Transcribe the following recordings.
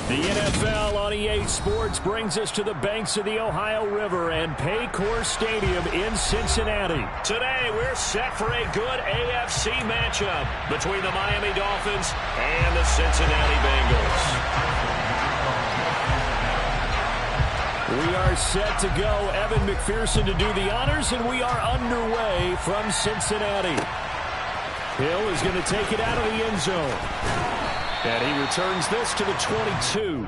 The NFL on EA Sports brings us to the banks of the Ohio River and Paycor Stadium in Cincinnati. Today, we're set for a good AFC matchup between the Miami Dolphins and the Cincinnati Bengals. We are set to go. Evan McPherson to do the honors, and we are underway from Cincinnati. Hill is going to take it out of the end zone. And he returns this to the 22. The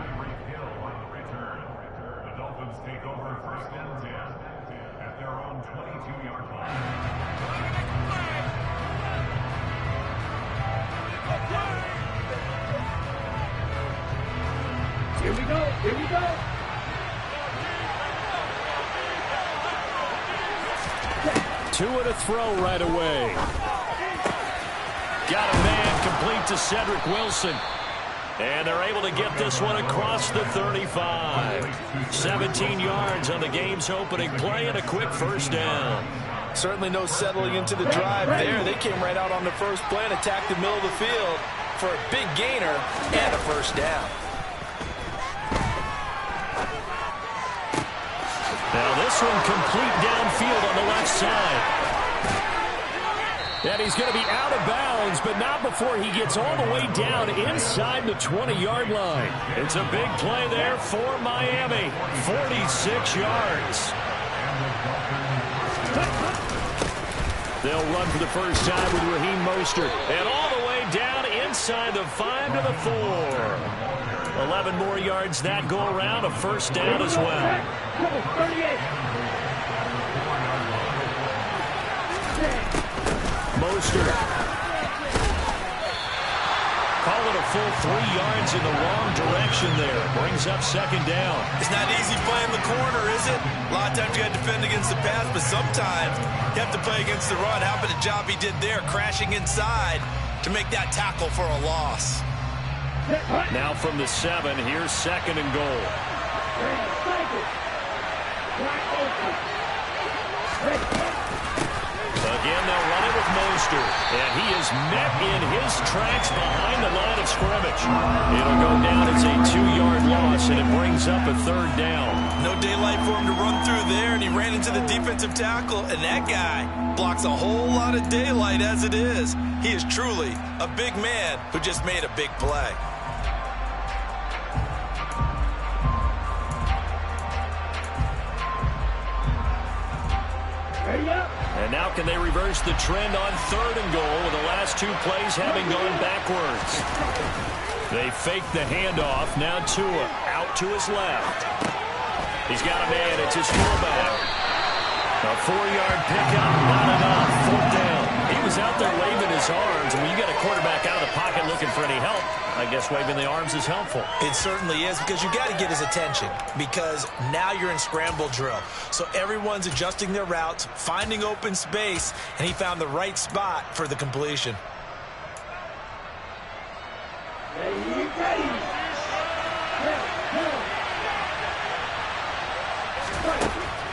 Dolphins take over first and 10 at their own 22-yard line. Here we go. Here we go. Two to throw right away. Got a man complete to Cedric Wilson. And they're able to get this one across the 35. 17 yards on the game's opening play and a quick first down. Certainly no settling into the drive there. They came right out on the first play and attacked the middle of the field for a big gainer and a first down. Now this one complete downfield on the left side. And he's going to be out of bounds, but not before he gets all the way down inside the 20-yard line. It's a big play there for Miami. 46 yards. They'll run for the first time with Raheem Mostert. And all the way down inside the 5 to the 4. 11 more yards that go around, a first down as well. Mostert. Call it a full 3 yards in the wrong direction there. Brings up second down. It's not easy playing the corner, is it? A lot of times you got to defend against the pass, but sometimes you have to play against the run. How about the job he did there, crashing inside to make that tackle for a loss? Now from the 7, here's second and goal. Again, they'll run it with Mostert. And he is met in his tracks behind the line of scrimmage. It'll go down as a 2-yard loss, and it brings up a third down. No daylight for him to run through there, and he ran into the defensive tackle, and that guy blocks a whole lot of daylight as it is. He is truly a big man who just made a big play. And now can they reverse the trend on third and goal with the last 2 plays having gone backwards? They fake the handoff. Now Tua out to his left. He's got a man. It's his fullback. A 4-yard pickup, not enough. Fourth down. He was out there waving his arms. And when you got a quarterback out of the pocket looking for any help, I guess waving the arms is helpful. It certainly is, because you got to get his attention, because now you're in scramble drill. So everyone's adjusting their routes, finding open space, and he found the right spot for the completion.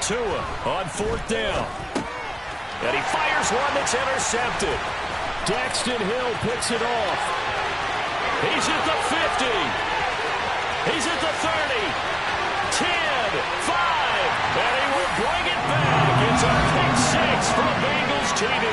Tua on fourth down. And he fires one that's intercepted. Daxton Hill picks it off. He's at the 50. He's at the 30. 10, 5. And he will bring it back. It's a pick 6 from Bengals TD.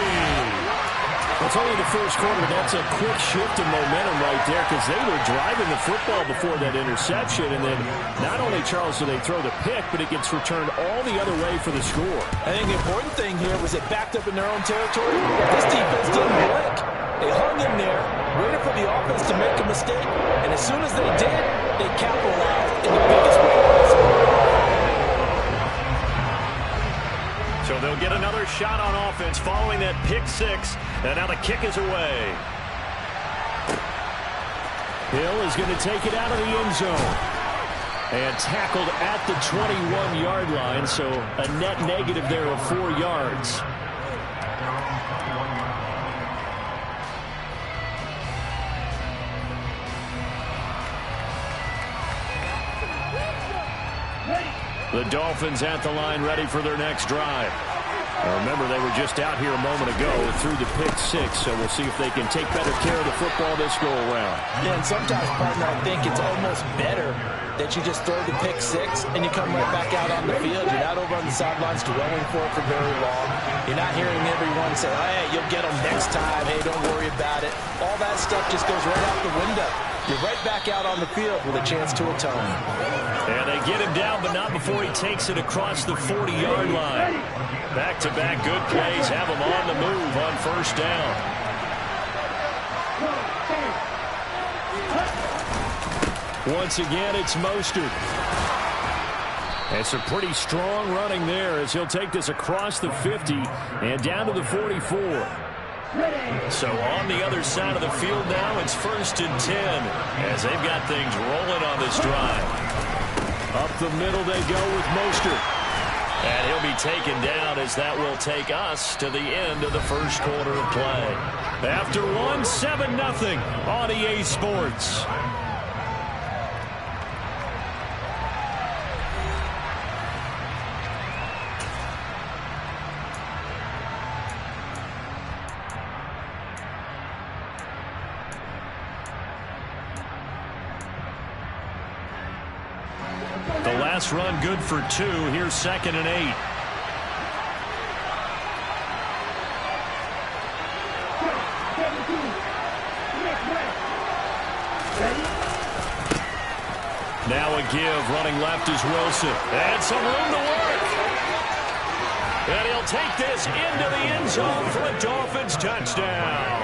It's only the first quarter. That's a quick shift in momentum right there, because they were driving the football before that interception. And then not only, Charles, do they throw the pick, but it gets returned all the other way for the score. I think the important thing here was they backed up in their own territory. This defense didn't blink. They hung in there, waited for the offense to make a mistake, and as soon as they did, they capitalized in the biggest way possible. So they'll get another shot on offense following that pick 6, and now the kick is away. Hill is going to take it out of the end zone. And tackled at the 21-yard line, so a net negative there of 4 yards. The Dolphins at the line, ready for their next drive. Remember, they were just out here a moment ago and threw the pick six, so we'll see if they can take better care of the football this go-around. Yeah, and sometimes, partner, I think it's almost better that you just throw the pick six and you come right back out on the field. You're not over on the sidelines dwelling for it for very long. You're not hearing everyone say, hey, you'll get them next time. Hey, don't worry about it. All that stuff just goes right out the window. You're right back out on the field with a chance to atone. And they get him down, but not before he takes it across the 40-yard line. Back-to-back good plays have him on the move on first down. Once again, it's Mostert. It's a pretty strong running there as he'll take this across the 50 and down to the 44. So on the other side of the field now, it's 1st and 10 as they've got things rolling on this drive. Up the middle they go with Mostert. And he'll be taken down as that will take us to the end of the first quarter of play. After one, 7-0 on EA Sports. Last run good for 2. Here's 2nd and 8. Now a give. Running left is Wilson. And some room to work. And he'll take this into the end zone for a Dolphins touchdown.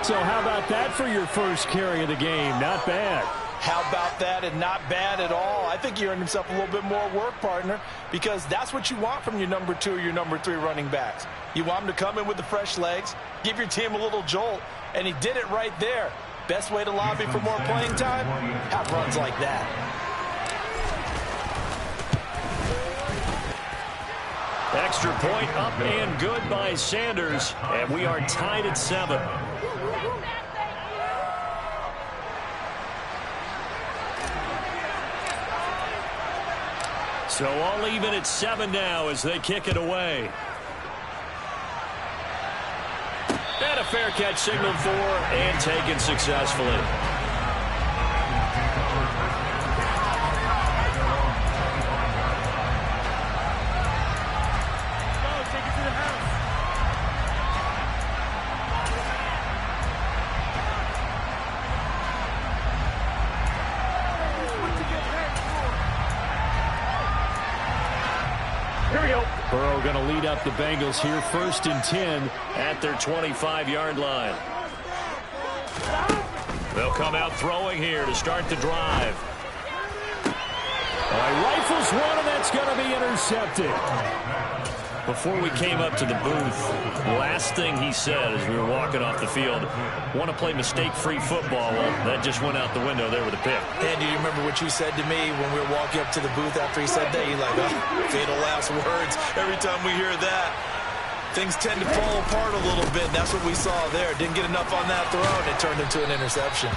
So how about that for your first carry of the game? Not bad. How about that, and not bad at all. I think he earned himself a little bit more work, partner, because that's what you want from your number 2 or your number 3 running backs. You want him to come in with the fresh legs, give your team a little jolt, and he did it right there. Best way to lobby for more playing time? Have runs like that. Extra point up and good by Sanders, and we are tied at 7. So all even at 7 now as they kick it away. And a fair catch signaled for and taken successfully. Burrow going to lead up the Bengals here, 1st and 10 at their 25-yard line. They'll come out throwing here to start the drive. Rifles one, and that's going to be intercepted. Before we came up to the booth, last thing he said as we were walking off the field, want to play mistake-free football. Well, that just went out the window there with a pick. And do you remember what you said to me when we were walking up to the booth after he said that? You're like, oh, fatal last words. Every time we hear that, things tend to fall apart a little bit. That's what we saw there. Didn't get enough on that throw, and it turned into an interception.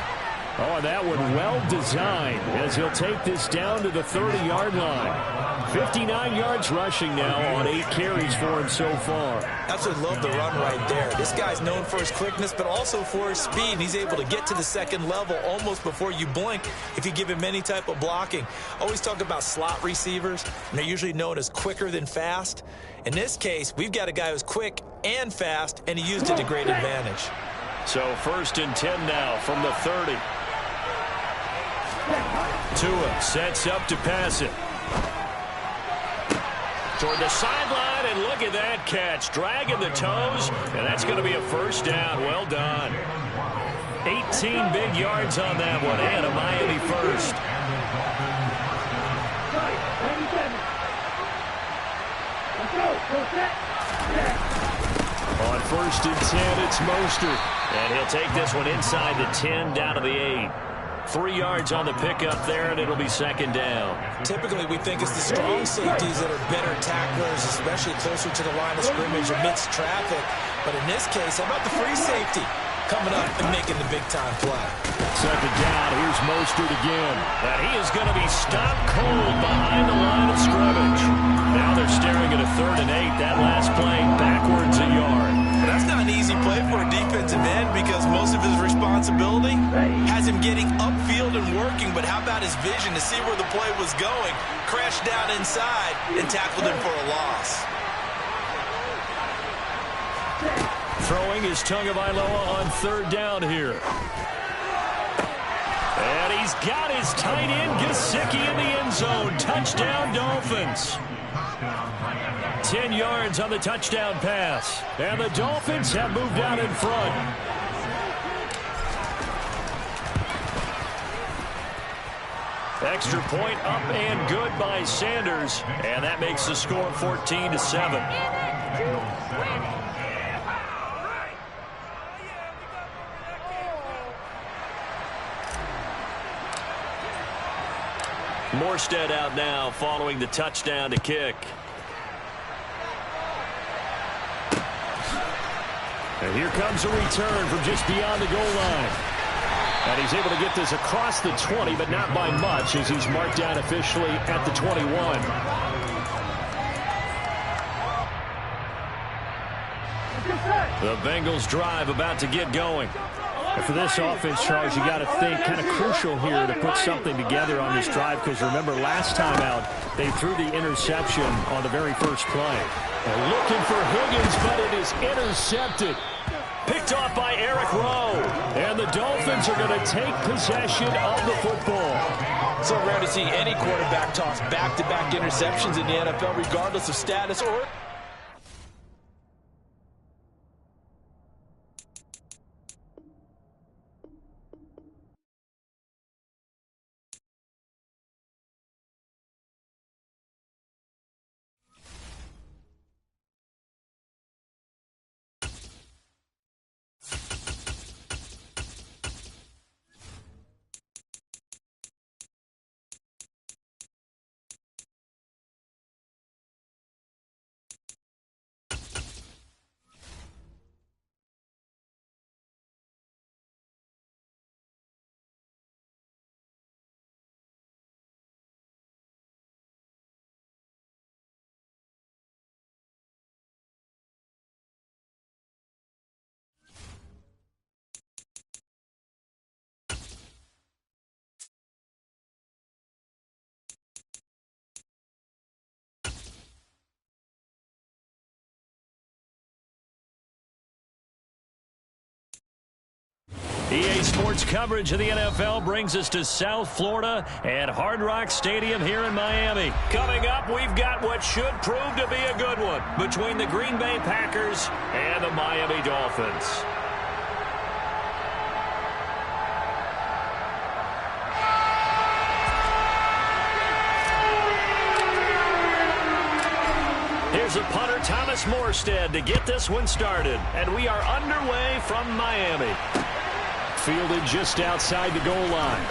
Oh, and that one well designed as he'll take this down to the 30-yard line. 59 yards rushing now on 8 carries for him so far. Absolutely love the run right there. This guy's known for his quickness, but also for his speed. And he's able to get to the second level almost before you blink if you give him any type of blocking. Always talk about slot receivers, and they're usually known as quicker than fast. In this case, we've got a guy who's quick and fast, and he used it to great advantage. So 1st and 10 now from the 30. Tua sets up to pass it. Toward the sideline, and look at that catch. Dragging the toes, and that's going to be a first down. Well done. 18 big yards on that one, and a Miami first. On 1st and 10, it's Mostert. And he'll take this one inside the 10, down to the 8. 3 yards on the pickup there, and it'll be 2nd down. Typically, we think it's the strong safeties that are better tacklers, especially closer to the line of scrimmage amidst traffic. But in this case, how about the free safety coming up and making the big-time play? 2nd down, here's Mostert again. And he is going to be stopped cold behind the line of scrimmage. Now they're staring at a 3rd and 8. That last play backwards a yard. That's not an easy play for a defensive end because most of his responsibility has him getting upfield and working. But how about his vision to see where the play was going? Crashed down inside and tackled him for a loss. Throwing is Tagovailoa on 3rd down here. And he's got his tight end, Gesicki, in the end zone. Touchdown, Dolphins. 10 yards on the touchdown pass. And the Dolphins have moved out in front. Extra point up and good by Sanders. And that makes the score 14-7. Morstead out now following the touchdown to kick. And here comes a return from just beyond the goal line. And he's able to get this across the 20, but not by much as he's marked down officially at the 21. The Bengals drive about to get going. And for this offense, Charles, you got to think kind of crucial here to put something together on this drive because remember last time out they threw the interception on the very first play. And looking for Higgins, but it is intercepted. Picked off by Eric Rowe. And the Dolphins are going to take possession of the football. So rare to see any quarterback toss back-to-back interceptions in the NFL regardless of status or... EA Sports coverage of the NFL brings us to South Florida at Hard Rock Stadium here in Miami. Coming up, we've got what should prove to be a good one between the Green Bay Packers and the Miami Dolphins. Here's a punter, Thomas Morstead, to get this one started. And we are underway from Miami. Fielded just outside the goal line.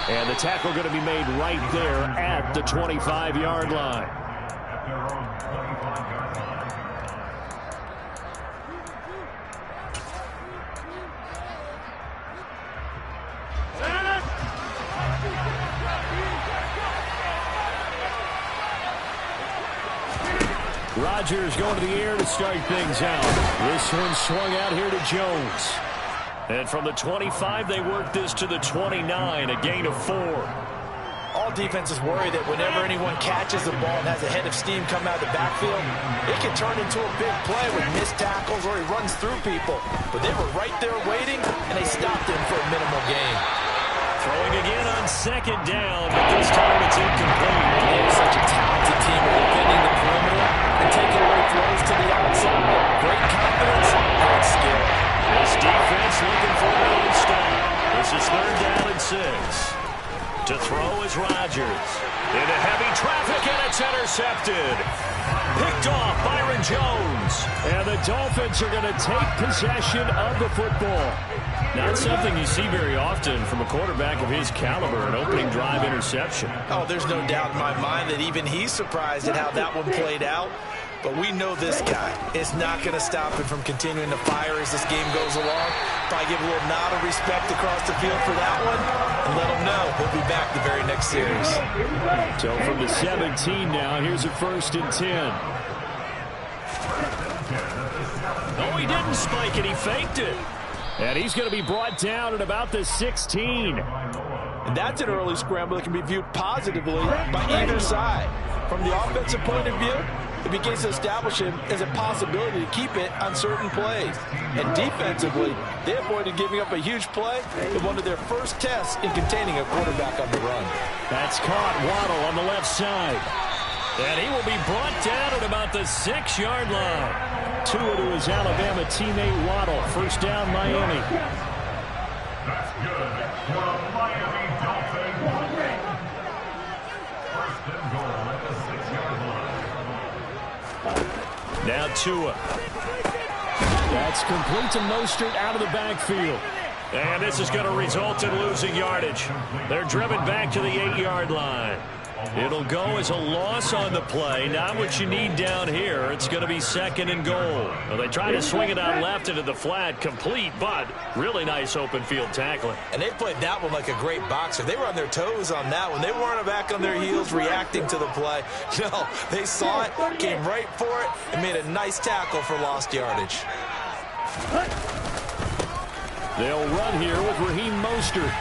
And the tackle going to be made right there at the 25-yard line. At their own 25-yard line. Rodgers going to the air to start things out. This one swung out here to Jones. And from the 25, they work this to the 29, a gain of 4. All defenses worry that whenever anyone catches the ball and has a head of steam come out of the backfield, it can turn into a big play with missed tackles or he runs through people. But they were right there waiting, and they stopped him for a minimal gain. Throwing again on 2nd down, but this time it's incomplete. They have such a talented team at defending the perimeter and taking away throws to the outside. Great confidence, great skill. This defense looking for their own stop. This is 3rd down and 6. To throw is Rodgers. Into heavy traffic, and it's intercepted. Picked off Byron Jones. And the Dolphins are going to take possession of the football. Not something you see very often from a quarterback of his caliber, an opening drive interception. Oh, there's no doubt in my mind that even he's surprised at how that one played out. but we know this guy is not going to stop him from continuing to fire as this game goes along. Probably give a little nod of respect across the field for that one, and let him know he'll be back the very next series. So from the 17 now, here's a 1st and 10. Oh, he didn't spike it. He faked it. And he's going to be brought down at about the 16. And that's an early scramble that can be viewed positively by either side. From the offensive point of view, it begins to establish him as a possibility to keep it on certain plays. And defensively, they avoided giving up a huge play in one of their first tests in containing a quarterback on the run. That's caught. Waddle on the left side. And he will be brought down at about the 6-yard line. Tua to his Alabama teammate Waddle. 1st down, Miami. That's good for the Miami Dolphins. 1st and goal at the 6-yard line. Now Tua. That's complete to Mostert out of the backfield. And this is going to result in losing yardage. They're driven back to the 8-yard line. It'll go as a loss on the play. Not what you need down here. It's going to be 2nd and goal. Well, they try to swing it out left into the flat. Complete, but really nice open field tackling. And they played that one like a great boxer. They were on their toes on that one. They weren't back on their heels reacting to the play. No, they saw it, came right for it, and made a nice tackle for lost yardage. They'll run here with Raheem Mostert.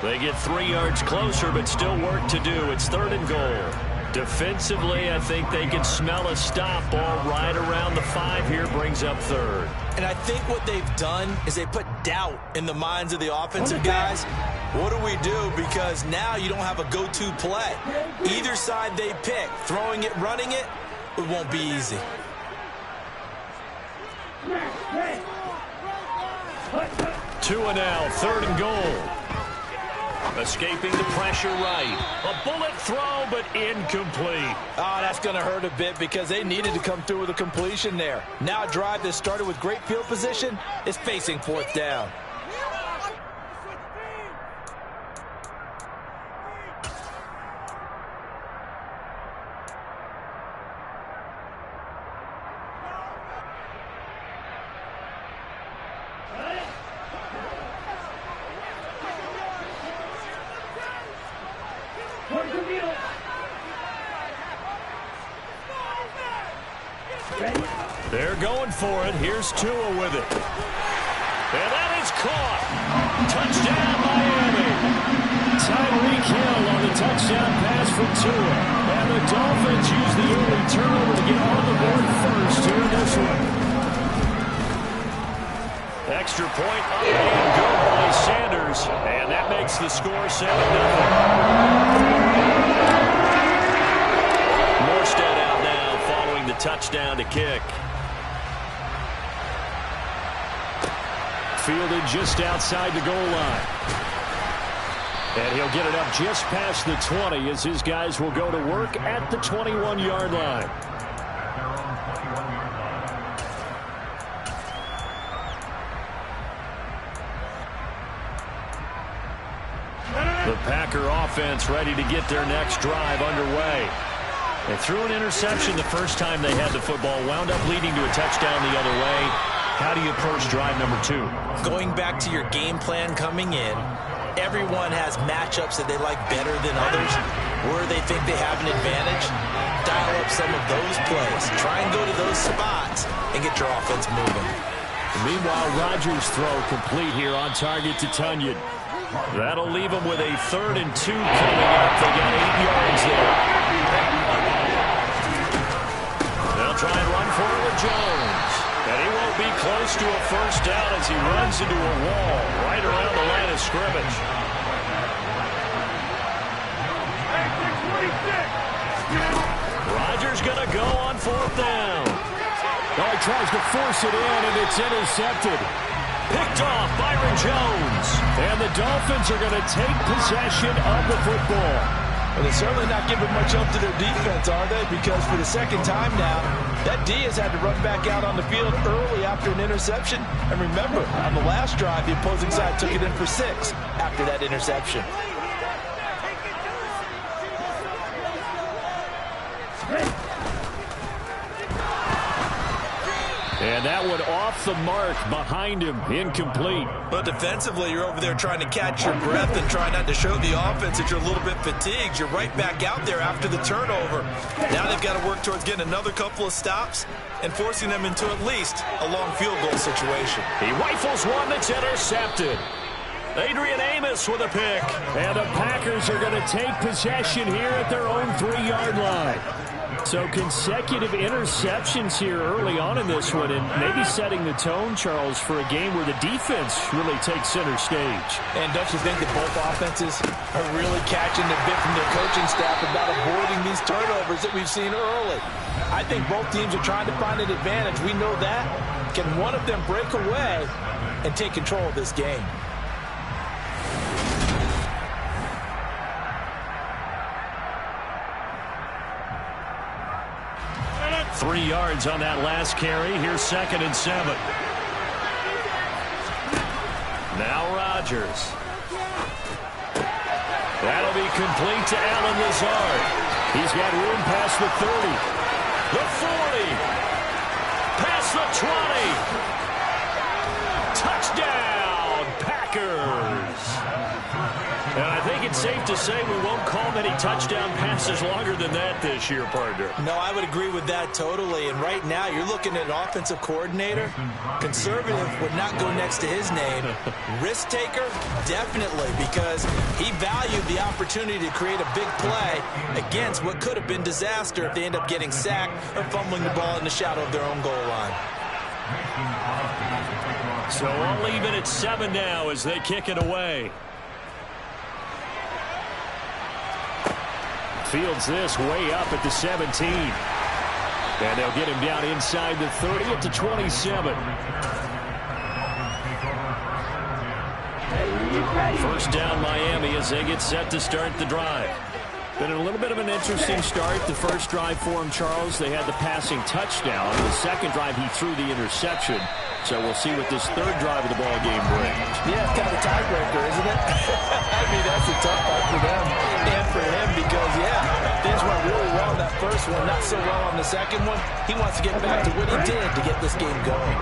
They get 3 yards closer, but still work to do. It's 3rd and goal. Defensively, I think they can smell a stop ball right around the 5 here. Brings up 3rd. And I think what they've done is they put doubt in the minds of the offensive guys. What do we do? Because now you don't have a go-to play. Either side they pick, throwing it, running it, it won't be easy. Tua now, 3rd and goal. Escaping the pressure right. A bullet throw, but incomplete. Oh, that's going to hurt a bit because they needed to come through with a completion there. Now a drive that started with great field position is facing 4th down. They're going for it. Here's Tua with it. And that is caught. Touchdown, Miami. Tyreek Hill on the touchdown pass for Tua. And the Dolphins use the early turnover to get on the board first here in this one. Extra point up and good by Sanders. And that makes the score 7-0. Morstead out now following the touchdown to kick. Fielded just outside the goal line. And he'll get it up just past the 20 as his guys will go to work at the 21-yard line. The Packer offense ready to get their next drive underway. They threw an interception the first time they had the football, wound up leading to a touchdown the other way. How do you approach drive number 2? Going back to your game plan coming in, everyone has matchups that they like better than others, where they think they have an advantage. Dial up some of those plays. Try and go to those spots and get your offense moving. Meanwhile, Rodgers' throw complete here on target to Tunyon. That'll leave them with a 3rd and 2 coming up. They got 8 yards there. They'll try and run for it with Jones. And he won't be close to a first down as he runs into a wall right around the line of scrimmage. Rodgers going to go on 4th down. Oh, he tries to force it in, and it's intercepted. Picked off Byron Jones. And the Dolphins are going to take possession of the football. And they're certainly not giving much help to their defense, are they? Because for the second time now, that D has had to run back out on the field early after an interception. And remember, on the last drive, the opposing side took it in for 6 after that interception. And that one off the mark behind him, incomplete. But defensively, you're over there trying to catch your breath and try not to show the offense that you're a little bit fatigued. You're right back out there after the turnover. Now they've got to work towards getting another couple of stops and forcing them into at least a long field goal situation. He rifles one that's intercepted. Adrian Amos with a pick. And the Packers are going to take possession here at their own 3-yard line. So consecutive interceptions here early on in this one, and maybe setting the tone, Charles, for a game where the defense really takes center stage. And don't you think that both offenses are really catching the bit from their coaching staff about avoiding these turnovers that we've seen early? I think both teams are trying to find an advantage. We know that. Can one of them break away and take control of this game? 3 yards on that last carry. Here's 2nd and 7. Now Rodgers. That'll be complete to Allen Lazard. He's got room past the 30. The 40. Past the 20. Touchdown, Packers. And I think it's safe to say we won't call many touchdown passes longer than that this year, partner. No, I would agree with that totally. And right now, you're looking at an offensive coordinator. Conservative would not go next to his name. Risk taker, definitely, because he valued the opportunity to create a big play against what could have been disaster if they end up getting sacked or fumbling the ball in the shadow of their own goal line. So we'll leave it at 7 now as they kick it away. Fields this way up at the 17. And they'll get him down inside the 30 at the 27. First down Miami as they get set to start the drive. Been a little bit of an interesting start. The first drive for him, Charles, they had the passing touchdown. The second drive, he threw the interception. So we'll see what this third drive of the ball game brings. Yeah, it's kind of a tiebreaker, isn't it? I mean, that's a tough part for them and for him because, yeah, things went really well in that first one, not so well on the second one. He wants to get back to what he did to get this game going.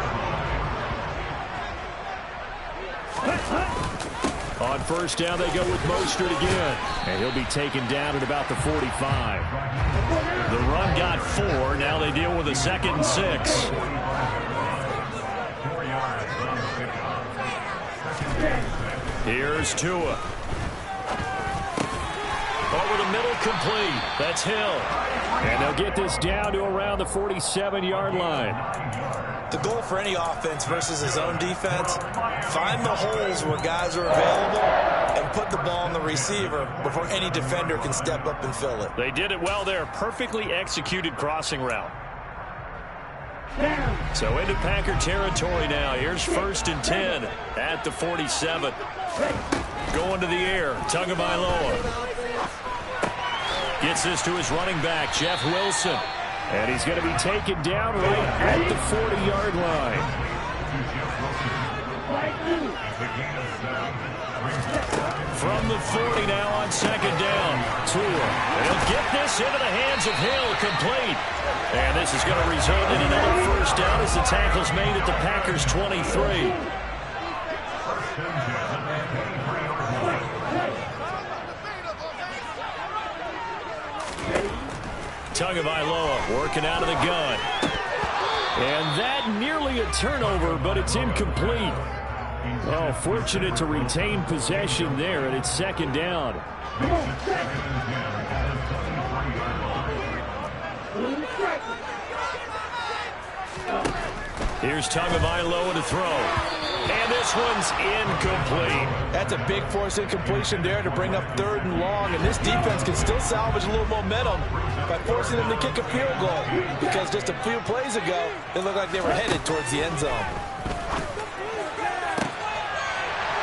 On first down, they go with Mostert again. And he'll be taken down at about the 45. The run got 4. Now they deal with a 2nd and 6. Here's Tua. Over the middle, complete. That's Hill. And they'll get this down to around the 47-yard line. The goal for any offense versus his own defense, find the holes where guys are available and put the ball on the receiver before any defender can step up and fill it. They did it well there. Perfectly executed crossing route. So into Packer territory now. Here's 1st and 10 at the 47. Going to the air. Tagovailoa. Gets this to his running back, Jeff Wilson. And he's going to be taken down right at the 40-yard line. From the 40 now on 2nd down. Tua. And he'll get this into the hands of Hill, complete. And this is going to result in another first down as the tackle's made at the Packers' 23. Tagovailoa working out of the gun. And that nearly a turnover, but it's incomplete. Oh, fortunate to retain possession there, and it's 2nd down. Here's Tagovailoa to throw. And this one's incomplete. That's a big force incompletion there to bring up 3rd and long, and this defense can still salvage a little momentum by forcing them to kick a field goal because just a few plays ago, it looked like they were headed towards the end zone.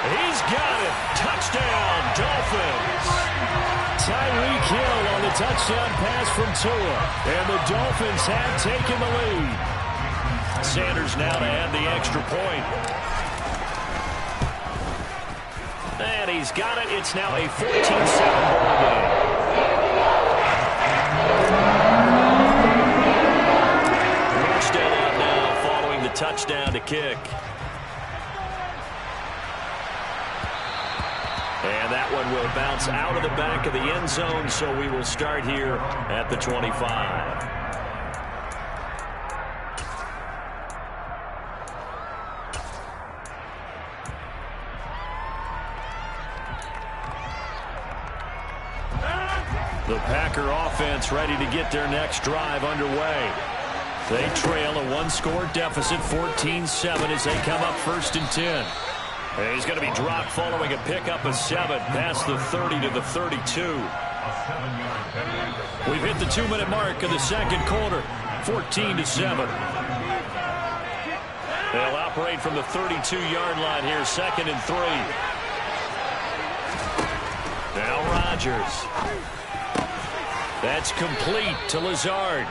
He's got it. Touchdown, Dolphins. Tyreek Hill on the touchdown pass from Tua. And the Dolphins have taken the lead. Sanders now to add the extra point. And he's got it. It's now a 14-7 ball game. First down out now following the touchdown to kick. And that one will bounce out of the back of the end zone, so we will start here at the 25. The Packer offense ready to get their next drive underway. They trail a one-score deficit, 14-7, as they come up 1st and 10. And he's going to be dropped following a pickup of 7 past the 30 to the 32. We've hit the 2-minute mark of the second quarter, 14-7. They'll operate from the 32-yard line here, 2nd and 3. Now Rodgers. That's complete to Lazard.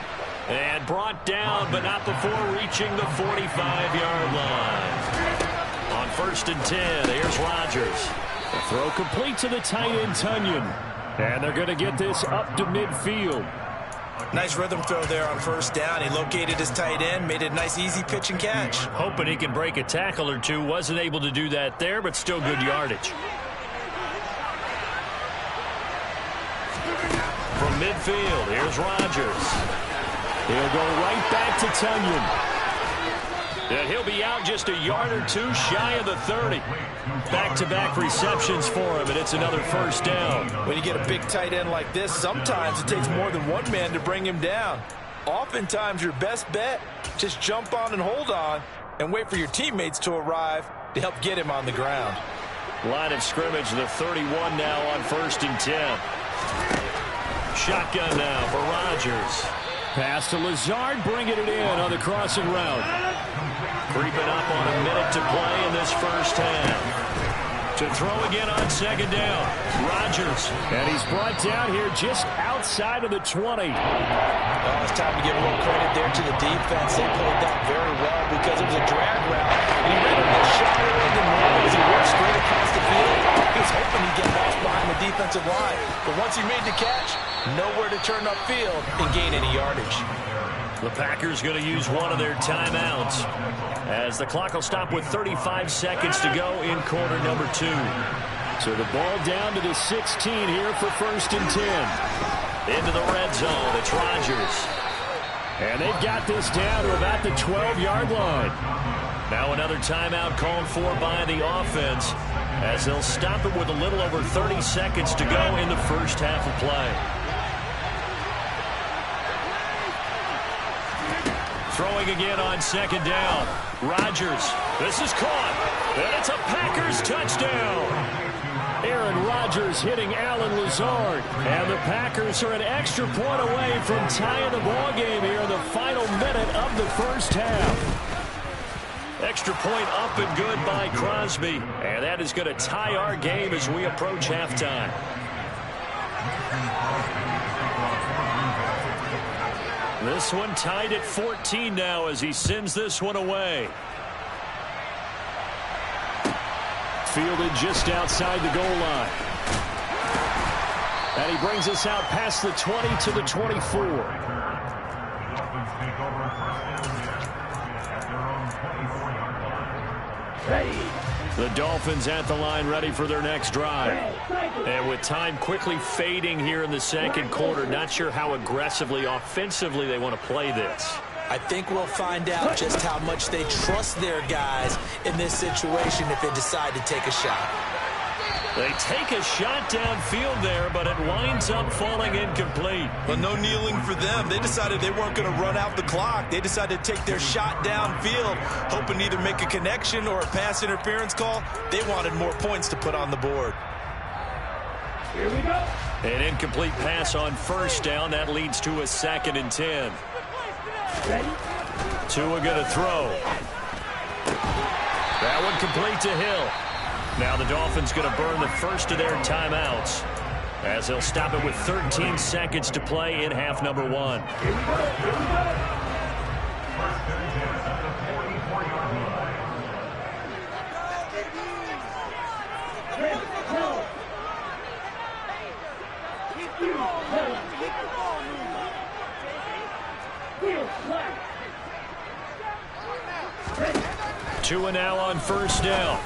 And brought down, but not before reaching the 45-yard line. On 1st and 10, here's Rodgers. The throw complete to the tight end, Tunyon. And they're going to get this up to midfield. Nice rhythm throw there on 1st down. He located his tight end, made it a nice, easy pitch and catch. Hoping he can break a tackle or two. Wasn't able to do that there, but still good yardage. From midfield, here's Rodgers. He'll go right back to Tunyon. And he'll be out just a yard or two shy of the 30. Back-to-back receptions for him, and it's another 1st down. When you get a big tight end like this, sometimes it takes more than one man to bring him down. Oftentimes, your best bet, just jump on and hold on and wait for your teammates to arrive to help get him on the ground. Line of scrimmage, the 31 now on 1st and 10. Shotgun now for Rodgers. Pass to Lazard, bringing it in on the crossing route. Creeping up on a minute to play in this 1st half. To throw again on 2nd down. Rodgers. And he's brought down here just outside of the 20. Oh, it's time to give a little credit there to the defense. They played that very well because it was a drag route. And he ran a little shy than normal as he worked straight across the field. He was hoping he'd get lost behind the defensive line. But once he made the catch, nowhere to turn upfield and gain any yardage. The Packers going to use one of their timeouts as the clock will stop with 35 seconds to go in quarter number 2. So the ball down to the 16 here for 1st and 10. Into the red zone, it's Rodgers. And they've got this down to about the 12-yard line. Now another timeout called for by the offense as they'll stop it with a little over 30 seconds to go in the 1st half of play. Throwing again on 2nd down. Rodgers. This is caught. And it's a Packers touchdown. Aaron Rodgers hitting Alan Lazard. And the Packers are an extra point away from tying the ball game here in the final minute of the 1st half. Extra point up and good by Crosby. And that is going to tie our game as we approach halftime. This one tied at 14 now as he sends this one away. Fielded just outside the goal line. And he brings us out past the 20 to the 24. The Dolphins at the line ready for their next drive. And with time quickly fading here in the second quarter, not sure how aggressively, offensively they want to play this. I think we'll find out just how much they trust their guys in this situation if they decide to take a shot. They take a shot downfield there, but it winds up falling incomplete. Well, no kneeling for them. They decided they weren't going to run out the clock. They decided to take their shot downfield, hoping to either make a connection or a pass interference call. They wanted more points to put on the board. Here we go. An incomplete pass on 1st down. That leads to a 2nd and 10. Tua going to throw. That one complete to Hill. Now the Dolphins going to burn the first of their timeouts as they'll stop it with 13 seconds to play in half number 1. Ready. 2 now on first down.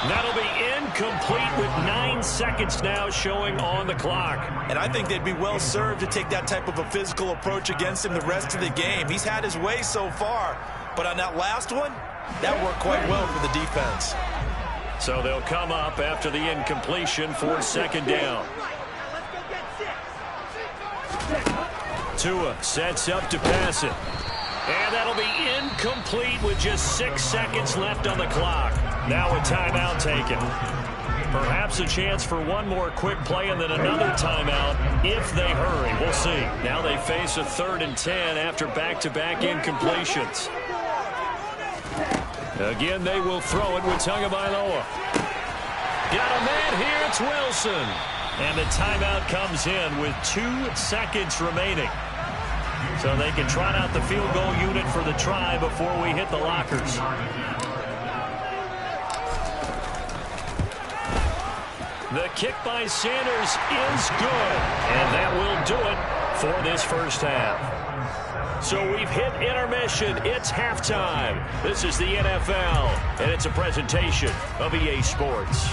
That'll be incomplete with 9 seconds now showing on the clock. And I think they'd be well served to take that type of a physical approach against him the rest of the game. He's had his way so far, but on that last one, that worked quite well for the defense. So they'll come up after the incompletion for second down. Tua sets up to pass it. And that'll be incomplete with just 6 seconds left on the clock. Now a timeout taken. Perhaps a chance for one more quick play and then another timeout if they hurry. We'll see. Now they face a 3rd and 10 after back-to-back incompletions. Again, they will throw it with Tagovailoa. Got a man here. It's Wilson. And the timeout comes in with 2 seconds remaining. So they can trot out the field goal unit for the try before we hit the lockers. The kick by Sanders is good. And that will do it for this first half. So we've hit intermission. It's halftime. This is the NFL, and it's a presentation of EA Sports.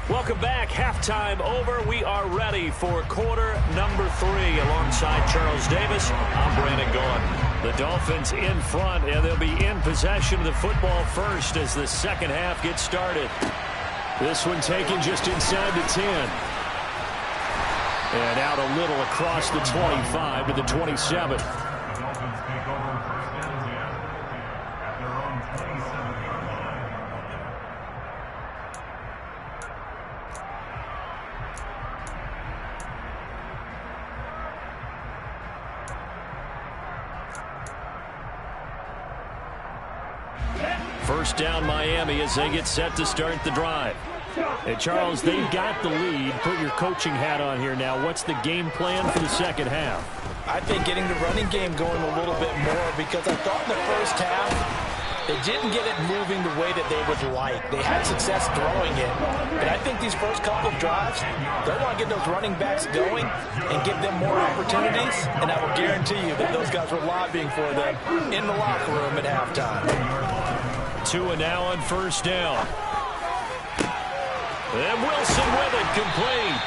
Welcome back. Halftime over. We are ready for quarter number 3. Alongside Charles Davis, I'm Brandon Gaudin. The Dolphins in front, and they'll be in possession of the football first as the second half gets started. This one taken just inside the 10. And out a little across the 25 to the 27. First down Miami as they get set to start the drive. Hey, Charles, they've got the lead. Put your coaching hat on here now. What's the game plan for the second half? I think getting the running game going a little bit more, because I thought in the first half they didn't get it moving the way that they would like. They had success throwing it. But I think these first couple of drives, they want to get those running backs going and give them more opportunities. And I will guarantee you that those guys were lobbying for them in the locker room at halftime. Tua now on first down. And Wilson with it, complete.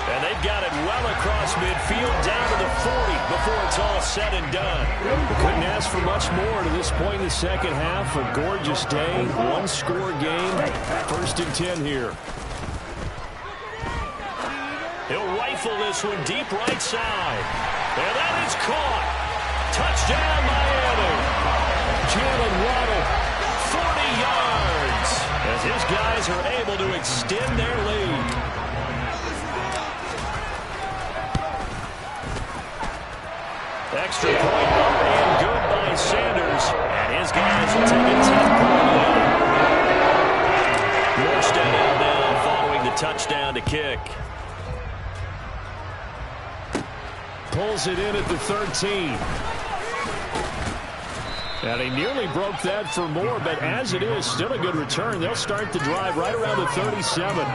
And they've got it well across midfield, down to the 40 before it's all said and done. We couldn't ask for much more to this point in the second half. A gorgeous day, one-score game. 1st and 10 here. He'll rifle this one deep right side. And that is caught. Touchdown, Miami. Jalen Waddle, 40 yards, as his guys are able to extend their lead. Extra point up and good by Sanders. And his guys will take a 10-point lead. Morstead out now following the touchdown to kick. Pulls it in at the 13. And he nearly broke that for more, but as it is, still a good return. They'll start the drive right around the 37.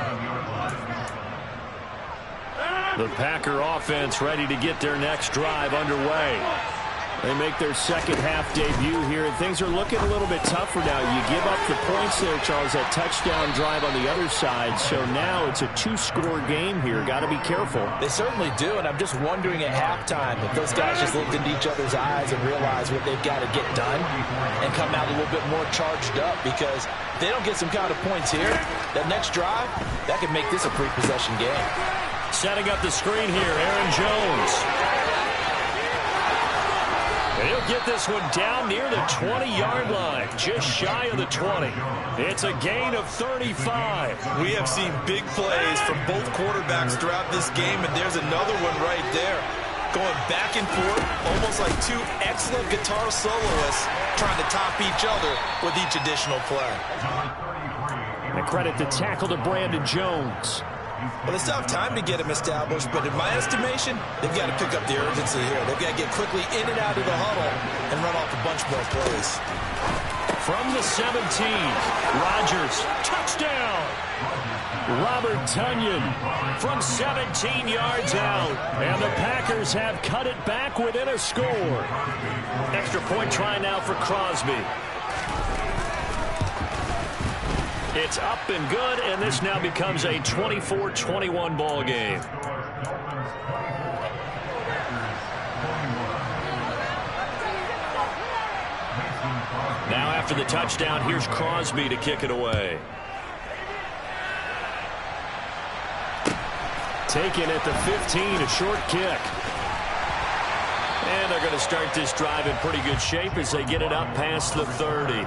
The Packer offense ready to get their next drive underway. They make their second half debut here, and things are looking a little bit tougher now. You give up the points there, Charles, that touchdown drive on the other side. So now it's a 2-score game here. Got to be careful. They certainly do, and I'm just wondering at halftime if those guys just looked into each other's eyes and realized what they've got to get done and come out a little bit more charged up, because if they don't get some kind of points here, that next drive, that could make this a three-possession game. Setting up the screen here, Aaron Jones. And he'll get this one down near the 20-yard line, just shy of the 20. It's a gain of 35. We have seen big plays from both quarterbacks throughout this game, and there's another one right there. Going back and forth, almost like two excellent guitar soloists trying to top each other with each additional play. And credit the tackle to Brandon Jones. Well, they still have time to get him established, but in my estimation, they've got to pick up the urgency here. They've got to get quickly in and out of the huddle and run off a bunch more plays. from the 17. Rodgers, touchdown. Robert Tonyan from 17 yards out. And the Packers have cut it back within a score. Extra point try now for Crosby. It's up and good, and this now becomes a 24-21 ball game. Now after the touchdown, here's Crosby to kick it away. Taken at the 15, a short kick. And they're going to start this drive in pretty good shape as they get it up past the 30.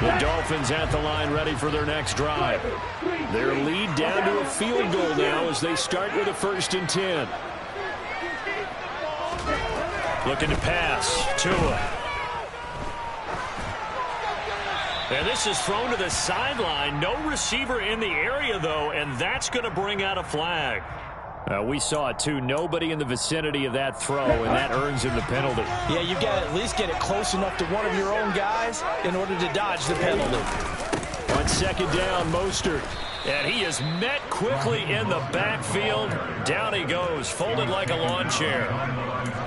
The Dolphins at the line ready for their next drive. Their lead down to a field goal now as they start with a 1st and 10. Looking to pass. Tua. And this is thrown to the sideline. No receiver in the area, though, and that's going to bring out a flag. We saw it, too. Nobody in the vicinity of that throw, and that earns him the penalty. Yeah, you've got to at least get it close enough to one of your own guys in order to dodge the penalty. On 2nd down, Mostert. And he is met quickly in the backfield. Down he goes, folded like a lawn chair.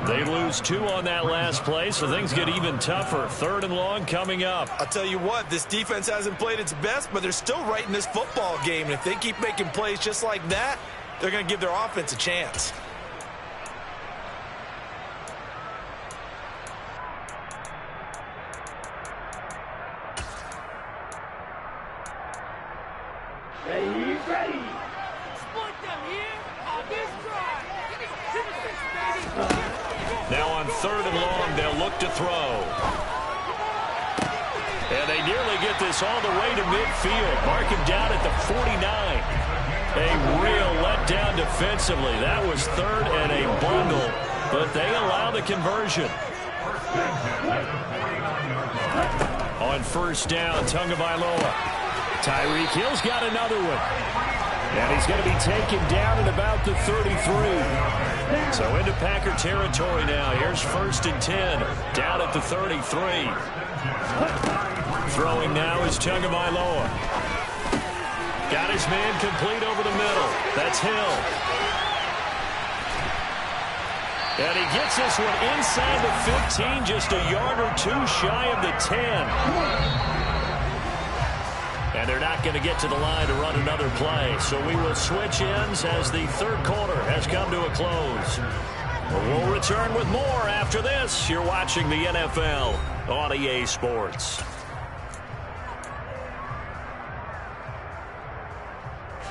They lose 2 on that last play, so things get even tougher. 3rd and long coming up. I'll tell you what, this defense hasn't played its best, but they're still right in this football game. And if they keep making plays just like that, they're going to give their offense a chance. Ready. Now on 3rd and long, they'll look to throw. And they nearly get this all the way to midfield. Mark him down at the 49. A real letdown defensively. That was 3rd and a bundle, but they allow the conversion. On 1st down, Tagovailoa. Tyreek Hill's got another one. And he's going to be taken down at about the 33. So into Packer territory now. Here's 1st and 10. Down at the 33. Throwing now is Tagovailoa. Got his man complete over the middle. That's Hill. And he gets this one inside the 15, just a yard or 2 shy of the 10. And they're not going to get to the line to run another play. So we will switch ends as the 3rd quarter has come to a close. We'll return with more after this. You're watching the NFL on EA Sports.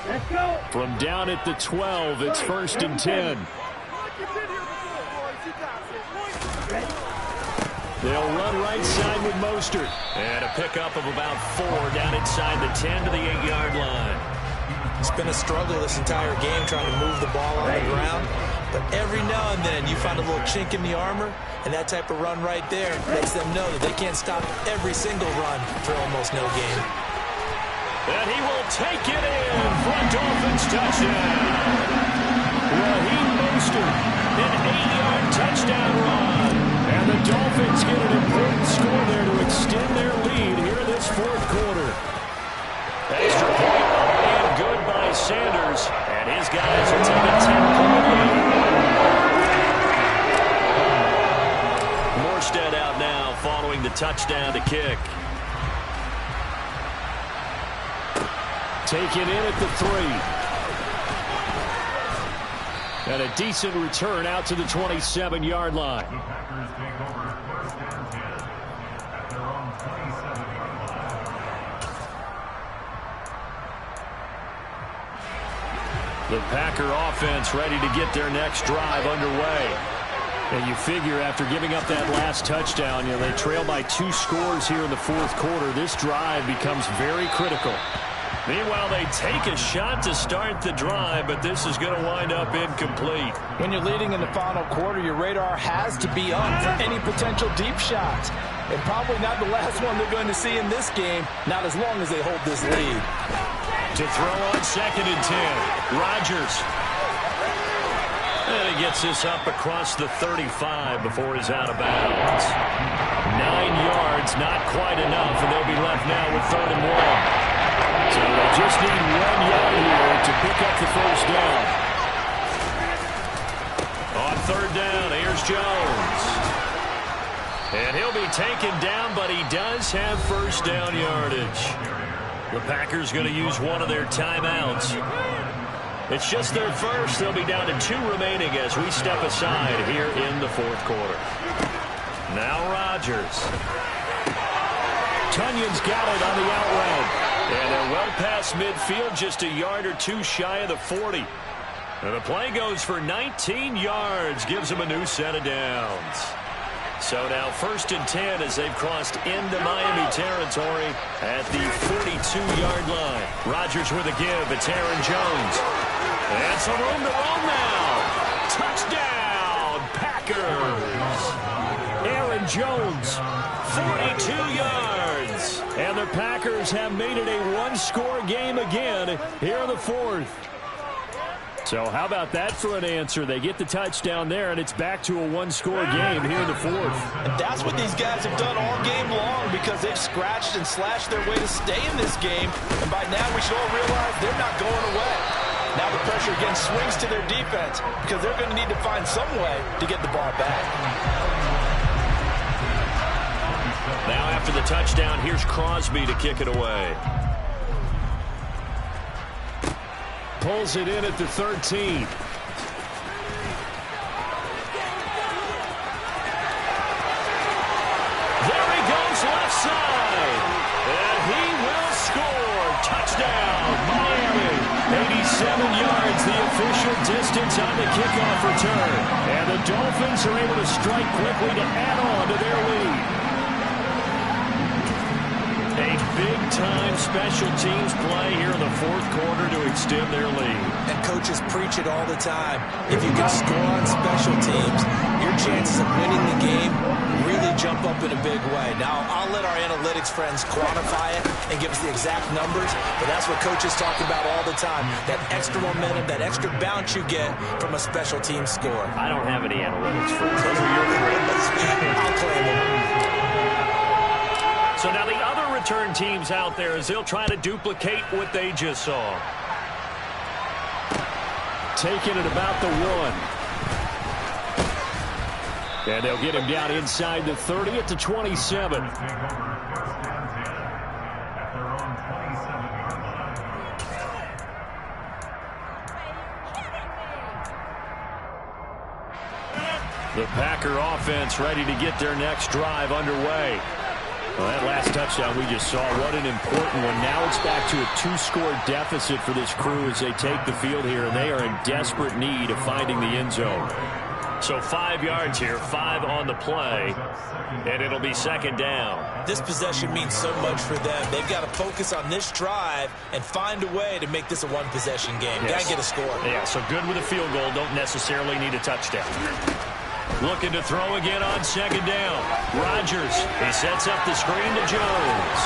Let's go. From down at the 12, it's 1st and 10. They'll run right side with Mostert. And a pickup of about 4 down inside the 10 to the 8-yard line. It's been a struggle this entire game trying to move the ball on the ground. But every now and then you find a little chink in the armor, and that type of run right there lets them know that they can't stop every single run for almost no gain. And he will take it in for a Dolphins touchdown. Raheem Mostert, an 8-yard touchdown run. And the Dolphins get an important score there to extend their lead here in this 4th quarter. Extra point up and good by Sanders. And his guys will take a 10-point lead. Morstead out now following the touchdown to kick. Taken in at the 3. And a decent return out to the 27-yard line. The Packers take over 1st and 10 at their own 27-yard line. The Packer offense ready to get their next drive underway. And you figure after giving up that last touchdown, they trail by 2 scores here in the 4th quarter. This drive becomes very critical. Meanwhile, they take a shot to start the drive, but this is going to wind up incomplete. When you're leading in the final quarter, your radar has to be on for any potential deep shots. And probably not the last one they're going to see in this game, not as long as they hold this lead. To throw on 2nd and 10, Rodgers. And he gets this up across the 35 before he's out of bounds. 9 yards, not quite enough, and they'll be left now with 3rd and 1. So they just need 1 yard here to pick up the first down. On 3rd down, here's Jones. And he'll be taken down, but he does have first down yardage. The Packers going to use one of their timeouts. It's just their first. They'll be down to 2 remaining as we step aside here in the 4th quarter. Now Rodgers. Tunyon's got it on the out route. And they're well past midfield, just a yard or 2 shy of the 40. And the play goes for 19 yards, gives them a new set of downs. So now 1st and 10 as they've crossed into Miami territory at the 42-yard line. Rodgers with a give. It's Aaron Jones. And some room to run now. Touchdown, Packers. Aaron Jones, 42 yards. And the Packers have made it a 1-score game again here in the 4th. So how about that for an answer? They get the touchdown there, and it's back to a 1-score game here in the 4th. And that's what these guys have done all game long because they've scratched and slashed their way to stay in this game. And by now we should all realize they're not going away. Now the pressure again swings to their defense because they're going to need to find some way to get the ball back. Now after the touchdown, here's Crosby to kick it away. Pulls it in at the 13. There he goes left side. And he will score. Touchdown, Miami. 87 yards, the official distance on the kickoff return. And the Dolphins are able to strike quickly to add on to their lead. A big-time special teams play here in the 4th quarter to extend their lead. And coaches preach it all the time. If you can score on special teams, your chances of winning the game really jump up in a big way. Now, I'll let our analytics friends quantify it and give us the exact numbers, but that's what coaches talk about all the time. That extra momentum, that extra bounce you get from a special team score. I don't have any analytics for it. Those are your friends. I'll claim them. So now the other return teams out there as they'll try to duplicate what they just saw. Taking it about the 1. And they'll get him down inside the 30 at the 27. The Packer offense ready to get their next drive underway. Well, that last touchdown we just saw, what an important one. Now it's back to a 2-score deficit for this crew as they take the field here, and they are in desperate need of finding the end zone. So 5 yards here, 5 on the play, and it'll be 2nd down. This possession means so much for them. They've got to focus on this drive and find a way to make this a 1-possession game. Yes. Got to get a score. Yeah, so good with a field goal. Don't necessarily need a touchdown. Looking to throw again on 2nd down. Rodgers, he sets up the screen to Jones.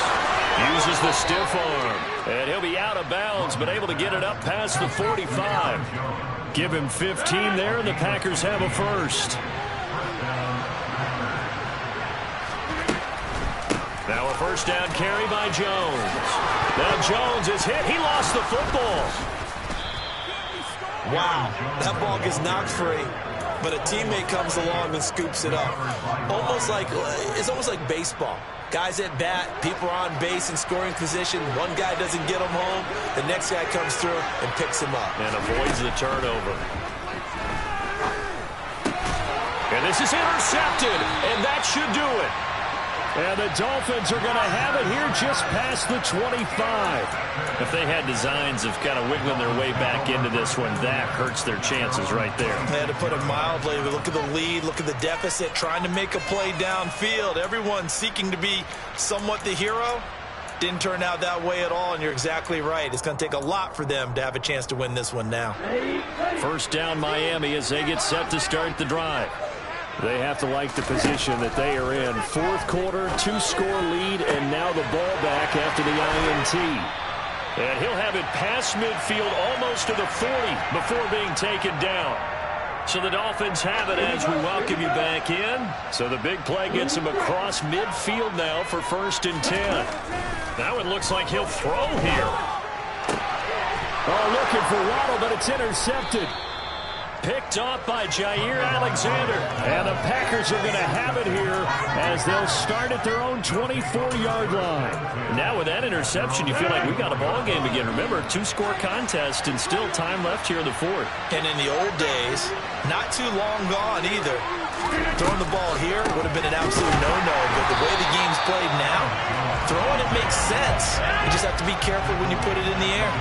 Uses the stiff arm. And he'll be out of bounds, but able to get it up past the 45. Give him 15 there, and the Packers have a first. Now a first down carry by Jones. Now Jones is hit. He lost the football. Wow, that ball gets knocked free. But a teammate comes along and scoops it up. It's almost like baseball. Guys at bat, people are on base in scoring position. One guy doesn't get him home. The next guy comes through and picks him up. And avoids the turnover. And this is intercepted, and that should do it. And the Dolphins are going to have it here just past the 25. If they had designs of kind of wiggling their way back into this one, that hurts their chances right there. They had to put it mildly. Look at the lead, look at the deficit, trying to make a play downfield. Everyone seeking to be somewhat the hero. Didn't turn out that way at all, and you're exactly right. It's going to take a lot for them to have a chance to win this one now. First down Miami as they get set to start the drive. They have to like the position that they are in. 4th quarter, 2-score lead, and now the ball back after the INT. And he'll have it past midfield almost to the 40 before being taken down. So the Dolphins have it as we welcome you back in. So the big play gets him across midfield now for 1st and 10. Now it looks like he'll throw here. Oh, looking for Waddle, but it's intercepted. Picked off by Jair Alexander. And the Packers are going to have it here as they'll start at their own 24-yard line. Now with that interception, you feel like we got a ball game again. Remember, 2-score contest and still time left here in the 4th. And in the old days, not too long gone either. Throwing the ball here would have been an absolute no-no, but the way the game's played now, throwing it makes sense. You just have to be careful when you put it in the air.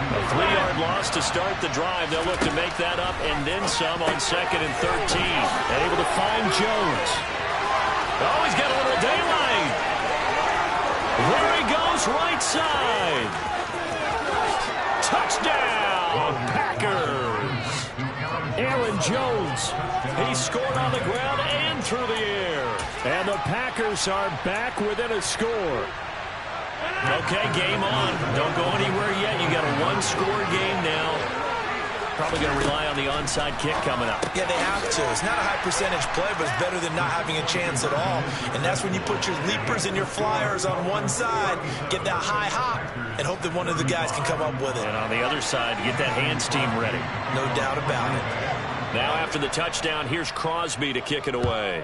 A 3-yard loss to start the drive. They'll look to make that up and then some on 2nd and 13. And able to find Jones. Oh, he's got a little daylight. There he goes, right side. Touchdown, Packers. Aaron Jones. He scored on the ground and through the air. And the Packers are back within a score. Okay, game on. Don't go anywhere yet. You got a 1-score game now. Probably going to rely on the onside kick coming up. Yeah, they have to. It's not a high percentage play, but it's better than not having a chance at all. And that's when you put your leapers and your flyers on one side, get that high hop, and hope that one of the guys can come up with it. And on the other side, get that hands team ready. No doubt about it. Now after the touchdown, here's Crosby to kick it away.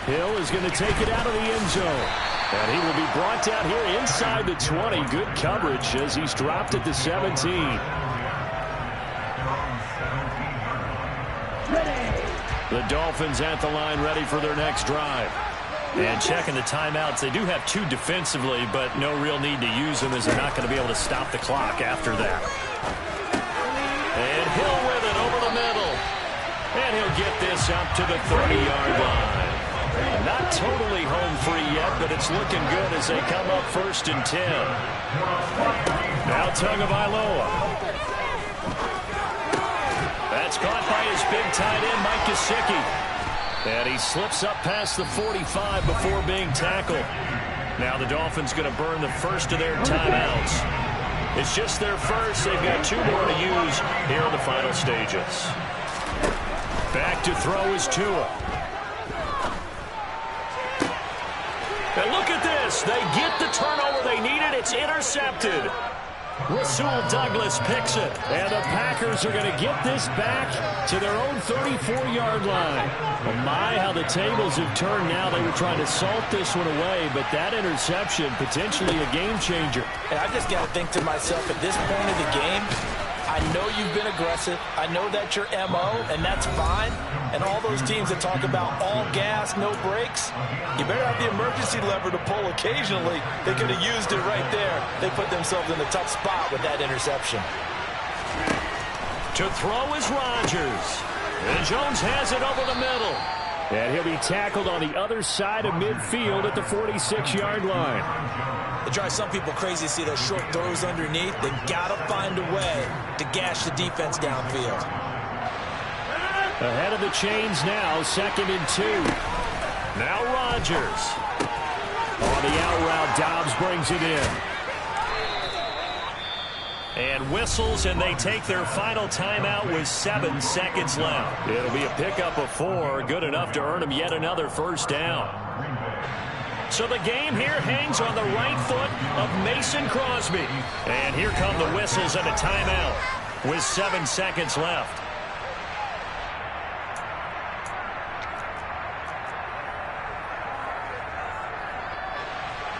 Hill is going to take it out of the end zone. And he will be brought down here inside the 20. Good coverage as he's dropped at the 17. The Dolphins at the line ready for their next drive. And checking the timeouts. They do have 2 defensively, but no real need to use them as they're not going to be able to stop the clock after that. And Hill with it over the middle. And he'll get this up to the 30-yard line. Not totally home free yet, but it's looking good as they come up 1st and 10. Now Tagovailoa. That's caught by his big tight end, Mike Gesicki. And he slips up past the 45 before being tackled. Now the Dolphins going to burn the first of their timeouts. It's just their first. They've got 2 more to use here in the final stages. Back to throw is Tua. And look at this. They get the turnover they needed. It's intercepted. Rasul Douglas picks it. And the Packers are going to get this back to their own 34-yard line. Well, my, how the tables have turned now. They were trying to salt this one away, but that interception, potentially a game changer. And I just got to think to myself, at this point of the game, I know you've been aggressive. I know that's your MO, and that's fine. And all those teams that talk about all gas, no brakes, you better have the emergency lever to pull occasionally. They could have used it right there. They put themselves in a tough spot with that interception. To throw is Rodgers. And Jones has it over the middle. And he'll be tackled on the other side of midfield at the 46-yard line. It drives some people crazy to see those short throws underneath. They got to find a way to gash the defense downfield. Ahead of the chains now, 2nd and 2. Now Rodgers. On the out route, Dobbs brings it in. And whistles, and they take their final timeout with 7 seconds left. It'll be a pickup of 4, good enough to earn them yet another first down. So the game here hangs on the right foot of Mason Crosby. And here come the whistles and a timeout with 7 seconds left.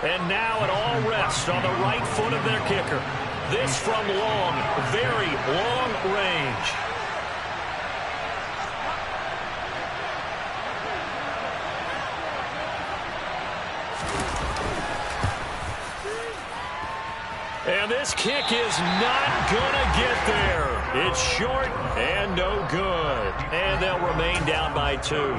And now it all rests on the right foot of their kicker. This from long, very long range. And this kick is not going to get there. It's short and no good. And they'll remain down by 2.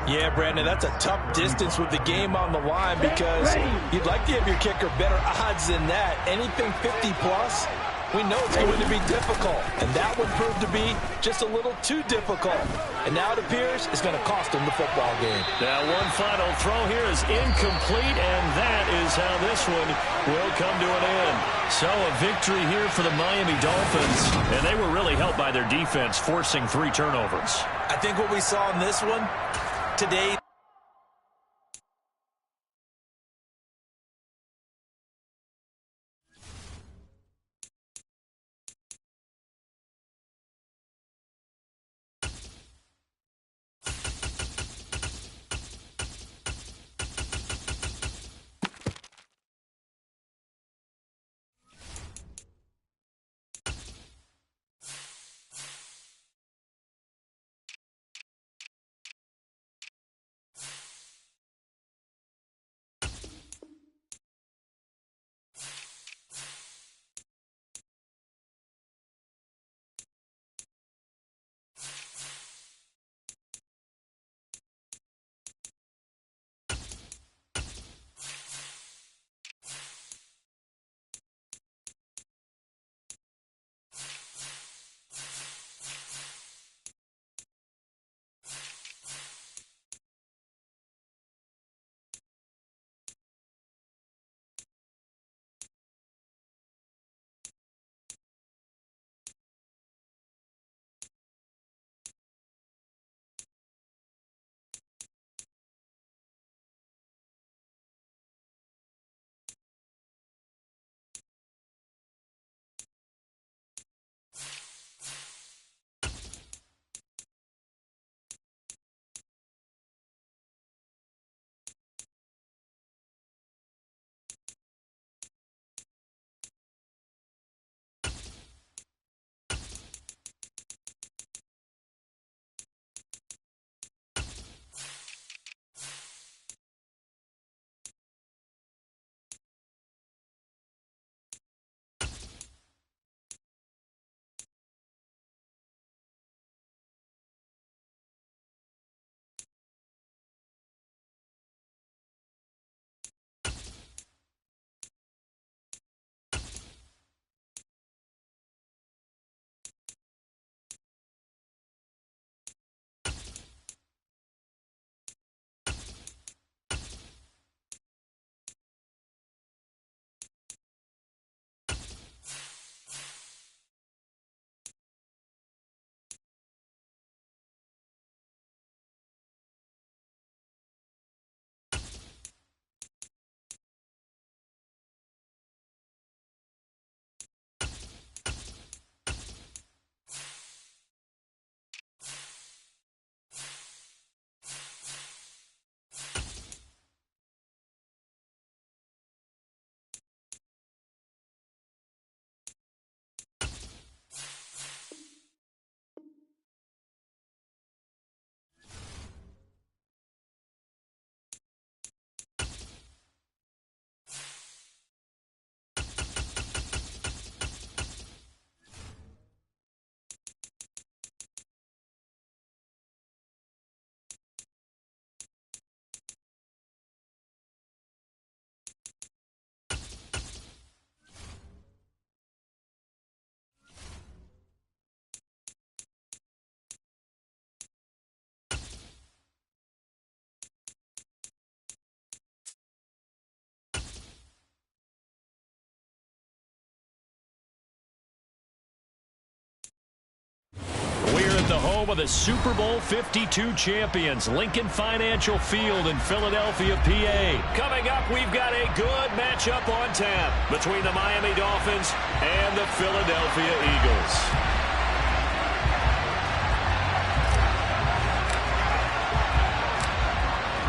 Yeah, Brandon, that's a tough distance with the game on the line because you'd like to give your kicker better odds than that. Anything 50-plus, we know it's going to be difficult. And that one proved to be just a little too difficult. And now it appears it's going to cost them the football game. Now one final throw here is incomplete, and that is how this one will come to an end. So a victory here for the Miami Dolphins, and they were really helped by their defense, forcing 3 turnovers. I think what we saw in this one today. The home of the Super Bowl 52 champions, Lincoln Financial Field in Philadelphia, PA. Coming up, we've got a good matchup on tap between the Miami Dolphins and the Philadelphia Eagles.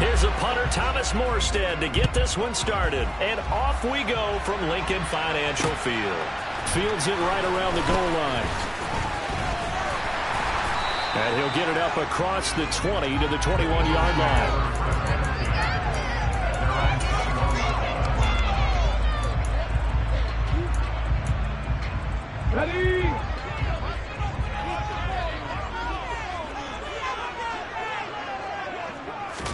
Here's a punter, Thomas Morstead, to get this one started. And off we go from Lincoln Financial Field. Fields it right around the goal line. And he'll get it up across the 20 to the 21-yard line. Ready?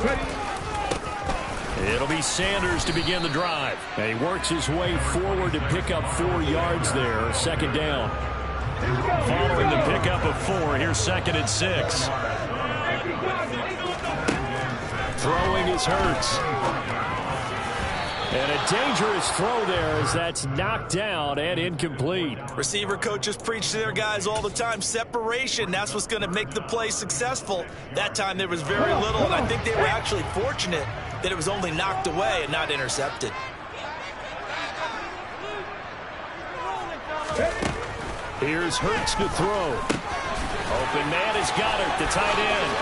Ready? It'll be Sanders to begin the drive. And he works his way forward to pick up 4 yards there. Second down. Following the pick up of 4. Here's 2nd and 6. Throwing is Hurts. And a dangerous throw there as that's knocked down and incomplete. Receiver coaches preach to their guys all the time. Separation, that's what's going to make the play successful. That time there was very little, and I think they were actually fortunate that it was only knocked away and not intercepted. Here's Hurts to throw. Open man is Goddard, the tight end.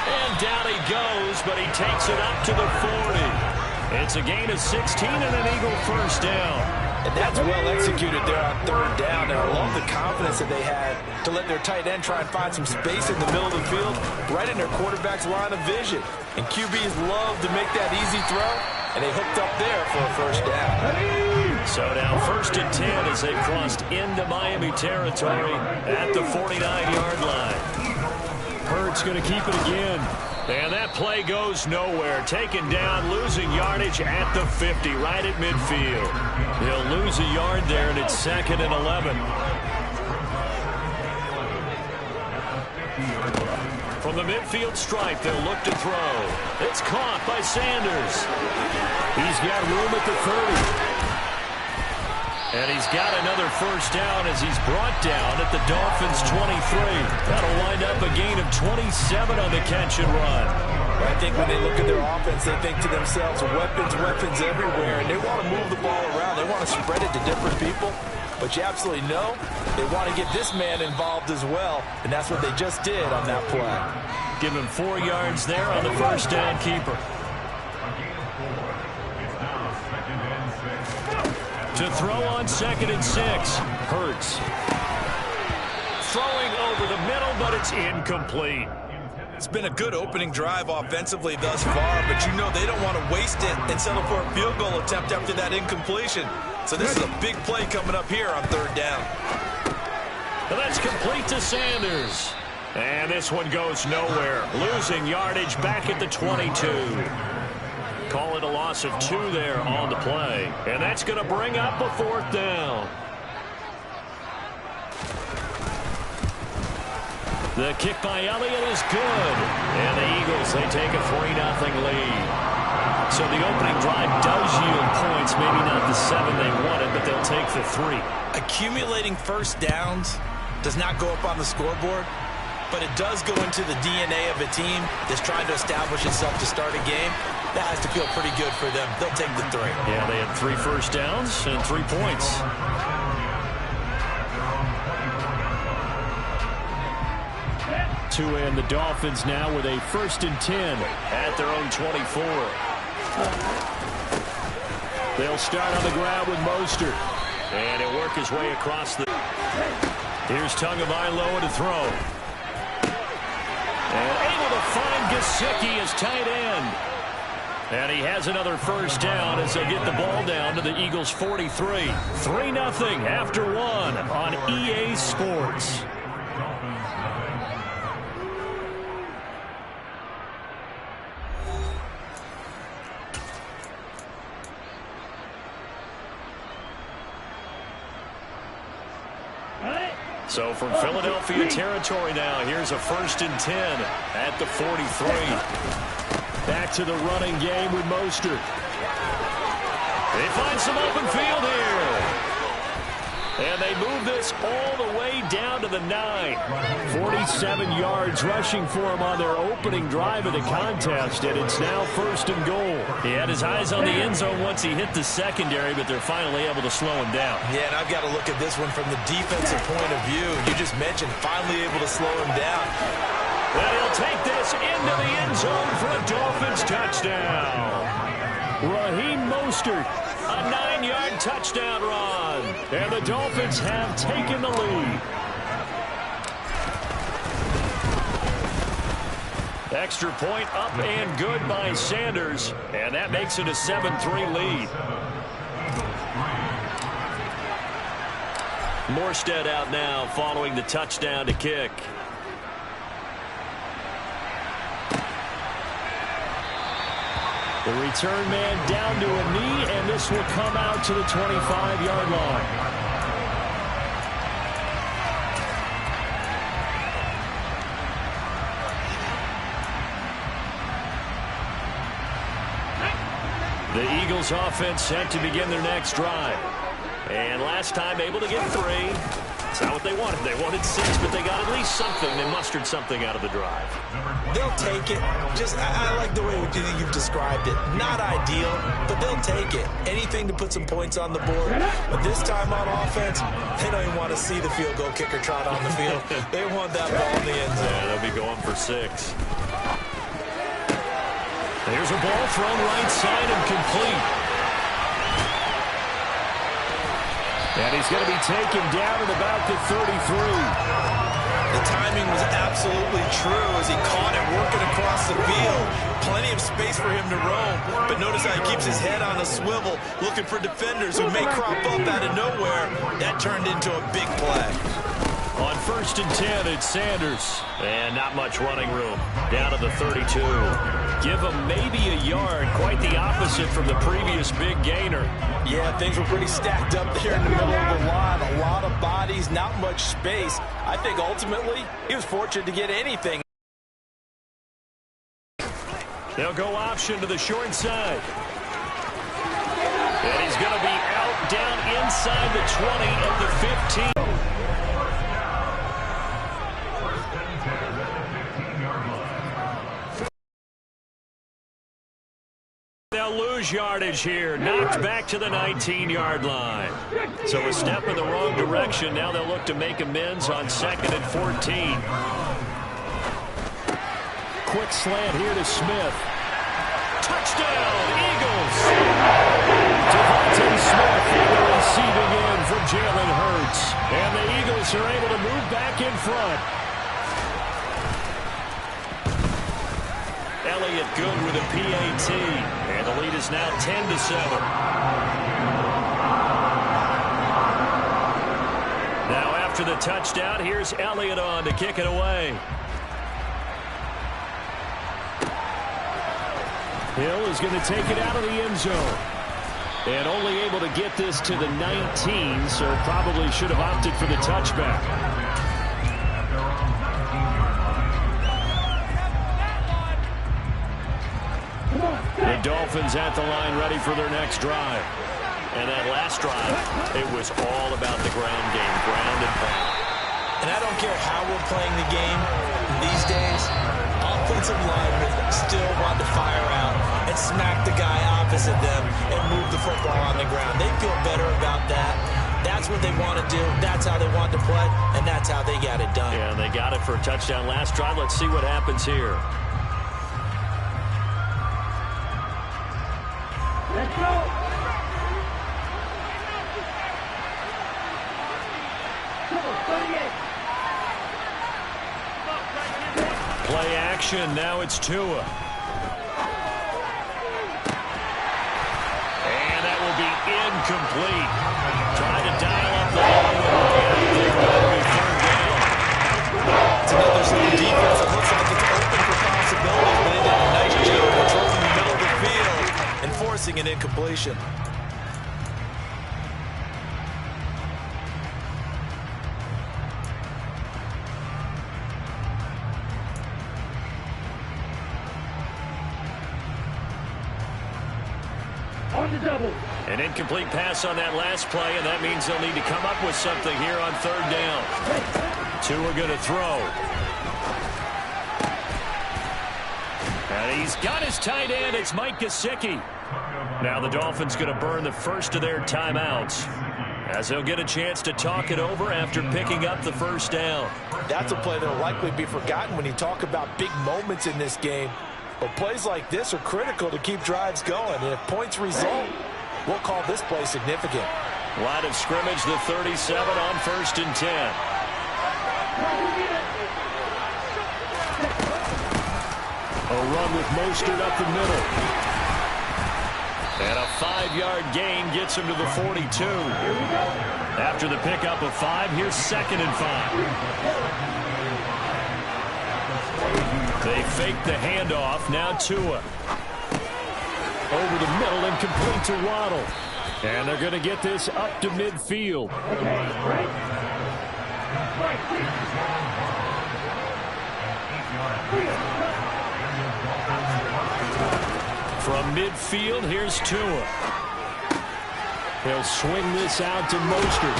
And down he goes, but he takes it up to the 40. It's a gain of 16 and an Eagle first down. And that's well executed there on 3rd down. And I love the confidence that they had to let their tight end try and find some space in the middle of the field, right in their quarterback's line of vision. And QBs love to make that easy throw, and they hooked up there for a first down. So now 1st and 10 as they've crossed into Miami territory at the 49-yard line. Hurts going to keep it again. And that play goes nowhere. Taken down, losing yardage at the 50, right at midfield. He'll lose a yard there, and it's 2nd and 11. From the midfield stripe, they'll look to throw. It's caught by Sanders. He's got room at the 30. And he's got another first down as he's brought down at the Dolphins' 23. That'll wind up a gain of 27 on the catch and run. I think when they look at their offense, they think to themselves, weapons everywhere, and they want to move the ball around. They want to spread it to different people. But you absolutely know they want to get this man involved as well, and that's what they just did on that play. Give him 4 yards there on the first down keeper. To throw on 2nd and 6. Hurts. Throwing over the middle, but it's incomplete. It's been a good opening drive offensively thus far, but you know they don't want to waste it and settle for a field goal attempt after that incompletion. So this is a big play coming up here on 3rd down. And that's complete to Sanders. And this one goes nowhere. Losing yardage back at the 22. Call it a loss of 2 there on the play. And that's going to bring up a 4th down. The kick by Elliott is good. And the Eagles, they take a 3-0 lead. So the opening drive does yield points. Maybe not the 7 they wanted, but they'll take the 3. Accumulating first downs does not go up on the scoreboard, but it does go into the DNA of a team that's trying to establish itself to start a game. That has to feel pretty good for them. They'll take the 3. Yeah, they had 3 first downs and 3 points. And the Dolphins now with a 1st and 10 at their own 24. They'll start on the ground with Mostert. And he'll work his way across the... Here's Tagovailoa to throw. And able to find Gesicki as tight end. And he has another first down as they get the ball down to the Eagles' 43. 3-0 after 1 on EA Sports. So from Philadelphia territory now, here's a 1st and 10 at the 43. Back to the running game with Mostert. They find some open field here. And they move this all the way down to the 9. 47 yards rushing for him on their opening drive of the contest, and it's now 1st and goal. He had his eyes on the end zone once he hit the secondary, but they're finally able to slow him down. Yeah, and I've got to look at this one from the defensive point of view. You just mentioned finally able to slow him down. Well, he'll take this into the end zone for a Dolphins touchdown. Raheem Mostert, a 9-yard touchdown run. And the Dolphins have taken the lead. Extra point up and good by Sanders. And that makes it a 7-3 lead. Morstead out now following the touchdown to kick. The return man down to a knee, and this will come out to the 25-yard line. The Eagles offense set to begin their next drive. And last time able to get 3. That's not what they wanted. They wanted 6, but they got at least something. They mustered something out of the drive. They'll take it. I like the way you've described it. Not ideal, but they'll take it. Anything to put some points on the board. But this time on offense, they don't even want to see the field goal kicker trot on the field. They want that ball in the end zone. Yeah, they'll be going for 6. Here's a ball thrown right side and complete. And he's going to be taken down at about the 33. The timing was absolutely true as he caught it working across the field. Plenty of space for him to roam. But notice how he keeps his head on a swivel, looking for defenders who may crop up out of nowhere. That turned into a big play. On 1st and 10, it's Sanders. And not much running room. Down to the 32. Give him maybe a yard. Quite the opposite from the previous big gainer. Yeah, things were pretty stacked up there in the middle of the line. A lot of bodies, not much space. I think ultimately he was fortunate to get anything. They'll go option to the short side. And he's going to be out down inside the 20 at the 15. They'll lose yardage here. Knocked back to the 19-yard line. So a step in the wrong direction. Now they'll look to make amends on 2nd and 14. Quick slant here to Smith. Touchdown, Eagles! Devontae Smith on the receiving end from Jalen Hurts. And the Eagles are able to move back in front. Elliott good with a PAT. And the lead is now 10-7. Now after the touchdown, here's Elliott on to kick it away. Hill is going to take it out of the end zone. And only able to get this to the 19, so probably should have opted for the touchback. The Dolphins at the line ready for their next drive. And that last drive, it was all about the ground game, ground and pound. And I don't care how we're playing the game these days, offensive linemen still want to fire out and smack the guy opposite them and move the football on the ground. They feel better about that. That's what they want to do. That's how they want to play, and that's how they got it done. Yeah, and they got it for a touchdown last drive. Let's see what happens here. Let's go. Play action. Now it's Tua. And that will be incomplete. Trying to dial up the long one. It's another zone defense. It looks like it's open for possibilities, but they did a nice job controlling the middle of the field and forcing an incompletion. An incomplete pass on that last play, and that means they'll need to come up with something here on 3rd down. Tua going to throw. And he's got his tight end. It's Mike Gesicki. Now the Dolphins going to burn the first of their timeouts, as they'll get a chance to talk it over after picking up the first down. That's a play that will likely be forgotten when you talk about big moments in this game. But plays like this are critical to keep drives going. And if points result, we'll call this play significant. Line of scrimmage, the 37 on 1st and 10. A run with Mostert up the middle. And a 5-yard gain gets him to the 42. After the pickup of 5, here's 2nd and 5. They fake the handoff. Now Tua. Over the middle and complete to Waddle. And they're going to get this up to midfield. From midfield, here's Tua. He'll swing this out to Mostert.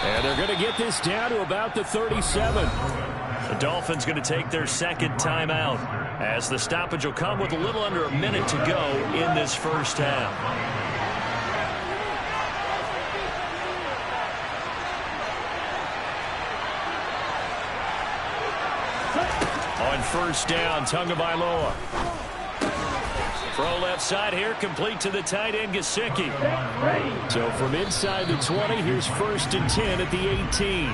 And they're going to get this down to about the 37. The Dolphins going to take their second timeout as the stoppage will come with a little under a minute to go in this first half. On first down, Tagovailoa. Throw left side here, complete to the tight end, Gesicki. So from inside the 20, here's 1st and 10 at the 18.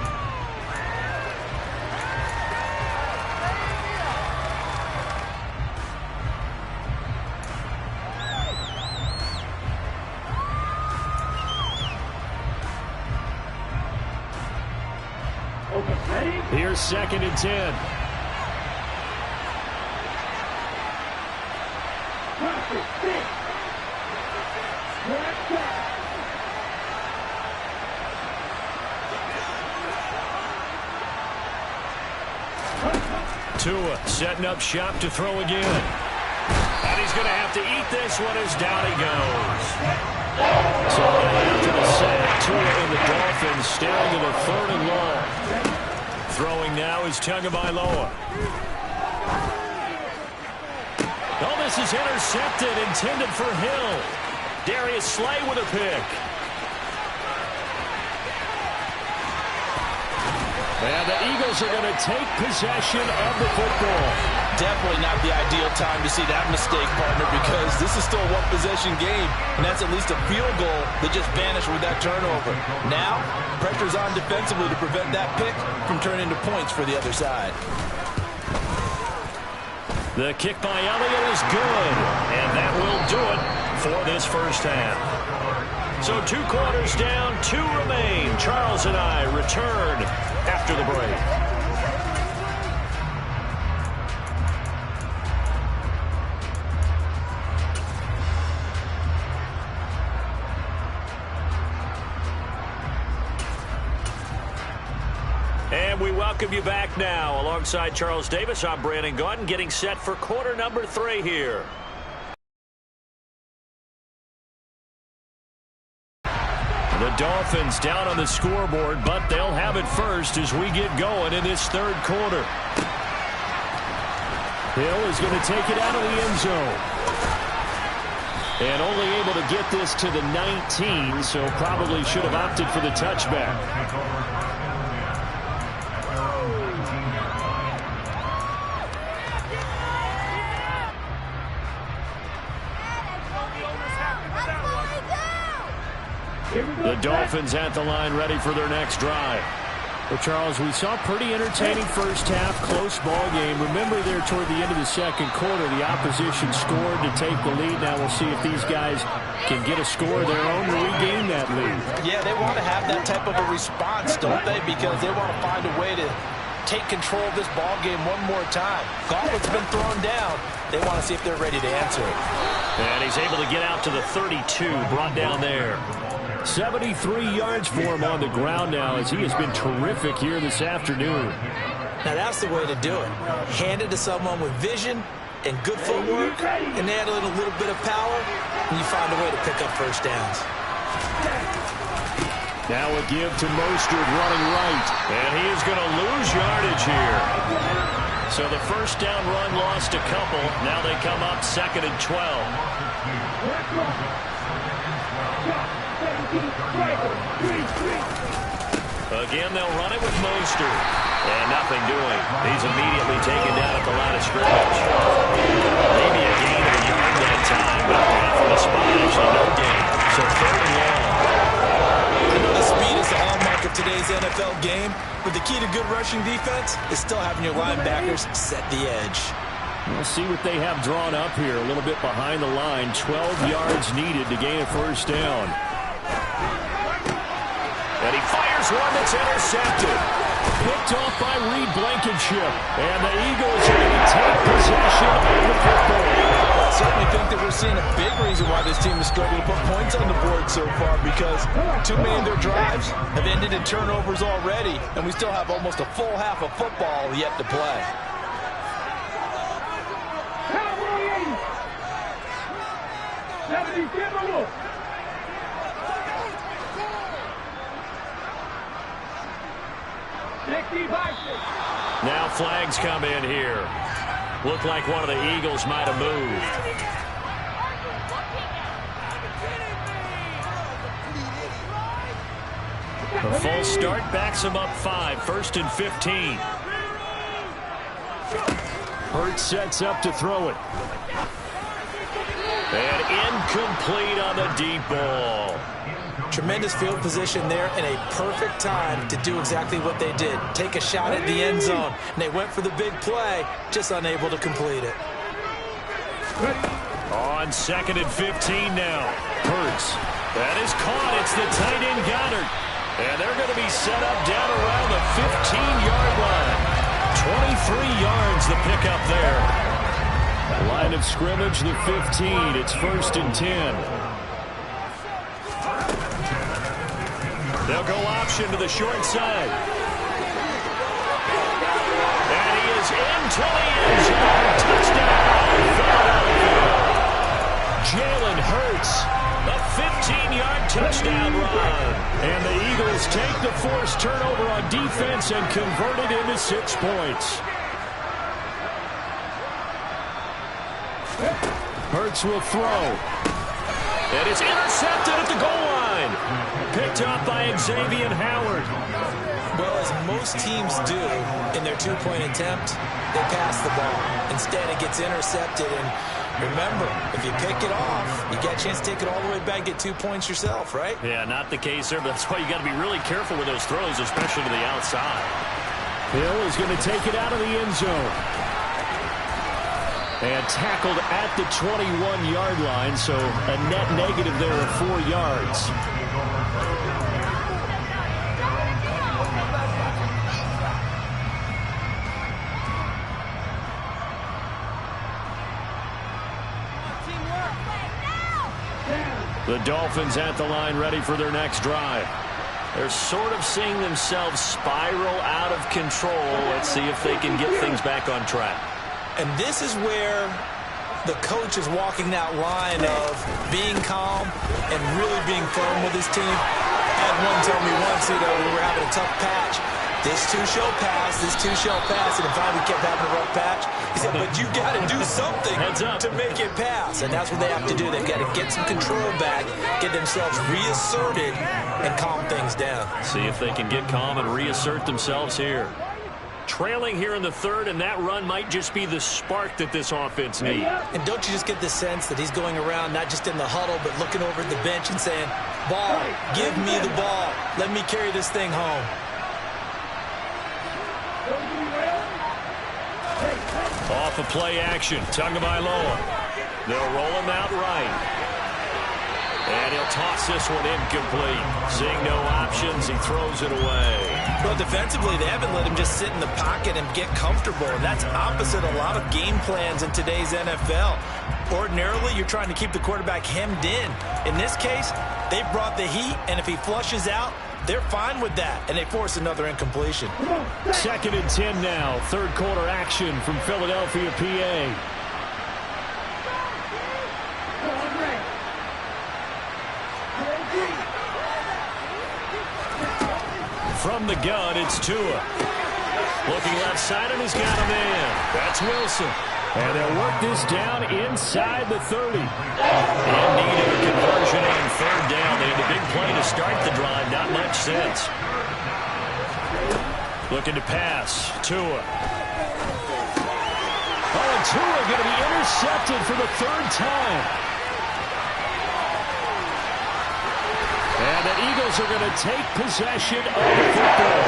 Here's 2nd and 10. Tua setting up shop to throw again. And he's going to have to eat this one as down he goes. So after the sack, Tua and the Dolphins staring at a 3rd and long. Throwing now is Tagovailoa. Oh, this is intercepted, intended for Hill. Darius Slay with a pick. And the Eagles are going to take possession of the football. Definitely not the ideal time to see that mistake, partner, because this is still a one-possession game, and that's at least a field goal that just vanished with that turnover. Now, pressure's on defensively to prevent that pick from turning into points for the other side. The kick by Elliott is good, and that will do it for this first half. So 2 quarters down, 2 remain. Charles and I return after the break. And we welcome you back now. Alongside Charles Davis, I'm Brandon Gaudin, getting set for quarter number 3 here. The Dolphins down on the scoreboard, but they'll have it first as we get going in this 3rd quarter. Hill is going to take it out of the end zone. And only able to get this to the 19, so probably should have opted for the touchback. The Dolphins at the line, ready for their next drive. Well, Charles, we saw pretty entertaining first half, close ball game. Remember there toward the end of the 2nd quarter, the opposition scored to take the lead. Now we'll see if these guys can get a score of their own to regain that lead. Yeah, they want to have that type of a response, don't they? Because they want to find a way to take control of this ball game one more time. Gauntlet's been thrown down. They want to see if they're ready to answer it. And he's able to get out to the 32, brought down there. 73 yards for him on the ground now as he has been terrific here this afternoon. Now that's the way to do it. Hand it to someone with vision and good footwork, and add a little bit of power, and you find a way to pick up first downs. Now a give to Mostert running right. And he is going to lose yardage here. So the first down run lost a couple. Now they come up 2nd and 12. Again, they'll run it with Mostert. And nothing doing. He's immediately taken down at the line of scrimmage. Maybe a gain of a yard that time, but from the spot, actually no gain. So 3rd and long. I know the speed is the hallmark of today's NFL game, but the key to good rushing defense is still having your linebackers set the edge. We'll see what they have drawn up here. A little bit behind the line. 12 yards needed to gain a first down. And he fires one that's intercepted. Picked off by Reed Blankenship. And the Eagles are going to take possession of the football. I certainly think that we're seeing a big reason why this team is struggling to put points on the board so far, because too many of their drives have ended in turnovers already, and we still have almost a full half of football yet to play. 70, give a look. Now flags come in here. Looked like one of the Eagles might have moved. A full start backs him up 5, 1st and 15. Hurts sets up to throw it. And incomplete on the deep ball. Tremendous field position there and a perfect time to do exactly what they did. Take a shot at the end zone. And they went for the big play, just unable to complete it. On 2nd and 15 now. Hurts. That is caught. It's the tight end Goddard. And they're going to be set up down around the 15-yard line. 23 yards the pickup there. Line of scrimmage, the 15. It's 1st and 10. They'll go option to the short side. And he is into the end zone. Touchdown, Philadelphia. Jalen Hurts, a 15-yard touchdown run. And the Eagles take the forced turnover on defense and convert it into 6 points. Hurts will throw. And it's intercepted at the goal line. Picked up by Xavier Howard. Well, as most teams do in their two-point attempt, they pass the ball. Instead, it gets intercepted. And remember, if you pick it off, you get a chance to take it all the way back, get 2 points yourself, right? Yeah, not the case there. But that's why you got to be really careful with those throws, especially to the outside. Hill is going to take it out of the end zone. And tackled at the 21-yard line, so a net negative there of 4 yards. The Dolphins at the line, ready for their next drive. They're sort of seeing themselves spiral out of control. Let's see if they can get things back on track. And this is where the coach is walking that line of being calm and really being firm with his team. I had one tell me once, we were having a tough patch. This too shall pass, this too shall pass. And finally we kept having a rough patch. He said, but you got to do something to make it pass. And that's what they have to do. They've got to get some control back, get themselves reasserted, and calm things down. See if they can get calm and reassert themselves here. Trailing here in the 3rd, and that run might just be the spark that this offense needs. And don't you just get the sense that he's going around not just in the huddle, but looking over at the bench and saying, ball, give me the ball. Let me carry this thing home. Off of play action, Tagovailoa. They'll roll him out right. And he'll toss this one incomplete. Seeing no options, he throws it away. Well, defensively, they haven't let him just sit in the pocket and get comfortable. And that's opposite a lot of game plans in today's NFL. Ordinarily, you're trying to keep the quarterback hemmed in. In this case, they brought the heat, and if he flushes out, they're fine with that, and they force another incompletion. 2nd and 10 now. 3rd quarter action from Philadelphia, PA. From the gun, it's Tua. Looking left side, and he's got a man. That's Wilson. And they'll work this down inside the 30. In need of a conversion on 3rd down. They had a big play to start the drive. Not much sense. Looking to pass. Tua. Oh, and Tua going to be intercepted for the 3rd time. And the Eagles are going to take possession of the football.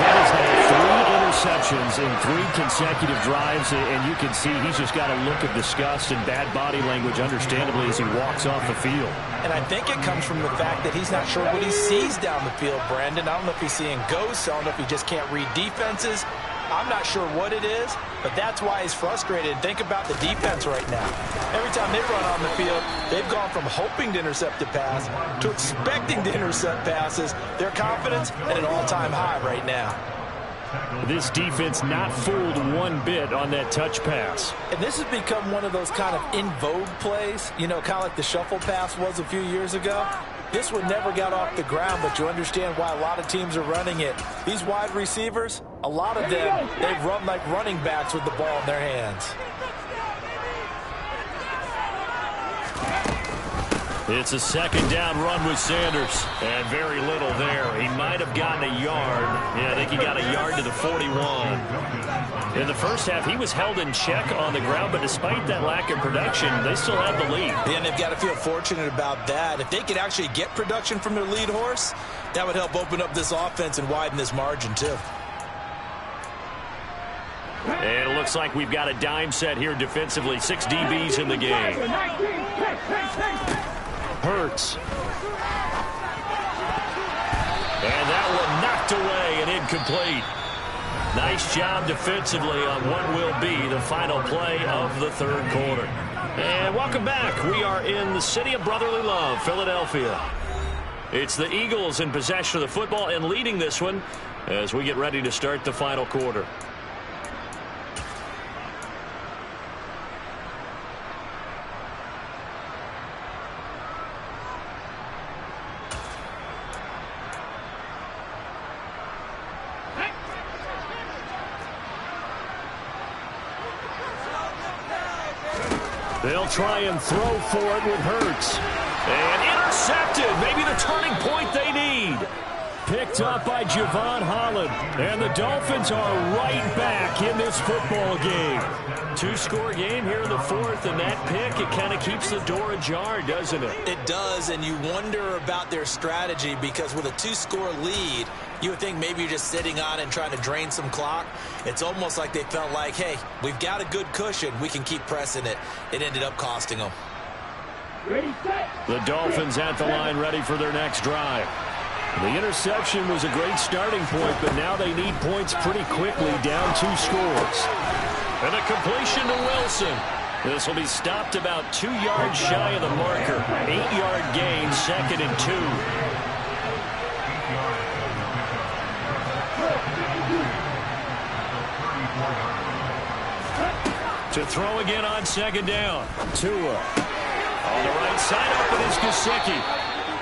That is now 3 interceptions in 3 consecutive drives, and you can see he's just got a look of disgust and bad body language, understandably, as he walks off the field. And I think it comes from the fact that he's not sure what he sees down the field, Brandon. I don't know if he's seeing ghosts. I don't know if he just can't read defenses. I'm not sure what it is, but that's why he's frustrated. Think about the defense right now. Every time they run on the field, they've gone from hoping to intercept a pass to expecting to intercept passes. Their confidence at an all-time high right now. This defense not fooled one bit on that touch pass. And this has become one of those kind of in vogue plays, you know, kind of like the shuffle pass was a few years ago. This one never got off the ground, but you understand why a lot of teams are running it. These wide receivers, a lot of them, they've run like running backs with the ball in their hands. It's a second down run with Sanders. And very little there. He might have gotten a yard. Yeah, I think he got a yard to the 41. In the first half, he was held in check on the ground, but despite that lack of production, they still have the lead. And they've got to feel fortunate about that. If they could actually get production from their lead horse, that would help open up this offense and widen this margin too. And it looks like we've got a dime set here defensively. 6 DBs in the game. Hurts. And that one knocked away and incomplete. Nice job defensively on what will be the final play of the third quarter. And welcome back. We are in the city of brotherly love, Philadelphia. It's the Eagles in possession of the football and leading this one as we get ready to start the final quarter. They'll try and throw for it with Hurts. And intercepted. Maybe the turning point they need. Picked up by Javon Holland. And the Dolphins are right back in this football game. 2-score game here in the fourth, and that pick, it kind of keeps the door ajar, doesn't it? It does, and you wonder about their strategy because with a 2-score lead, you would think maybe you're just sitting on and trying to drain some clock. It's almost like they felt like, hey, we've got a good cushion. We can keep pressing it. It ended up costing them. The Dolphins at the line ready for their next drive. The interception was a great starting point, but now they need points pretty quickly, down 2 scores. And a completion to Wilson. This will be stopped about 2 yards shy of the marker. 8-yard gain, 2nd and 2. To throw again on 2nd down. Tua. On the right side, open is Gesicki.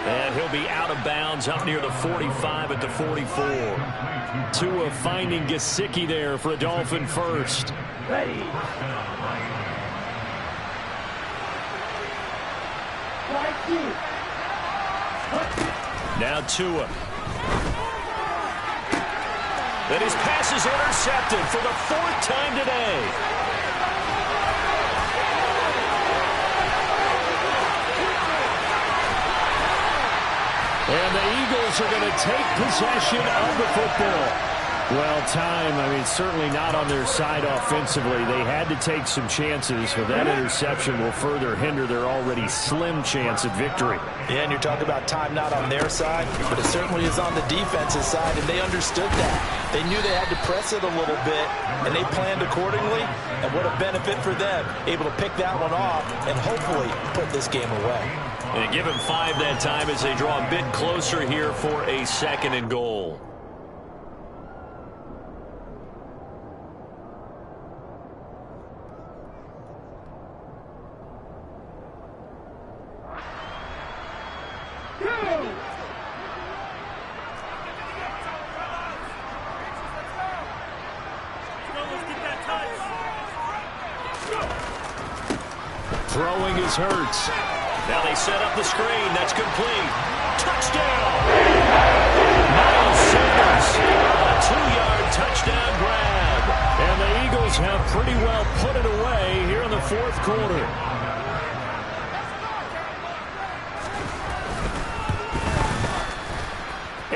And he'll be out of bounds up near the 45 at the 44. Tua finding Gesicki there for a Dolphin first. Ready. Now Tua. And his pass is intercepted for the 4th time today. And the Eagles are going to take possession of the football. Well, certainly not on their side offensively. They had to take some chances, but that interception will further hinder their already slim chance at victory. Yeah, and you're talking about time not on their side, but it certainly is on the defensive side, and they understood that. They knew they had to press it a little bit, and they planned accordingly, and what a benefit for them, able to pick that one off and hopefully put this game away. And give him 5 that time as they draw a bit closer here for a 2nd and goal. Throwing is Hurts. Now they set up the screen. That's complete. Touchdown! Miles Sanders. A 2-yard touchdown grab. And the Eagles have pretty well put it away here in the 4th quarter.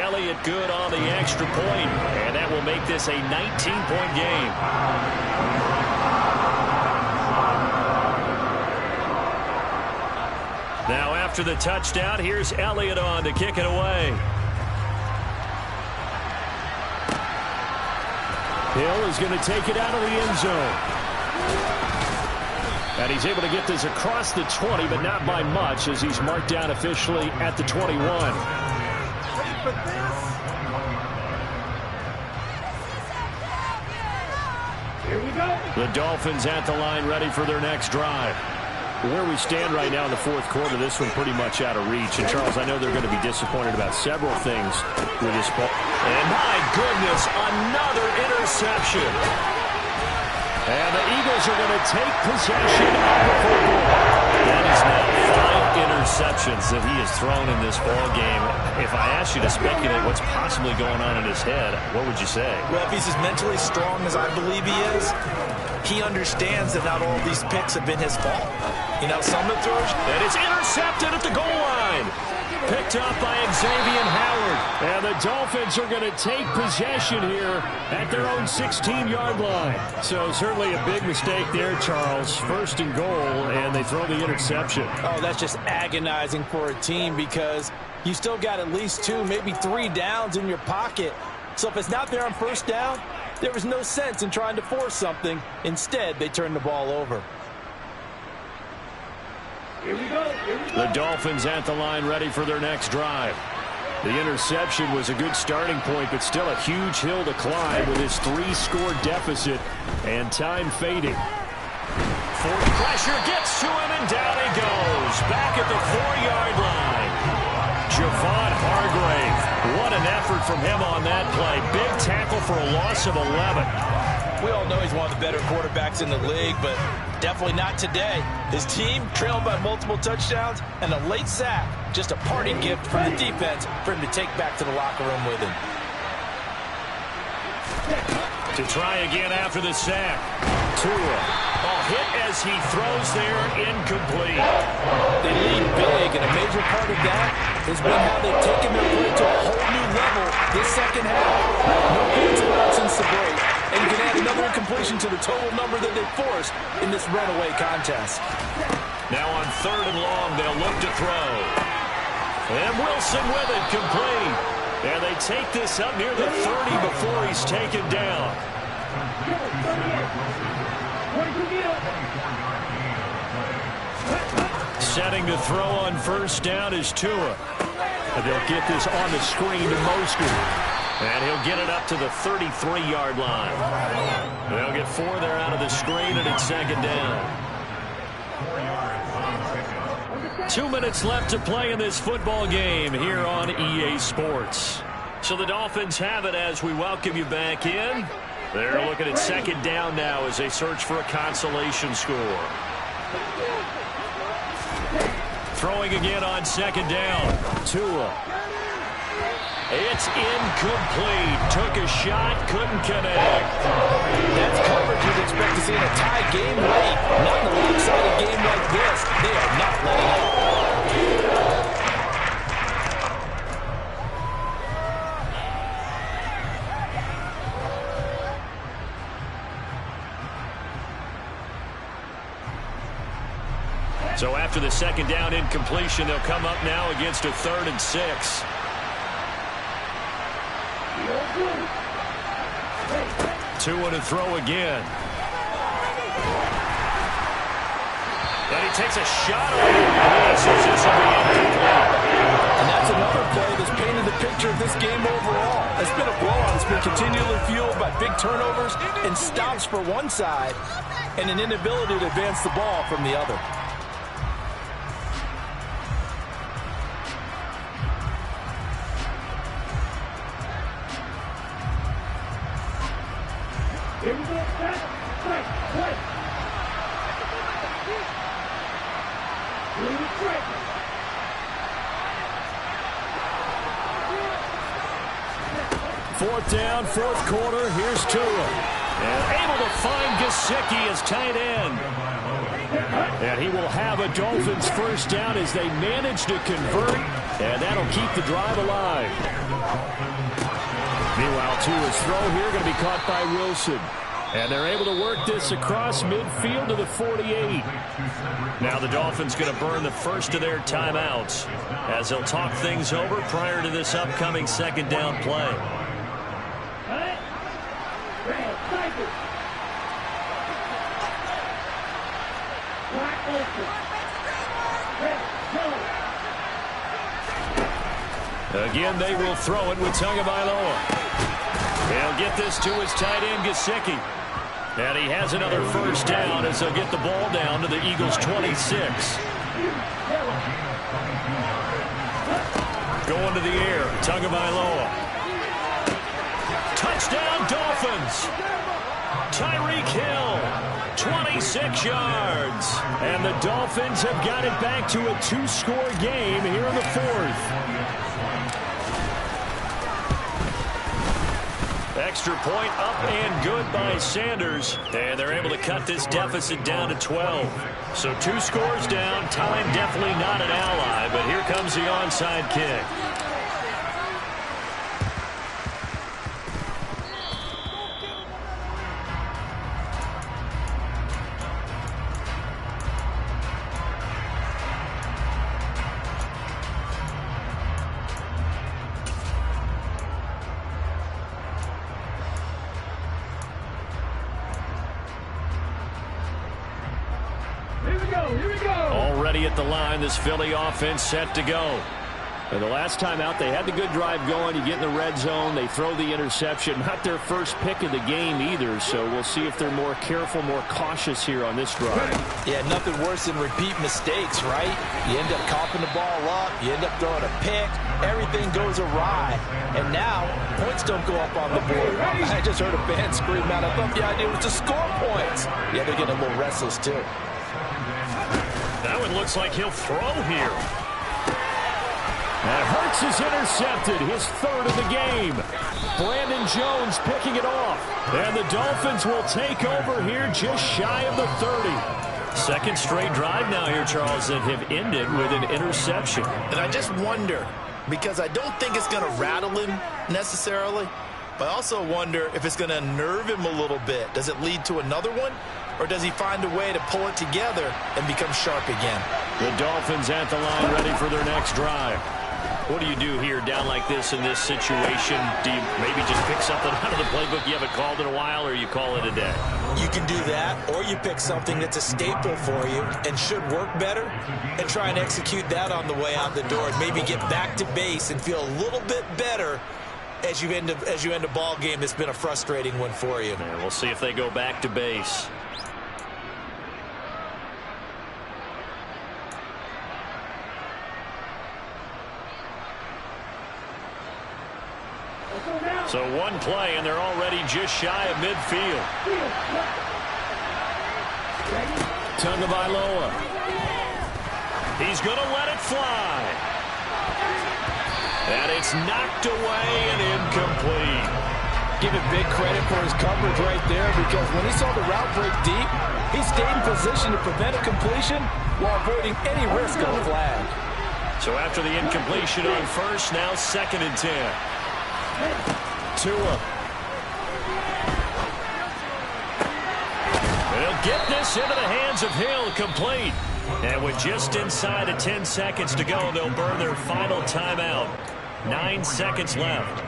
Elliott good on the extra point, and that will make this a 19-point game. Now after the touchdown, here's Elliott on to kick it away. Hill is going to take it out of the end zone. And he's able to get this across the 20, but not by much as he's marked down officially at the 21. Here we go. The Dolphins at the line, ready for their next drive. Where we stand right now in the fourth quarter, this one pretty much out of reach. And, Charles, I know they're going to be disappointed about several things with this ball. And, my goodness, another interception. And the Eagles are going to take possession of the football. That is now 5 interceptions that he has thrown in this ball game. If I asked you to speculate what's possibly going on in his head, what would you say? Well, if he's as mentally strong as I believe he is, he understands that not all these picks have been his fault. You know, some of the throws. And it's intercepted at the goal line. Picked up by Xavier Howard. And the Dolphins are going to take possession here at their own 16-yard line. So certainly a big mistake there, Charles. First and goal, and they throw the interception. Oh, that's just agonizing for a team because you still got at least 2, maybe 3 downs in your pocket. So if it's not there on first down, there was no sense in trying to force something. Instead, they turn the ball over. Here we go. Here we go. The Dolphins at the line, ready for their next drive. The interception was a good starting point, but still a huge hill to climb with his 3-score deficit and time fading. Forward pressure gets to him, and down he goes. Back at the 4-yard line. Javon Hargrave. What an effort from him on that play. Big tackle for a loss of 11. We all know he's one of the better quarterbacks in the league, but definitely not today. His team trailed by multiple touchdowns, and a late sack, just a parting gift from the defense for him to take back to the locker room with him. To try again after the sack. Tua. Hit as he throws there, incomplete. They lead big, and a major part of that has been how they've taken their play to a whole new level this second half. No points allowed since the break, and you can add another incompletion to the total number that they forced in this runaway contest. Now on 3rd and long, they'll look to throw. And Wilson with it, complete. And they take this up near the 30 before he's taken down. Setting to throw on first down is Tua. And they'll get this on the screen to Mostert. And he'll get it up to the 33-yard line. They'll get 4 there out of the screen, and it's 2nd down. 2 minutes left to play in this football game here on EA Sports. So the Dolphins have it as we welcome you back in. They're looking at 2nd down now as they search for a consolation score. Throwing again on 2nd down. Tua. It's incomplete. Took a shot, couldn't connect. That's coverage you'd expect to see in a tie game late. Not in a lopsided game like this. They are not letting up. So after the 2nd down incompletion, they'll come up now against a 3rd and 6. Tua to throw again. And he takes a shot on it. This will be incomplete. And that's another play that's painted the picture of this game overall. It's been a blowout. It's been continually fueled by big turnovers and stops for one side and an inability to advance the ball from the other. Here we go. Set. Strike. Play. Strike. 4th down, 4th quarter. Here's Tua. And able to find Gesicki as tight end. And he will have a Dolphins first down as they manage to convert. And that'll keep the drive alive. Meanwhile, Tua's throw here going to be caught by Wilson. And they're able to work this across midfield to the 48. Now the Dolphins going to burn the first of their timeouts as they'll talk things over prior to this upcoming 2nd down play. Again, they will throw it with Tagovailoa. They'll get this to his tight end, Gesicki. And he has another first down as they'll get the ball down to the Eagles' 26. Going to the air, Tagovailoa. Touchdown, Dolphins. Tyreek Hill, 26 yards. And the Dolphins have got it back to a 2-score game here in the fourth. Extra point up and good by Sanders. And they're able to cut this deficit down to 12. So 2 scores down. Time definitely not an ally, but here comes the onside kick. Already at the line, this Philly offense set to go. And the last time out, they had the good drive going. You get in the red zone, they throw the interception. Not their first pick of the game either, so we'll see if they're more careful, more cautious here on this drive. Yeah, nothing worse than repeat mistakes, right? You end up coughing the ball up, you end up throwing a pick, everything goes awry. And now, points don't go up on the board. I just heard a fan scream out, I thought the idea was to score points. Yeah, they're getting a little restless too. That one looks like he'll throw here. And Hurts is intercepted, his third of the game. Brandon Jones picking it off. And the Dolphins will take over here just shy of the 30. Second straight drive now here, Charles, that have ended with an interception. And I just wonder, because I don't think it's going to rattle him necessarily, but I also wonder if it's going to unnerve him a little bit. Does it lead to another one? Or does he find a way to pull it together and become sharp again? The Dolphins at the line ready for their next drive. What do you do here down like this in this situation? Do you maybe just pick something out of the playbook you haven't called in a while, or you call it a day? You can do that, or you pick something that's a staple for you and should work better and try and execute that on the way out the door and maybe get back to base and feel a little bit better as you end a ball game that's been a frustrating one for you. And we'll see if they go back to base. So one play, and they're already just shy of midfield. Tagovailoa. He's going to let it fly. And it's knocked away and incomplete. Give it big credit for his coverage right there, because when he saw the route break deep, he stayed in position to prevent a completion while avoiding any risk of a flag. So after the incompletion on first, now 2nd and 10. Tua. They'll get this into the hands of Hill, complete. And with just inside of 10 seconds to go, they'll burn their final timeout. 9 seconds left.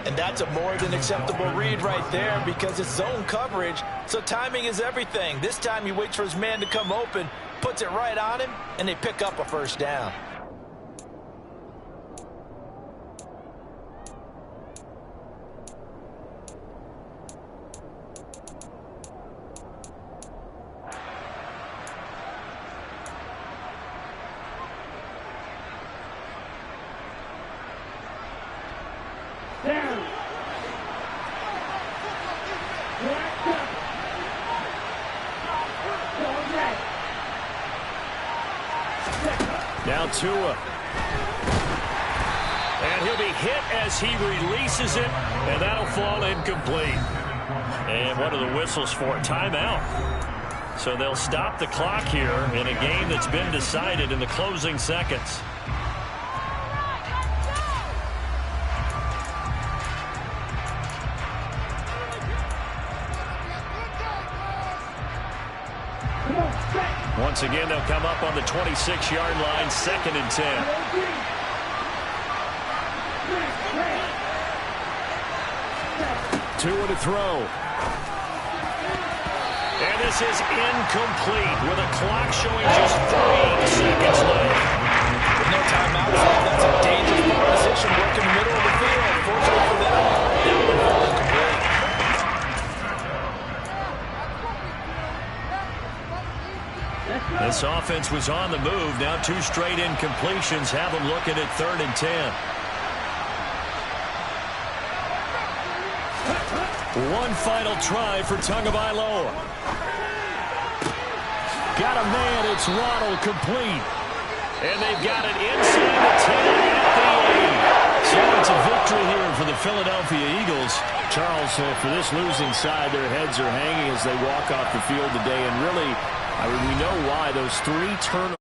And that's a more than acceptable read right there, because it's zone coverage, so timing is everything. This time he waits for his man to come open, puts it right on him, and they pick up a first down. Now Tua. And he'll be hit as he releases it, and that'll fall incomplete. And what are the whistles for? Timeout. So they'll stop the clock here in a game that's been decided in the closing seconds. Once again, they'll come up on the 26-yard line, 2nd and 10. Tua to throw. And this is incomplete with a clock showing just 3 seconds left. With no timeouts, that's a dangerous proposition working in the middle of the field. Fortunately for them, that one fell incomplete. This offense was on the move. Now 2 straight incompletions have them looking at 3rd and 10. One final try for Tagovailoa. Got a man. It's Ronald complete. And they've got it inside the 10 at the 8. So it's a victory here for the Philadelphia Eagles. Charles, for this losing side, their heads are hanging as they walk off the field today. And really, I mean, we know why. Those 3 turnovers.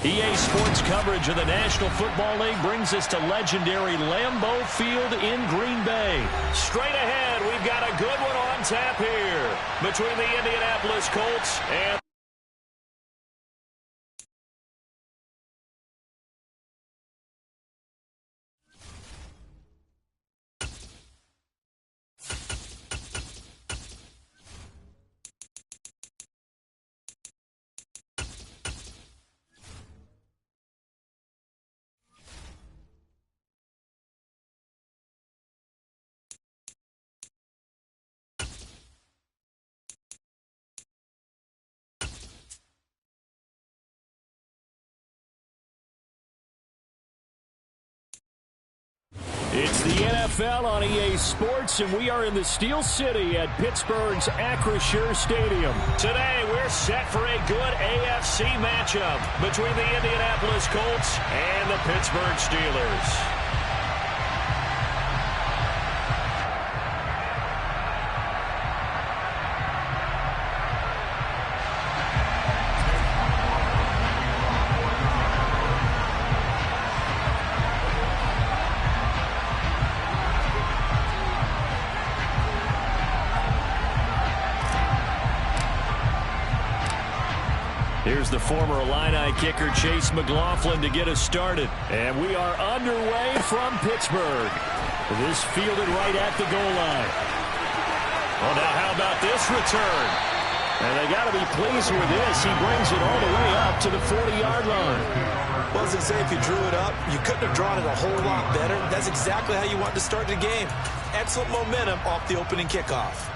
EA Sports coverage of the National Football League brings us to legendary Lambeau Field in Green Bay. Straight ahead, we've got a good one on tap here between the Indianapolis Colts and... It's the NFL on EA Sports, and we are in the Steel City at Pittsburgh's Acrisure Stadium. Today, we're set for a good AFC matchup between the Indianapolis Colts and the Pittsburgh Steelers. Here's the former Illini kicker Chase McLaughlin to get us started. And we are underway from Pittsburgh. This fielded right at the goal line. Well, now how about this return? And they got to be pleased with this. He brings it all the way up to the 40-yard line. Well, as I say, if you drew it up, you couldn't have drawn it a whole lot better. That's exactly how you want to start the game. Excellent momentum off the opening kickoff.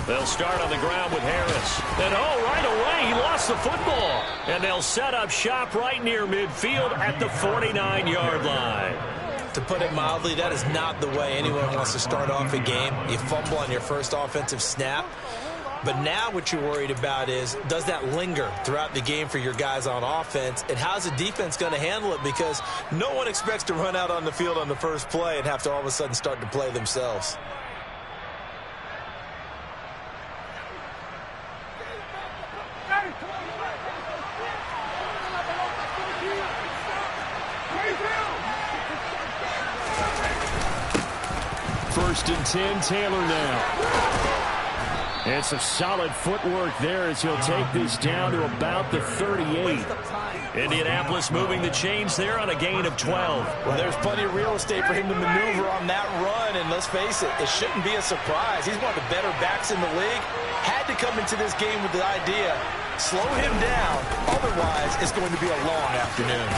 They'll start on the ground with Harris. And, right away, he lost the football. And they'll set up shop right near midfield at the 49-yard line. To put it mildly, that is not the way anyone wants to start off a game. You fumble on your first offensive snap. But now what you're worried about is, does that linger throughout the game for your guys on offense? And how's the defense going to handle it? Because no one expects to run out on the field on the first play and have to all of a sudden start to play themselves. First and 10, Taylor now. And some solid footwork there as he'll take this down to about the 38. Indianapolis moving the chains there on a gain of 12. Well, there's plenty of real estate for him to maneuver on that run, and let's face it, it shouldn't be a surprise. He's one of the better backs in the league. Had to come into this game with the idea, slow him down, otherwise it's going to be a long afternoon.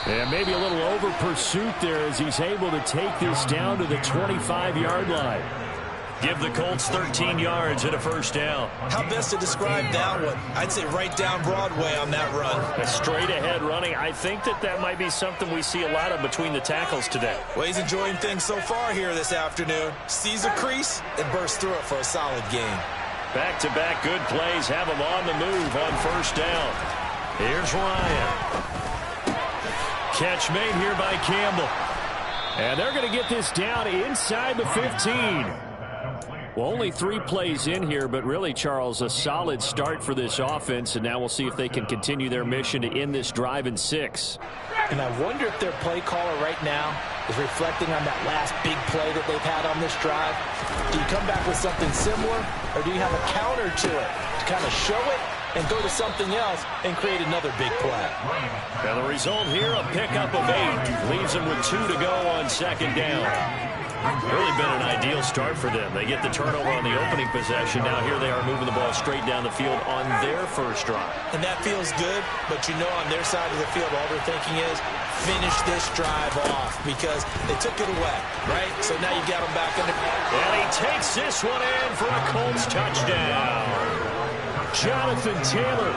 And maybe a little over pursuit there as he's able to take this down to the 25-yard line. Give the Colts 13 yards and a first down. How best to describe that one? I'd say right down Broadway on that run. A straight ahead running. I think that might be something we see a lot of between the tackles today. Well, he's enjoying things so far here this afternoon. Sees a crease and bursts through it for a solid gain. Back-to-back good plays have him on the move on first down. Here's Ryan. Catch made here by Campbell. And they're going to get this down inside the 15. Well, only 3 plays in here, but really, Charles, a solid start for this offense, and now we'll see if they can continue their mission to end this drive in 6. And I wonder if their play caller right now is reflecting on that last big play that they've had on this drive. Do you come back with something similar, or do you have a counter to it to kind of show it and go to something else and create another big play? Now the result here, a pickup of 8. Leaves them with 2 to go on second down. Really been an ideal start for them. They get the turnover on the opening possession. Now here they are moving the ball straight down the field on their first drive. And that feels good, but you know on their side of the field, all they're thinking is finish this drive off because they took it away, right? So now you got them back in the... And he takes this one in for a Colts touchdown. Jonathan Taylor,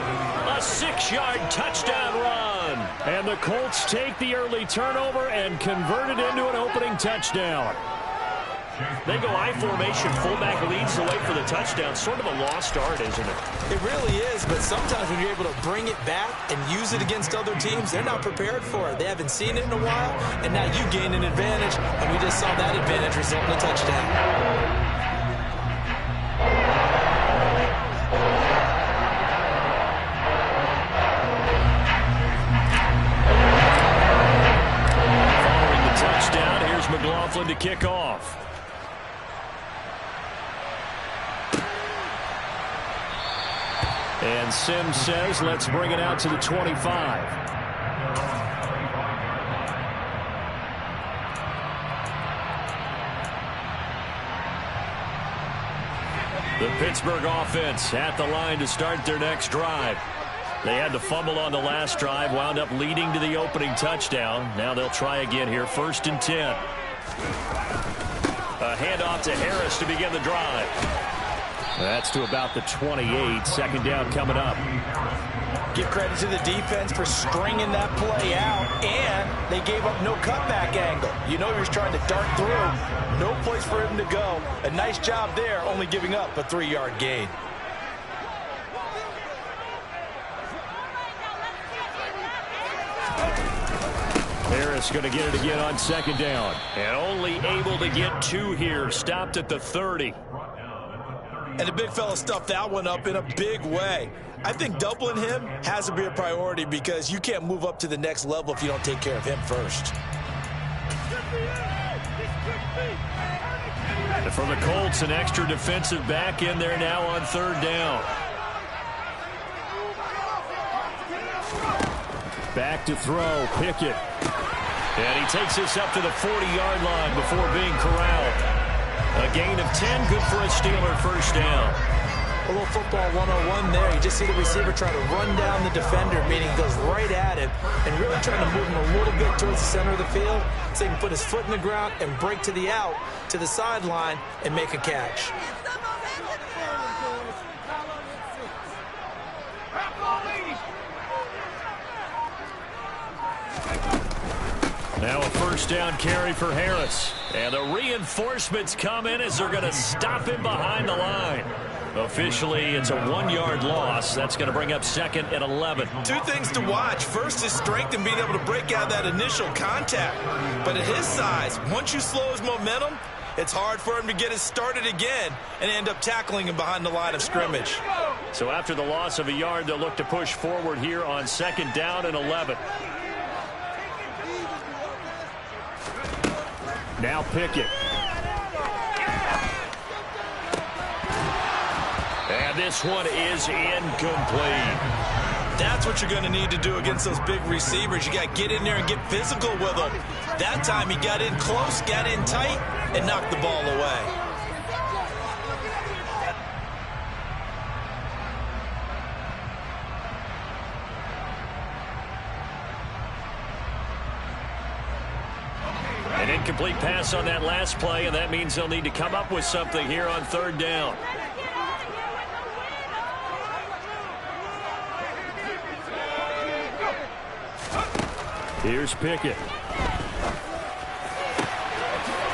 a 6-yard touchdown run. And the Colts take the early turnover and convert it into an opening touchdown. They go I formation, fullback leads the way for the touchdown. Sort of a lost art, isn't it? It really is, but sometimes when you're able to bring it back and use it against other teams, they're not prepared for it. They haven't seen it in a while, and now you gain an advantage, and we just saw that advantage result in a touchdown. McLaughlin to kick off. And Sims says, let's bring it out to the 25. The Pittsburgh offense at the line to start their next drive. They had the fumble on the last drive, wound up leading to the opening touchdown. Now they'll try again here, 1st and 10. A handoff to Harris to begin the drive. That's to about the 28. Second down coming up. Give credit to the defense for stringing that play out, and they gave up no cutback angle. You know he was trying to dart through. No place for him to go. A nice job there, only giving up a 3-yard gain. Harris going to get it again on second down. And only able to get 2 here. Stopped at the 30. And the big fella stuffed that one up in a big way. I think doubling him has to be a priority because you can't move up to the next level if you don't take care of him first. And for the Colts, an extra defensive back in there now on 3rd down. Back to throw, Pickett. And he takes this up to the 40-yard line before being corralled. A gain of 10, good for a Steeler first down. A little football 101 there. You just see the receiver try to run down the defender, meaning he goes right at him and really trying to move him a little bit towards the center of the field so he can put his foot in the ground and break to the out, to the sideline, and make a catch. Now a first down carry for Harris. And the reinforcements come in as they're going to stop him behind the line. Officially, it's a 1-yard loss. That's going to bring up 2nd and 11. 2 things to watch. First is strength and being able to break out that initial contact. But at his size, once you slow his momentum, it's hard for him to get it started again and end up tackling him behind the line of scrimmage. So after the loss of a yard, they'll look to push forward here on 2nd down and 11. Now Pickett. And this one is incomplete. That's what you're going to need to do against those big receivers. You got to get in there and get physical with them. That time he got in close, got in tight, and knocked the ball away. An incomplete pass on that last play, and that means they'll need to come up with something here on 3rd down. Here's Pickett.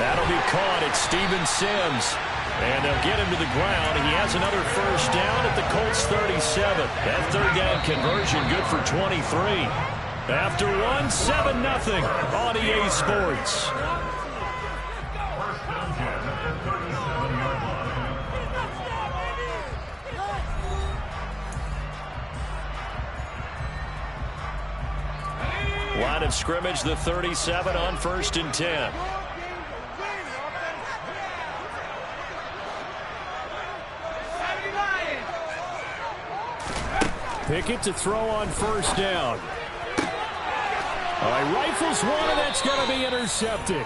That'll be caught. It's Steven Sims. And they'll get him to the ground. He has another first down at the Colts 37. That 3rd down conversion good for 23. After 1, 7-0 on EA Sports. Line of scrimmage, the 37 on 1st and 10. Pickett to throw on 1st down. All right, rifles one, and that's going to be intercepted.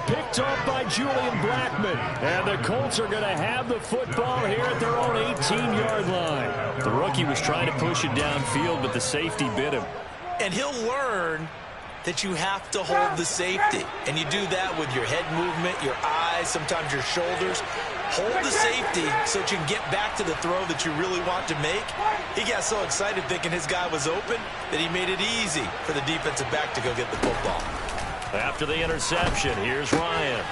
Picked off by Julian Blackmon. And the Colts are going to have the football here at their own 18-yard line. The rookie was trying to push it downfield, but the safety bit him. And he'll learn that you have to hold the safety. And you do that with your head movement, your eyes, sometimes your shoulders. Hold the safety so that you can get back to the throw that you really want to make. He got so excited thinking his guy was open that he made it easy for the defensive back to go get the football. After the interception, here's Ryan.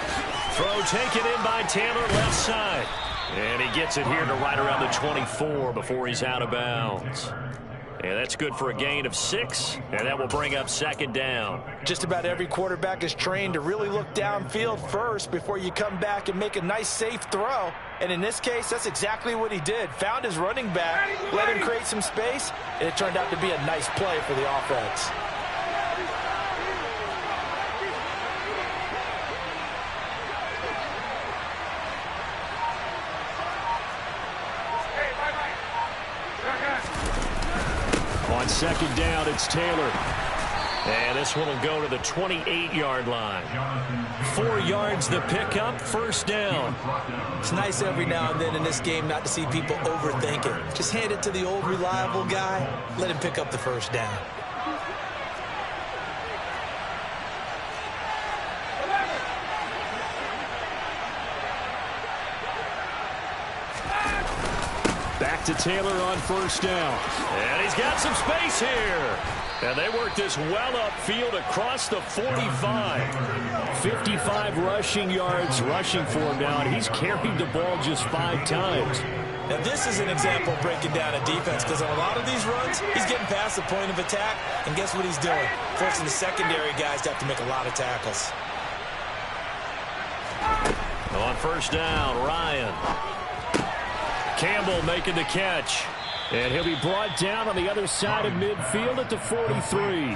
Throw taken in by Taylor left side. And he gets it here to right around the 24 before he's out of bounds. And that's good for a gain of 6, and that will bring up second down. Just about every quarterback is trained to really look downfield first before you come back and make a nice, safe throw. And in this case, that's exactly what he did. Found his running back, let him create some space, and it turned out to be a nice play for the offense. On second down, it's Taylor. And this one will go to the 28-yard line. 4 yards the pickup, first down. It's nice every now and then in this game not to see people overthink it. Just hand it to the old reliable guy, let him pick up the first down. Back to Taylor on first down. And he's got some space here. And they work this well upfield across the 45. 55 rushing yards rushing for him now, and he's carried the ball just 5 times. Now this is an example of breaking down a defense, because on a lot of these runs, he's getting past the point of attack, and guess what he's doing? Forcing the secondary guys to have to make a lot of tackles. On first down, Ryan. Campbell making the catch. And he'll be brought down on the other side of midfield at the 43.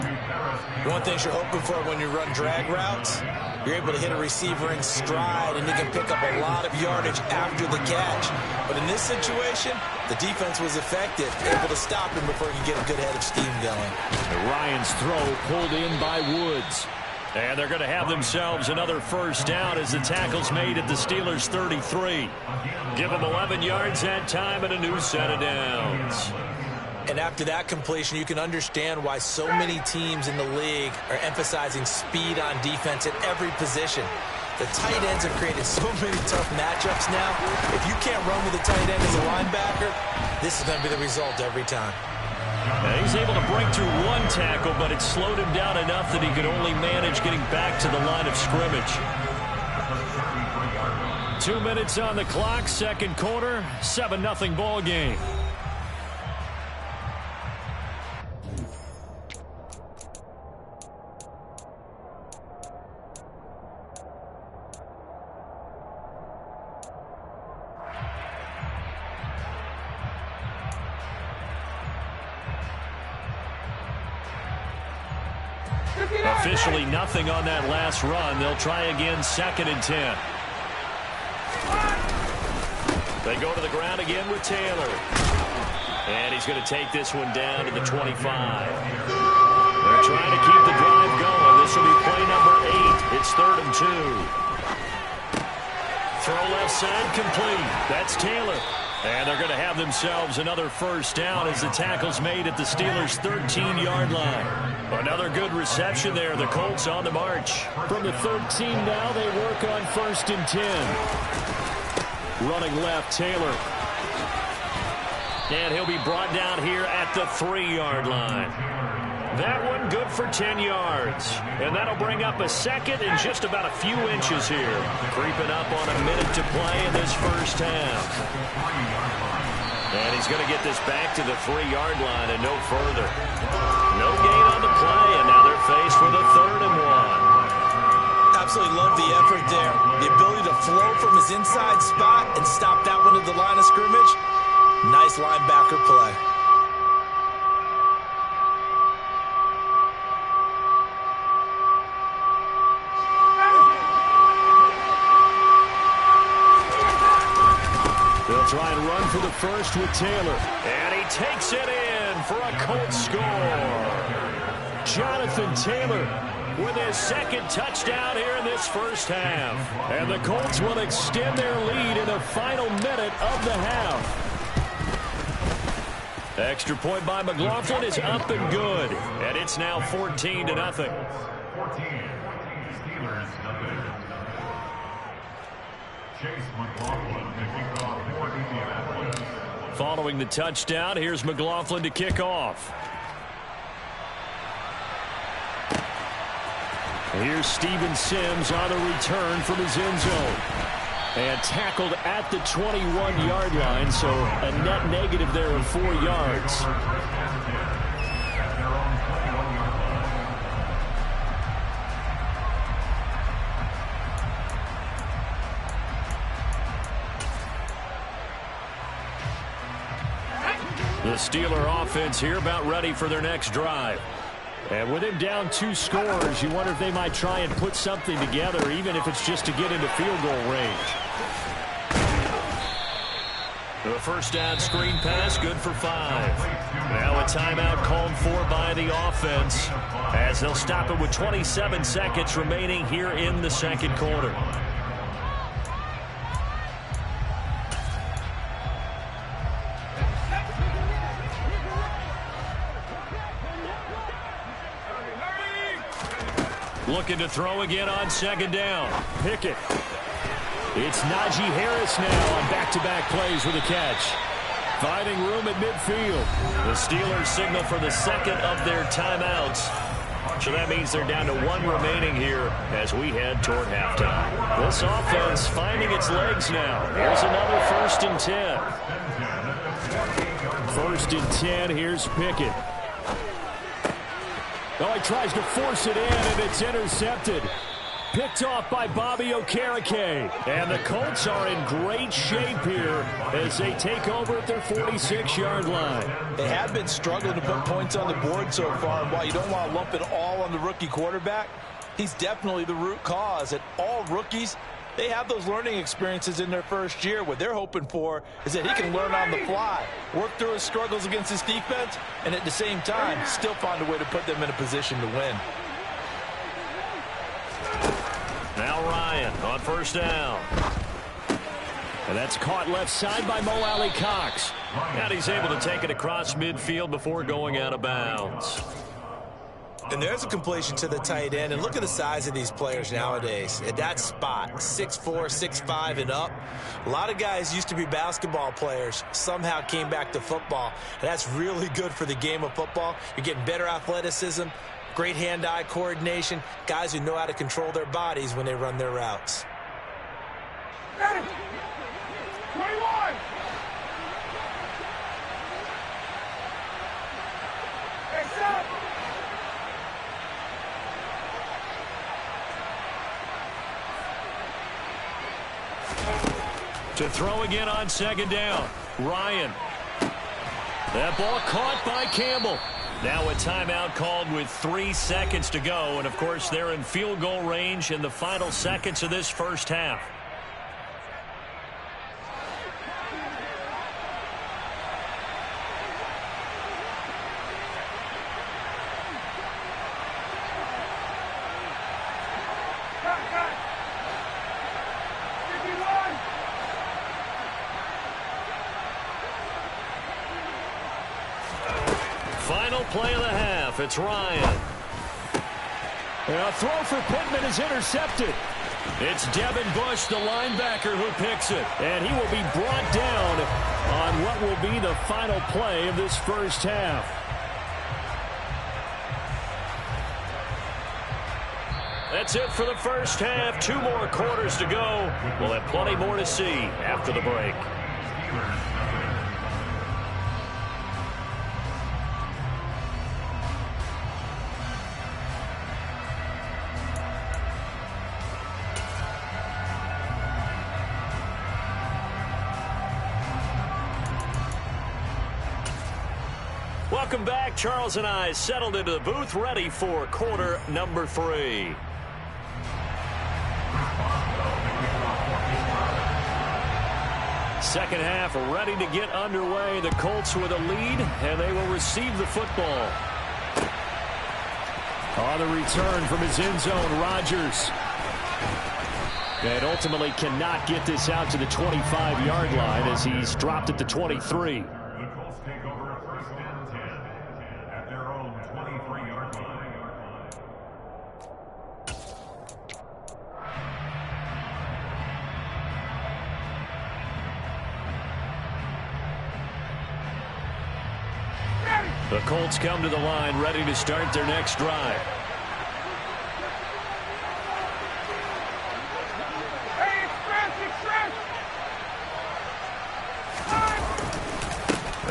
One thing you're hoping for when you run drag routes, you're able to hit a receiver in stride, and you can pick up a lot of yardage after the catch. But in this situation, the defense was effective, able to stop him before he could get a good head of steam going. And Ryan's throw pulled in by Woods. And they're going to have themselves another first down as the tackle's made at the Steelers' 33. Give them 11 yards that time and a new set of downs. And after that completion, you can understand why so many teams in the league are emphasizing speed on defense at every position. The tight ends have created so many tough matchups now. If you can't run with a tight end as a linebacker, this is going to be the result every time. And he's able to break through one tackle, but it slowed him down enough that he could only manage getting back to the line of scrimmage. 2 minutes on the clock, second quarter, 7-0 ball game. Officially nothing on that last run. They'll try again, 2nd and 10. They go to the ground again with Taylor. And he's going to take this one down to the 25. They're trying to keep the drive going. This will be play number 8. It's 3rd and 2. Throw left side complete. That's Taylor. And they're going to have themselves another first down as the tackle's made at the Steelers' 13-yard line. Another good reception there. The Colts on the march. From the 13 now, they work on 1st and 10. Running left, Taylor. And he'll be brought down here at the 3-yard line. That one good for 10 yards. And that'll bring up a second and just about a few inches here. Creeping up on a minute to play in this first half. And he's going to get this back to the 3-yard line and no further. No gain on the play, and now they're faced with a 3rd and 1. Absolutely love the effort there. The ability to flow from his inside spot and stop that one at the line of scrimmage. Nice linebacker play. They'll try and run for the first with Taylor. And he takes it in for a Colts score. Jonathan Taylor with his 2nd touchdown here in this first half. And the Colts will extend their lead in the final minute of the half. Extra point by McLaughlin is up and good. And it's now 14-0. 14. Steelers nothing. Chase McLaughlin to kick off for Indianapolis. Following the touchdown, here's McLaughlin to kick off. Here's Steven Sims on the return from his end zone. And tackled at the 21-yard line, so a net negative there of 4 yards. The Steeler offense here about ready for their next drive. And with him down 2 scores, you wonder if they might try and put something together, even if it's just to get into field goal range. The first down screen pass, good for 5. Now a timeout called for by the offense, as they'll stop it with 27 seconds remaining here in the second quarter. Looking to throw again on second down. Pickett. It's Najee Harris now on back-to-back plays with a catch. Finding room at midfield. The Steelers signal for the second of their timeouts. So that means they're down to 1 remaining here as we head toward halftime. This offense finding its legs now. Here's another 1st and 10. 1st and 10, here's Pickett. Oh, he tries to force it in, and it's intercepted. Picked off by Bobby Okereke. And the Colts are in great shape here as they take over at their 46-yard line. They have been struggling to put points on the board so far, and while you don't want to lump it all on the rookie quarterback, he's definitely the root cause. And all rookies, they have those learning experiences in their first year. What they're hoping for is that he can learn on the fly, work through his struggles against his defense, and at the same time, still find a way to put them in a position to win. Now Ryan on first down. And that's caught left side by Mo Alley Cox. And he's able to take it across midfield before going out of bounds. And there's a completion to the tight end. And look at the size of these players nowadays. At that spot, 6'4", 6'5", and up. A lot of guys used to be basketball players, somehow came back to football. And that's really good for the game of football. You're getting better athleticism, great hand-eye coordination, guys who know how to control their bodies when they run their routes. 21! Accept! To throw again on second down. Ryan. That ball caught by Campbell. Now a timeout called with 3 seconds to go. And, of course, they're in field goal range in the final seconds of this first half. Final play of the half. It's Ryan. And a throw for Pittman is intercepted. It's Devin Bush, the linebacker, who picks it. And he will be brought down on what will be the final play of this first half. That's it for the first half. 2 more quarters to go. We'll have plenty more to see after the break. Welcome back. Charles and I settled into the booth, ready for quarter number 3. Second half ready to get underway. The Colts with a lead, and they will receive the football. On the return from his end zone, Rodgers. And ultimately cannot get this out to the 25-yard line as he's dropped at the 23. The Colts take over a 1st and 10 at their own 23-yard line. The Colts come to the line ready to start their next drive.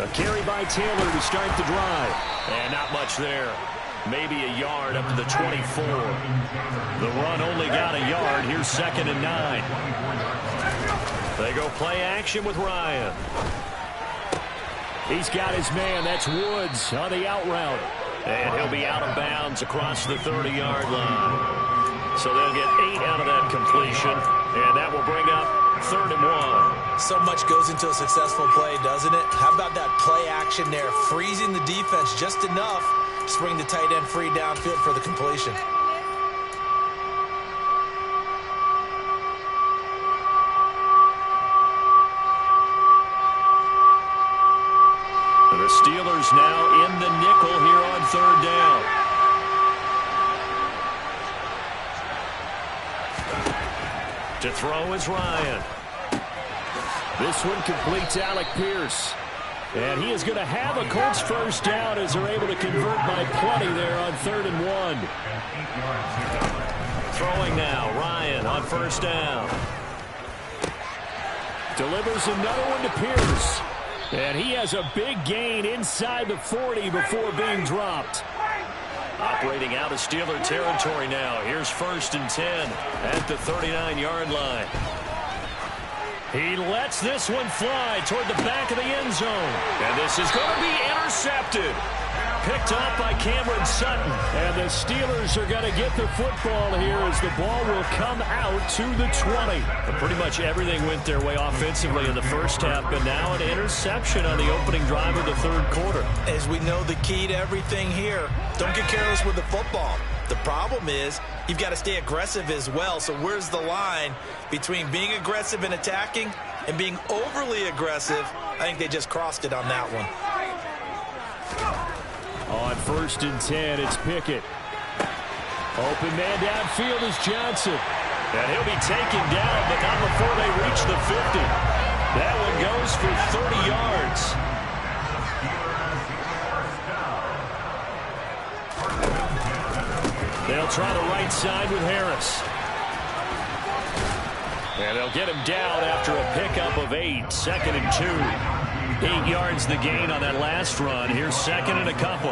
A carry by Taylor to start the drive. And not much there. Maybe a yard up to the 24. The run only got a yard. Here's 2nd and 9. They go play action with Ryan. He's got his man. That's Woods on the out route. And he'll be out of bounds across the 30-yard line. So they'll get 8 out of that completion. And that will bring up 3rd and 1. So much goes into a successful play, doesn't it? How about that play action there? Freezing the defense just enough to bring the tight end free downfield for the completion. The Steelers now in the nickel here on 3rd down. To throw is Ryan. This one completes Alec Pierce. And he is going to have a Colts first down as they're able to convert by plenty there on 3rd and 1. Throwing now, Ryan on 1st down. Delivers another one to Pierce. And he has a big gain inside the 40 before being dropped. Operating out of Steeler territory now. Here's 1st and 10 at the 39-yard line. He lets this one fly toward the back of the end zone. And this is going to be intercepted. Picked up by Cameron Sutton. And the Steelers are going to get the football here as the ball will come out to the 20. But pretty much everything went their way offensively in the first half, but now an interception on the opening drive of the 3rd quarter. As we know, the key to everything here, don't get careless with the football. The problem is you've got to stay aggressive as well. So where's the line between being aggressive and attacking and being overly aggressive? I think they just crossed it on that one. On 1st and 10, it's Pickett. Open man downfield is Johnson. And he'll be taken down, but not before they reach the 50. That one goes for 30 yards. They'll try the right side with Harris. And they'll get him down after a pickup of 8. 2nd and 2. 8 yards the gain on that last run. Here's 2nd and a couple.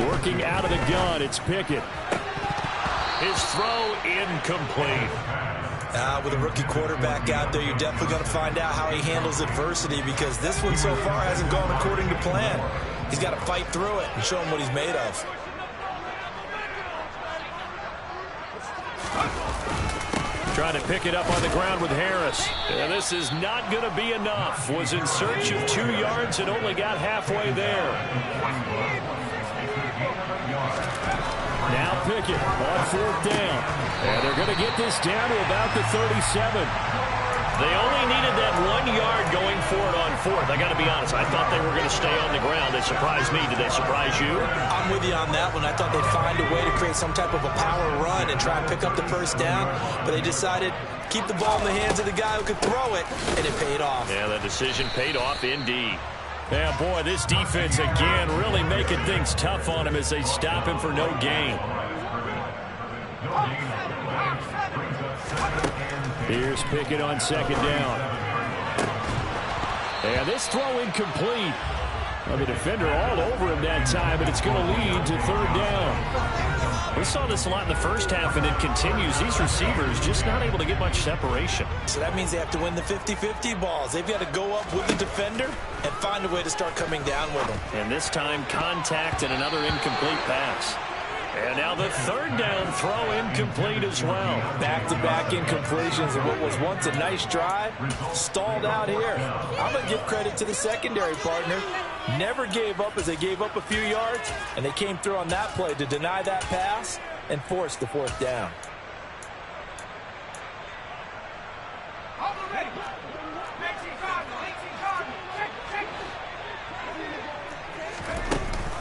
Working out of the gun, it's Pickett. His throw incomplete. With a rookie quarterback out there, you're definitely going to find out how he handles adversity, because this one so far hasn't gone according to plan. He's got to fight through it and show him what he's made of. Trying to pick it up on the ground with Harris. And this is not going to be enough. Was in search of 2 yards and only got halfway there. Now Pickett on 4th down. And they're going to get this down to about the 37. They only needed that 1 yard going for it on 4th. I got to be honest. I thought they were going to stay on the ground. They surprised me. Did they surprise you? I'm with you on that one. I thought they'd find a way to create some type of a power run and try and pick up the first down. But they decided keep the ball in the hands of the guy who could throw it, and it paid off. Yeah, that decision paid off indeed. Yeah, boy, this defense again really making things tough on him as they stop him for no gain. Here's Pickett on 2nd down. And this throw incomplete. Well, the defender all over him that time, but it's going to lead to 3rd down. We saw this a lot in the first half, and it continues. These receivers just not able to get much separation. So that means they have to win the 50-50 balls. They've got to go up with the defender and find a way to start coming down with them. And this time, contact and another incomplete pass. And now the 3rd down throw incomplete as well. Back-to-back incompletions of what was once a nice drive, stalled out here. I'm going to give credit to the secondary partner. Never gave up as they gave up a few yards, and they came through on that play to deny that pass and force the 4th down.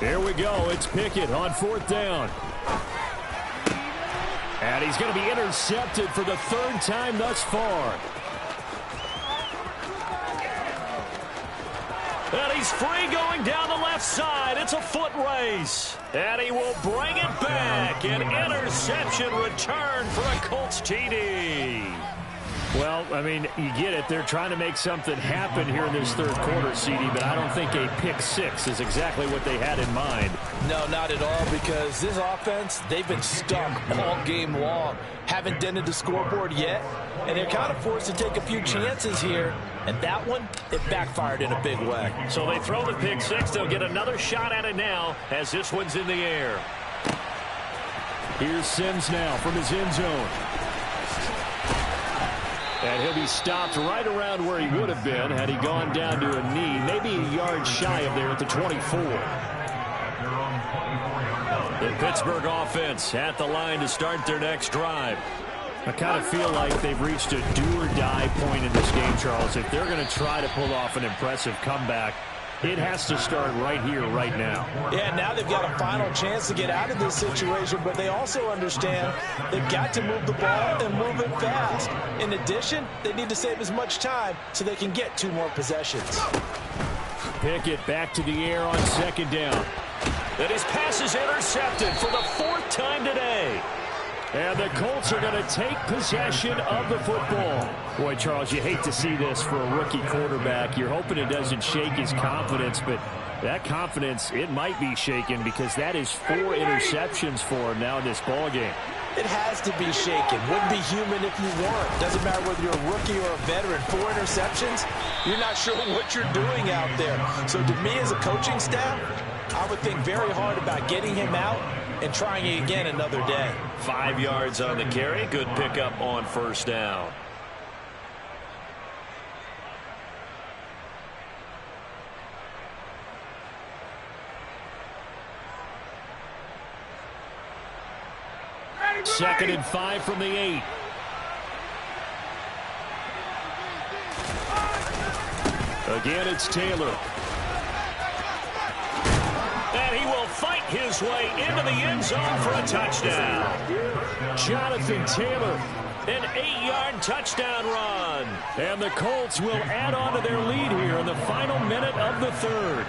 Here we go. It's Pickett on 4th down. And he's going to be intercepted for the 3rd time thus far. And he's free going down the left side. It's a foot race. And he will bring it back. An interception return for a Colts TD. Well, I mean, you get it. They're trying to make something happen here in this third quarter, CD, but I don't think a pick six is exactly what they had in mind. No, not at all, because this offense, they've been stuck all game long. Haven't dented the scoreboard yet, and they're kind of forced to take a few chances here, and that one, it backfired in a big way. So they throw the pick six. They'll get another shot at it now as this one's in the air. Here's Sims now from his end zone. And he'll be stopped right around where he would have been had he gone down to a knee, maybe a yard shy of there at the 24. The Pittsburgh offense at the line to start their next drive. I kind of feel like they've reached a do-or-die point in this game, Charles. If they're going to try to pull off an impressive comeback, it has to start right here, right now. Yeah, now they've got a final chance to get out of this situation, but they also understand they've got to move the ball and move it fast. In addition, they need to save as much time so they can get 2 more possessions. Pickett back to the air on second down. And his pass is intercepted for the 4th time today. And the Colts are going to take possession of the football. Boy, Charles, you hate to see this for a rookie quarterback. You're hoping it doesn't shake his confidence, but that confidence, it might be shaken because that is 4 interceptions for him now in this ballgame. It has to be shaken. Wouldn't be human if you weren't. Doesn't matter whether you're a rookie or a veteran. 4 interceptions, you're not sure what you're doing out there. So to me as a coaching staff, I would think very hard about getting him out and trying it again another day. 5 yards on the carry. Good pickup on first down. Second and 5 from the 8. Again, it's Taylor. And he will fight his way into the end zone for a touchdown. Jonathan Taylor. An 8-yard touchdown run. And the Colts will add on to their lead here in the final minute of the third.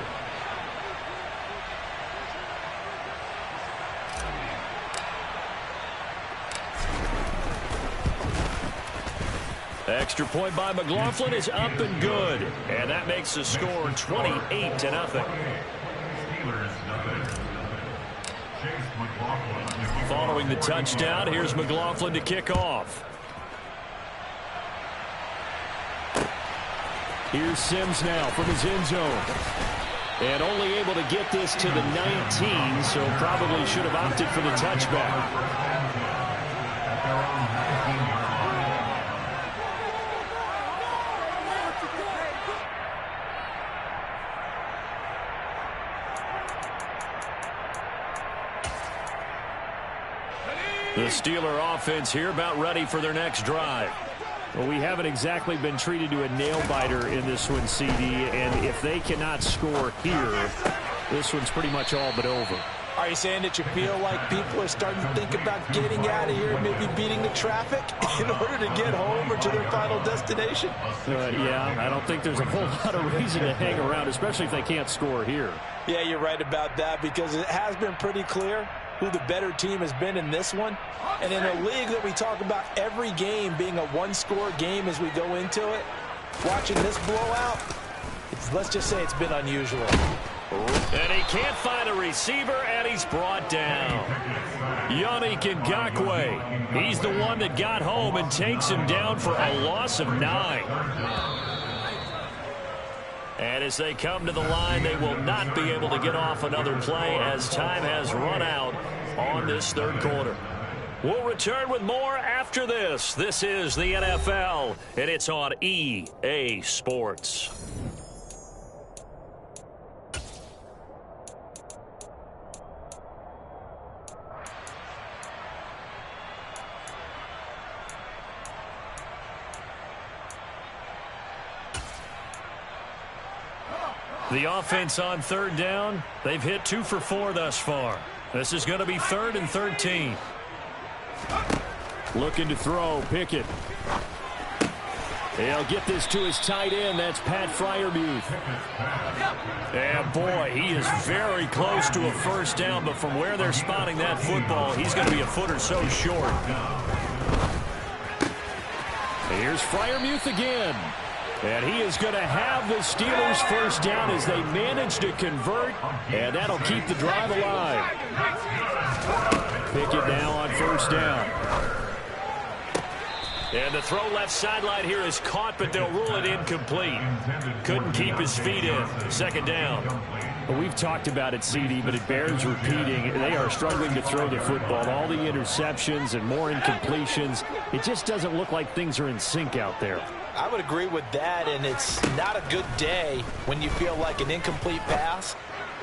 Extra point by McLaughlin is up and good. And that makes the score 28-0. Following the touchdown, here's McLaughlin to kick off. Here's Sims now from his end zone. And only able to get this to the 19, so probably should have opted for the touchback. The Steeler offense here about ready for their next drive. Well, we haven't exactly been treated to a nail-biter in this one, CD, and if they cannot score here, this one's pretty much all but over. Are you saying that you feel like people are starting to think about getting out of here and maybe beating the traffic in order to get home or to their final destination? Yeah, I don't think there's a whole lot of reason to hang around, especially if they can't score here. Yeah, you're right about that because it has been pretty clear who the better team has been in this one. And in a league that we talk about every game being a one-score game as we go into it, watching this blowout, let's just say it's been unusual. And he can't find a receiver, and he's brought down. Yannick Ngakoue. He's the one that got home and takes him down for a loss of 9. And as they come to the line, they will not be able to get off another play as time has run out on this third quarter. We'll return with more after this. This is the NFL, and it's on EA Sports. The offense on third down, they've hit 2 for 4 thus far. This is going to be 3rd and 13. Looking to throw, Pickett. He'll get this to his tight end. That's Pat Freiermuth. And boy, he is very close to a first down, but from where they're spotting that football, he's going to be a foot or so short. Here's Freiermuth again. And he is going to have the Steelers first down as they manage to convert, and that'll keep the drive alive. Pickett now on first down. And the throw left sideline here is caught, but they'll rule it incomplete. Couldn't keep his feet in. Second down. Well, we've talked about it, CD, but it bears repeating. They are struggling to throw the football. All the interceptions and more incompletions. It just doesn't look like things are in sync out there. I would agree with that, and it's not a good day when you feel like an incomplete pass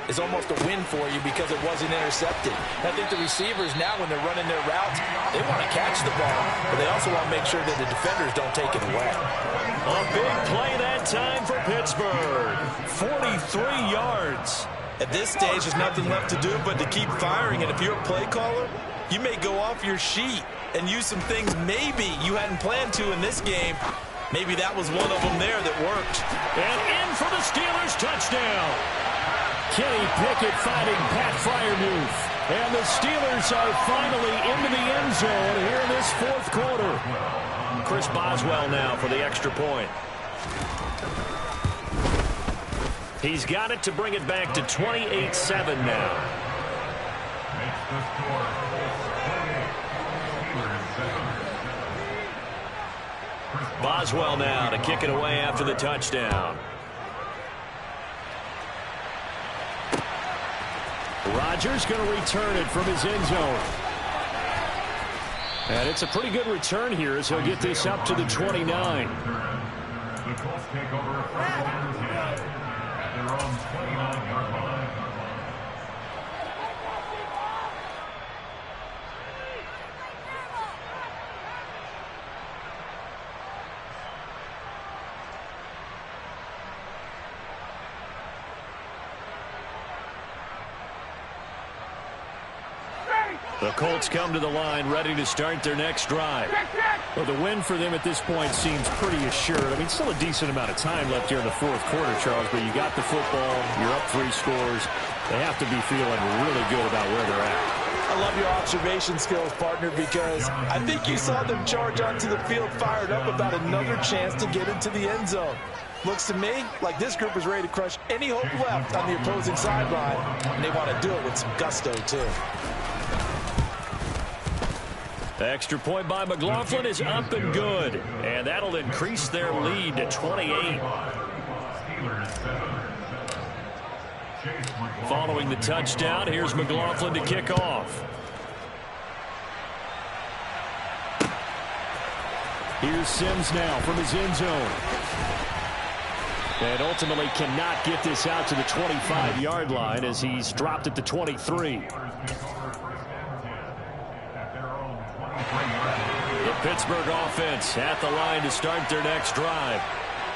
is almost a win for you because it wasn't intercepted. I think the receivers now, when they're running their routes, they want to catch the ball, but they also want to make sure that the defenders don't take it away. A big play that time for Pittsburgh. 43 yards. At this stage, there's nothing left to do but to keep firing, and if you're a play caller, you may go off your sheet and use some things maybe you hadn't planned to in this game. Maybe that was one of them there that worked. And in for the Steelers touchdown. Kenny Pickett fighting Pat Freiermuth. And the Steelers are finally into the end zone here in this fourth quarter. Chris Boswell now for the extra point. He's got it to bring it back to 28-7 now. Makes the score 28-7. Boswell now to kick it away after the touchdown. Rodgers going to return it from his end zone. And it's a pretty good return here as he'll get this up to the 29. The Colts take over first and 10 at their own 29-yard line. The Colts come to the line ready to start their next drive. Well, the win for them at this point seems pretty assured. I mean, still a decent amount of time left here in the fourth quarter, Charles, but you got the football, you're up 3 scores. They have to be feeling really good about where they're at. I love your observation skills, partner, because I think you saw them charge onto the field fired up about another chance to get into the end zone. Looks to me like this group is ready to crush any hope left on the opposing sideline, and they want to do it with some gusto, too. The extra point by McLaughlin is up and good. And that'll increase their lead to 28. Following the touchdown, here's McLaughlin to kick off. Here's Sims now from his end zone. And ultimately cannot get this out to the 25-yard line as he's dropped at the 23. The Pittsburgh offense at the line to start their next drive.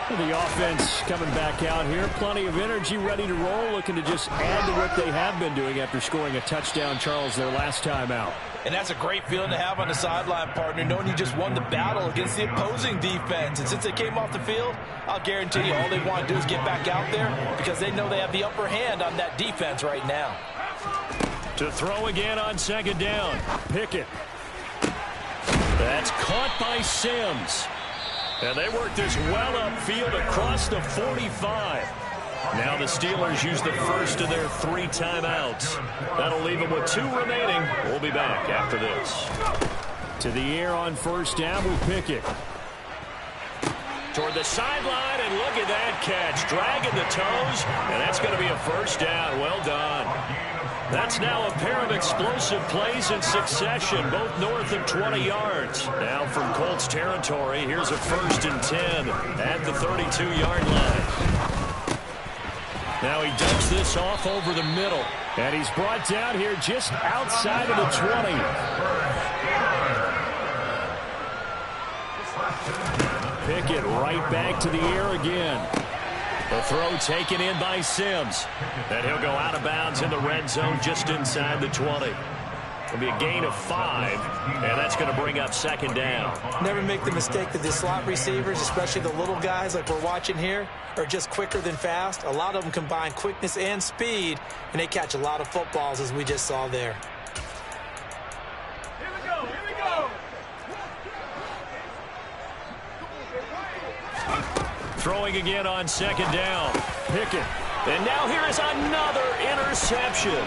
The offense coming back out here. Plenty of energy, ready to roll, looking to just add to what they have been doing after scoring a touchdown, Charles, their last time out. And that's a great feeling to have on the sideline, partner, knowing you just won the battle against the opposing defense. And since they came off the field, I'll guarantee you all they want to do is get back out there because they know they have the upper hand on that defense right now. To throw again on second down. Pickett. That's caught by Sims. And they work this well upfield across the 45. Now the Steelers use the first of their 3 timeouts. That'll leave them with 2 remaining. We'll be back after this. To the air on first down with Pickett. Toward the sideline, and look at that catch. Dragging the toes, and that's going to be a first down. Well done. That's now a pair of explosive plays in succession, both north of 20 yards. Now from Colts territory, here's a 1st and 10 at the 32-yard line. Now he dumps this off over the middle. And he's brought down here just outside of the 20. Pickett right back to the air again. The throw taken in by Sims. And he'll go out of bounds in the red zone just inside the 20. It'll be a gain of 5, and that's going to bring up second down. Never make the mistake that the slot receivers, especially the little guys like we're watching here, are just quicker than fast. A lot of them combine quickness and speed, and they catch a lot of footballs, as we just saw there. Here we go, here we go. Throwing again on second down. Pickett. And now here is another interception.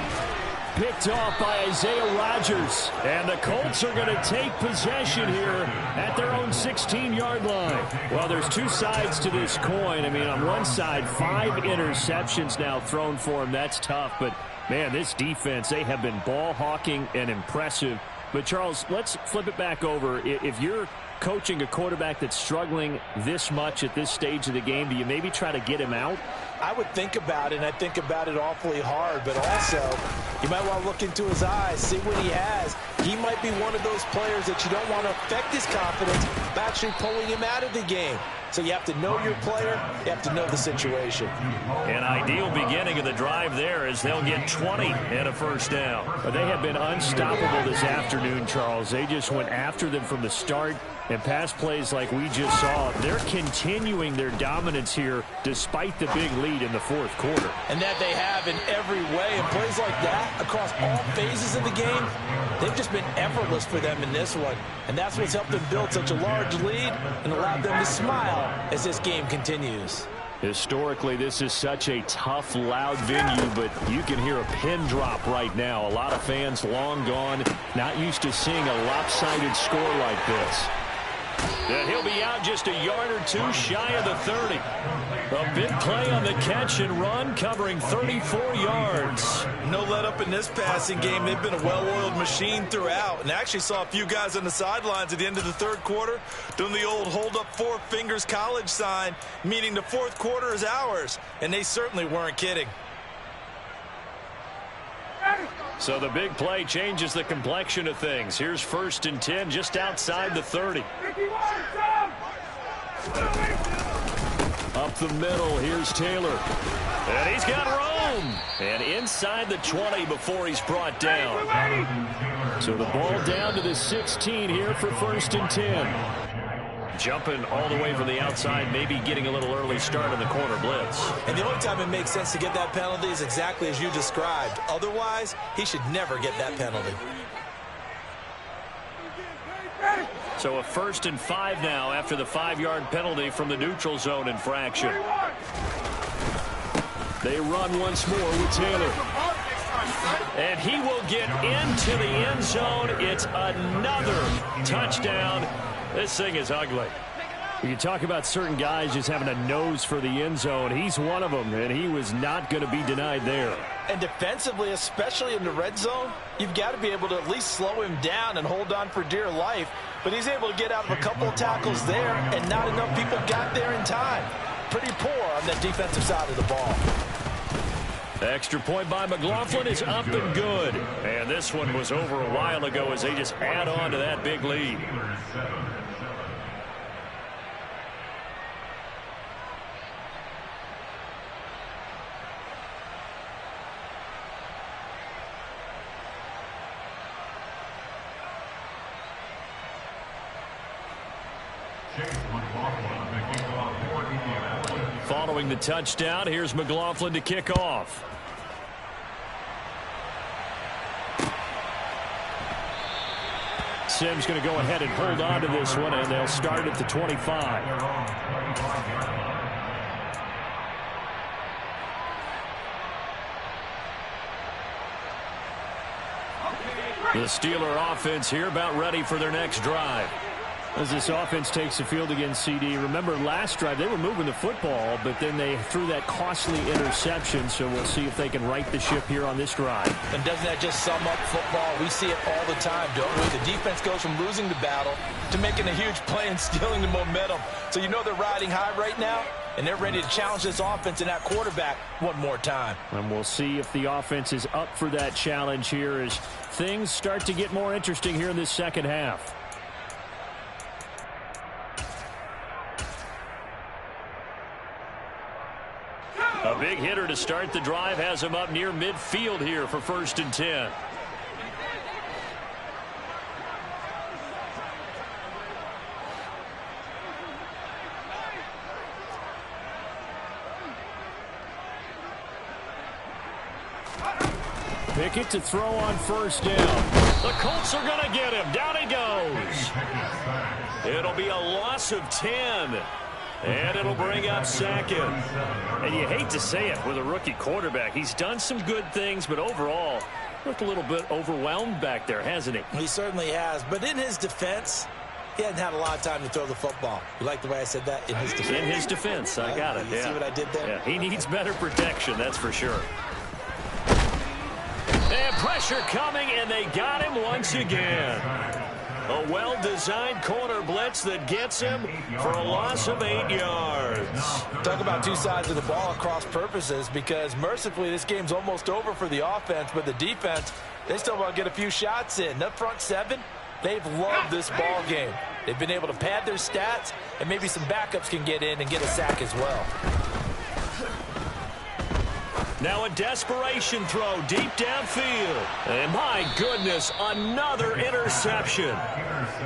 Picked off by Isaiah Rodgers. And the Colts are going to take possession here at their own 16-yard line. Well, there's two sides to this coin. I mean, on one side, 5 interceptions now thrown for him. That's tough. But, man, this defense, they have been ball hawking and impressive. But, Charles, let's flip it back over. If you're coaching a quarterback that's struggling this much at this stage of the game, do you maybe try to get him out? I would think about it, and I think about it awfully hard, but also you might want to look into his eyes, see what he has. He might be one of those players that you don't want to affect his confidence by actually pulling him out of the game. So you have to know your player, you have to know the situation. An ideal beginning of the drive there as they'll get 20 and a first down. But they have been unstoppable this afternoon, Charles. They just went after them from the start. And pass plays like we just saw, they're continuing their dominance here despite the big lead in the fourth quarter. And that they have in every way. And plays like that across all phases of the game, they've just been effortless for them in this one. And that's what's helped them build such a large lead and allowed them to smile as this game continues. Historically, this is such a tough, loud venue, but you can hear a pin drop right now. A lot of fans long gone, not used to seeing a lopsided score like this. And he'll be out just a yard or two shy of the 30. A big play on the catch and run, covering 34 yards. No let up in this passing game. They've been a well-oiled machine throughout. And actually saw a few guys on the sidelines at the end of the third quarter doing the old hold up 4 fingers college sign, meaning the fourth quarter is ours. And they certainly weren't kidding. So the big play changes the complexion of things. Here's 1st and 10 just outside the 30. Up the middle, here's Taylor. And he's got room. And inside the 20 before he's brought down. So the ball down to the 16 here for 1st and 10. Jumping all the way from the outside, maybe getting a little early start in the corner blitz. And the only time it makes sense to get that penalty is exactly as you described. Otherwise, he should never get that penalty. So a 1st and 5 now after the 5-yard penalty from the neutral zone infraction. They run once more with Taylor. And he will get into the end zone. It's another touchdown. This thing is ugly. You talk about certain guys just having a nose for the end zone. He's one of them, and he was not going to be denied there. And defensively, especially in the red zone, you've got to be able to at least slow him down and hold on for dear life. But he's able to get out of a couple of tackles there, and not enough people got there in time. Pretty poor on that defensive side of the ball. Extra point by McLaughlin is up and good. And this one was over a while ago as they just add on to that big lead. Following the touchdown, here's McLaughlin to kick off. Sims going to go ahead and hold on to this one, and they'll start at the 25. The Steeler offense here about ready for their next drive. As this offense takes the field against CD, remember last drive they were moving the football, but then they threw that costly interception, so we'll see if they can right the ship here on this drive. And doesn't that just sum up football? We see it all the time, don't we? The defense goes from losing the battle to making a huge play and stealing the momentum. So you know they're riding high right now, and they're ready to challenge this offense and that quarterback one more time. And we'll see if the offense is up for that challenge here as things start to get more interesting here in this second half. A big hitter to start the drive has him up near midfield here for 1st and 10. Pickett to throw on 1st down. The Colts are going to get him. Down he goes. It'll be a loss of 10. And it'll bring up second. And you hate to say it with a rookie quarterback. He's done some good things, but overall, looked a little bit overwhelmed back there, hasn't he? He certainly has. But in his defense, he hasn't had a lot of time to throw the football. You like the way I said that? In his defense. In his defense. I got it. You see what I did there? Yeah, he needs better protection, that's for sure. And pressure coming, and they got him once again. A well-designed corner blitz that gets him for a loss of 8 yards. Talk about two sides of the ball at cross purposes, because mercifully this game's almost over for the offense, but the defense, they still want to get a few shots in. That front seven, they've loved this ball game. They've been able to pad their stats, and maybe some backups can get in and get a sack as well. Now a desperation throw deep downfield. And my goodness, another interception.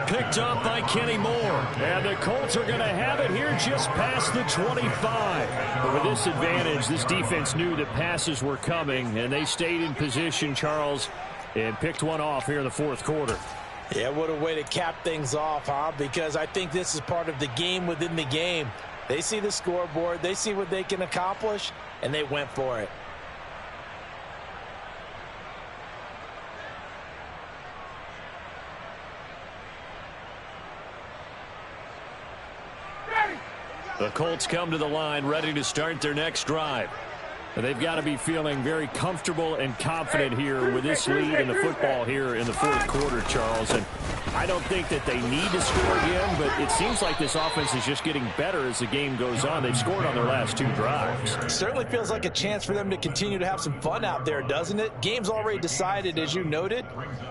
Picked up by Kenny Moore. And the Colts are going to have it here just past the 25. But with this advantage, this defense knew that passes were coming, and they stayed in position, Charles, and picked one off here in the fourth quarter. Yeah, what a way to cap things off, huh? Because I think this is part of the game within the game. They see the scoreboard, they see what they can accomplish, and they went for it. The Colts come to the line ready to start their next drive. And they've got to be feeling very comfortable and confident here with this lead in the football here in the fourth quarter, Charles. And I don't think that they need to score again, but it seems like this offense is just getting better as the game goes on. They've scored on their last two drives. Certainly feels like a chance for them to continue to have some fun out there, doesn't it? Game's already decided, as you noted,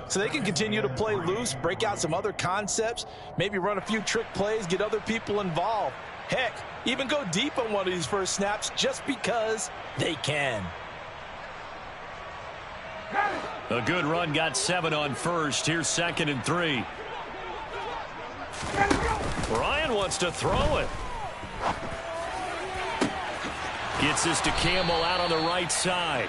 so they can continue to play loose, break out some other concepts, maybe run a few trick plays, get other people involved. Heck, even go deep on one of these first snaps just because they can. A good run got 7 on first. Here's 2nd and 3. Ryan wants to throw it. Gets this to Campbell out on the right side.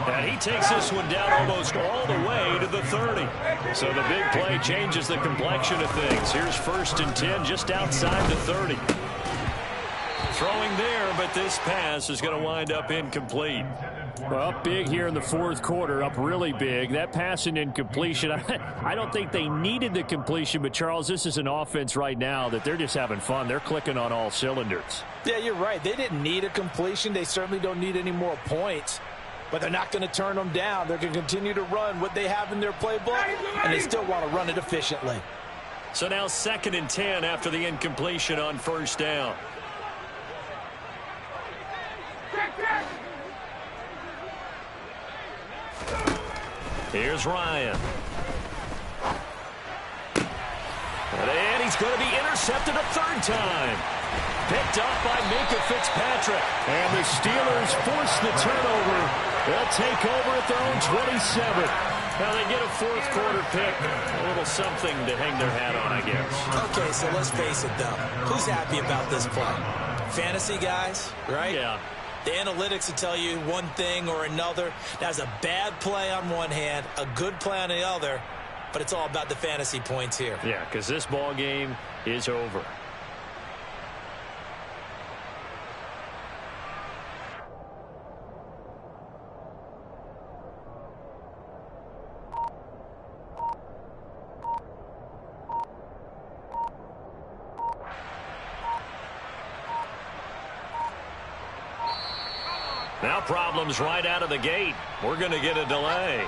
And he takes this one down almost all the way to the 30. So the big play changes the complexion of things. Here's 1st and 10 just outside the 30. Throwing there, but this pass is going to wind up incomplete. Well, up big here in the fourth quarter, up really big. That pass and incompletion, I don't think they needed the completion, but Charles, this is an offense right now that they're just having fun. They're clicking on all cylinders. Yeah, you're right. They didn't need a completion. They certainly don't need any more points, but they're not going to turn them down. They're going to continue to run what they have in their playbook, and they still want to run it efficiently. So now 2nd and 10 after the incompletion on 1st down. Here's Ryan. And he's going to be intercepted a 3rd time. Picked up by Minka Fitzpatrick. And the Steelers force the turnover. They'll take over at their own 27. Now they get a fourth quarter pick. A little something to hang their hat on, I guess. Okay, so let's face it, though. Who's happy about this play? Fantasy guys, right? Yeah. The analytics will tell you one thing or another. That's a bad play on one hand, a good play on the other, but it's all about the fantasy points here. Yeah, because this ball game is over. Now problems right out of the gate. We're going to get a delay.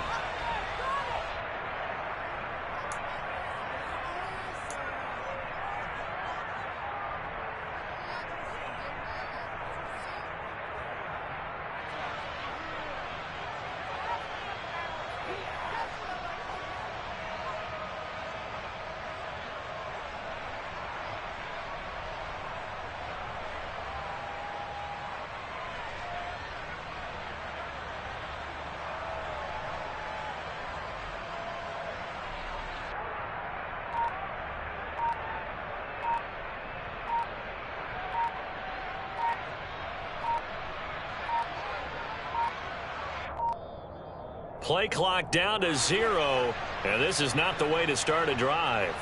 Play clock down to 0, and this is not the way to start a drive.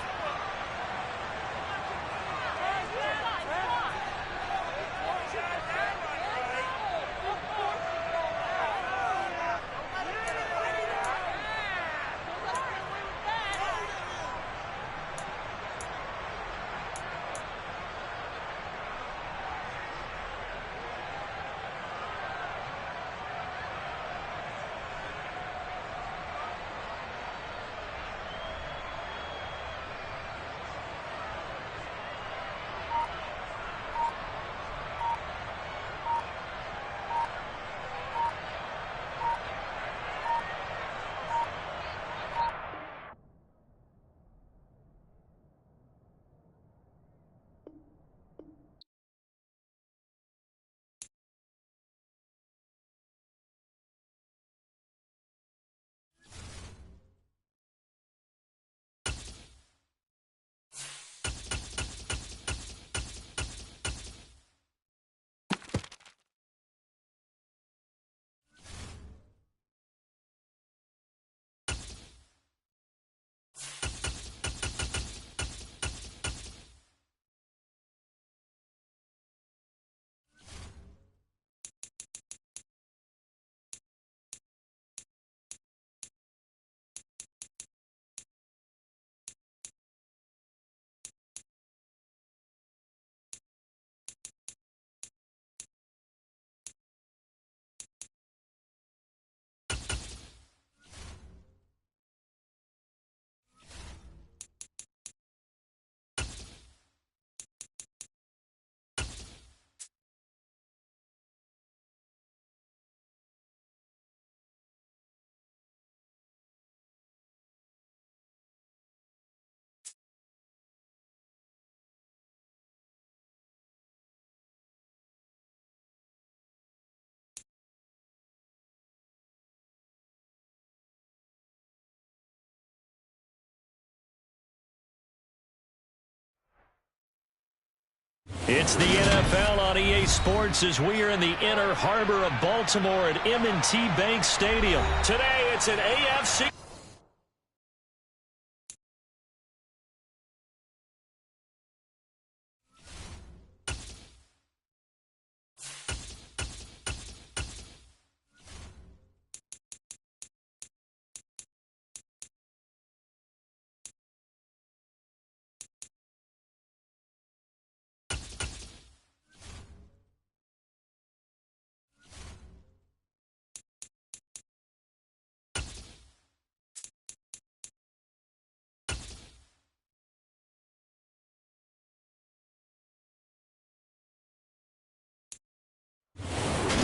It's the NFL on EA Sports as we are in the inner harbor of Baltimore at M&T Bank Stadium. Today, it's an AFC.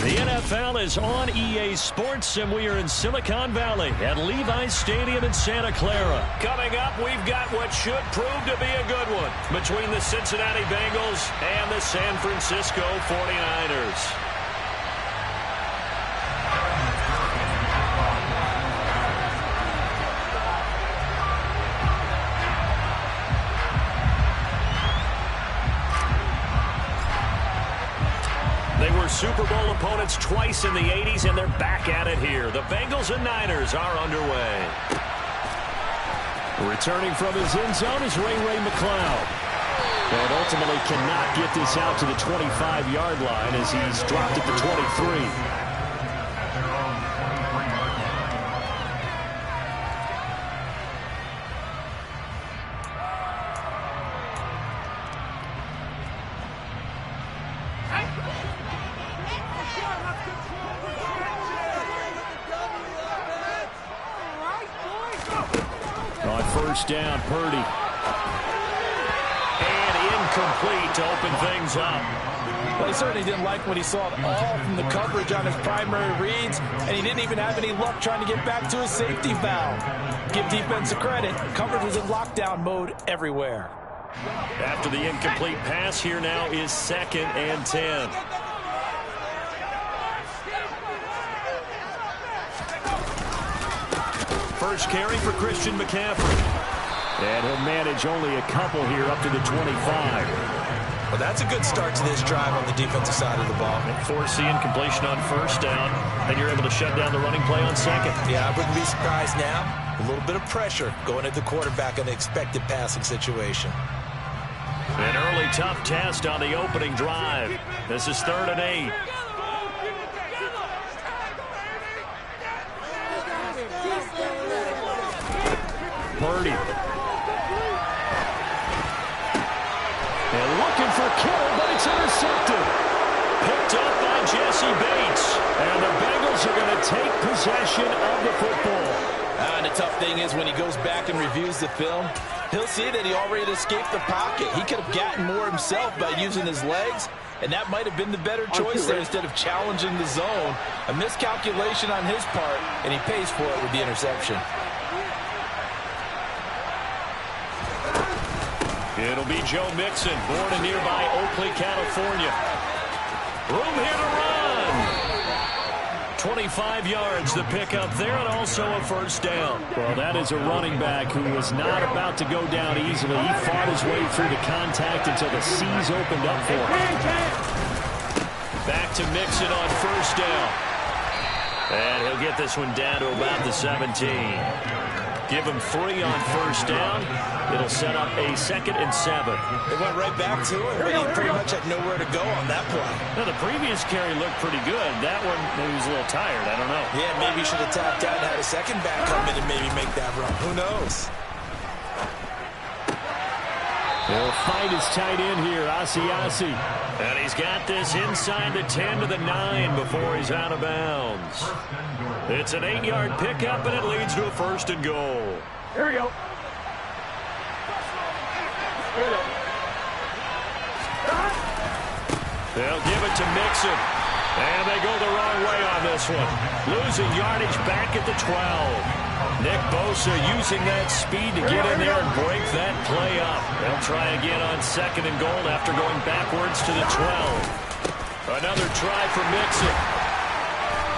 The NFL is on EA Sports, and we are in Silicon Valley at Levi's Stadium in Santa Clara. Coming up, we've got what should prove to be a good one between the Cincinnati Bengals and the San Francisco 49ers. They were Super Bowl opponents twice in the 80s, and they're back at it here. The Bengals and Niners are underway. Returning from his end zone is Ray McCloud. And ultimately cannot get this out to the 25-yard line as he's dropped at the 23. First down, Purdy. And incomplete to open things up. Well, he certainly didn't like what he saw at all from the coverage on his primary reads, and he didn't even have any luck trying to get back to his safety valve. Give defense a credit. Coverage was in lockdown mode everywhere. After the incomplete pass, here now is 2nd and 10. First carry for Christian McCaffrey. And he'll manage only a couple here up to the 25. Well, that's a good start to this drive on the defensive side of the ball. Forcing completion on first down, and you're able to shut down the running play on second. Yeah, I wouldn't be surprised now. A little bit of pressure going at the quarterback in an expected passing situation. An early tough test on the opening drive. This is 3rd and 8. Purdy. And looking for Kittle, but it's intercepted. Picked up by Jesse Bates. And the Bengals are going to take possession of the football. And the tough thing is when he goes back and reviews the film, he'll see that he already escaped the pocket. He could have gotten more himself by using his legs, and that might have been the better choice there instead of challenging the zone. A miscalculation on his part, and he pays for it with the interception. It'll be Joe Mixon, born in nearby Oakley, California. Room here to run. 25 yards the pickup there, and also a first down. Well, that is a running back who was not about to go down easily. He fought his way through the contact until the seas opened up for him. Back to Mixon on first down. And he'll get this one down to about the 17. Give him 3 on first down. It'll set up a 2nd and 7. They went right back to it, but he pretty much had nowhere to go on that play. Now, the previous carry looked pretty good. That one, maybe he was a little tired. I don't know. Yeah, maybe he should have tapped out and had a second back come in and maybe make that run. Who knows? He'll fight his tight end here, Asiasi. And he's got this inside the 10 to the 9 before he's out of bounds. It's an 8-yard pickup, and it leads to a 1st and goal. Here we go. They'll give it to Mixon. And they go the wrong way on this one. Losing yardage back at the 12. Nick Bosa using that speed to get in there and break that play up. They'll try again on 2nd and goal after going backwards to the 12. Another try for Mixon.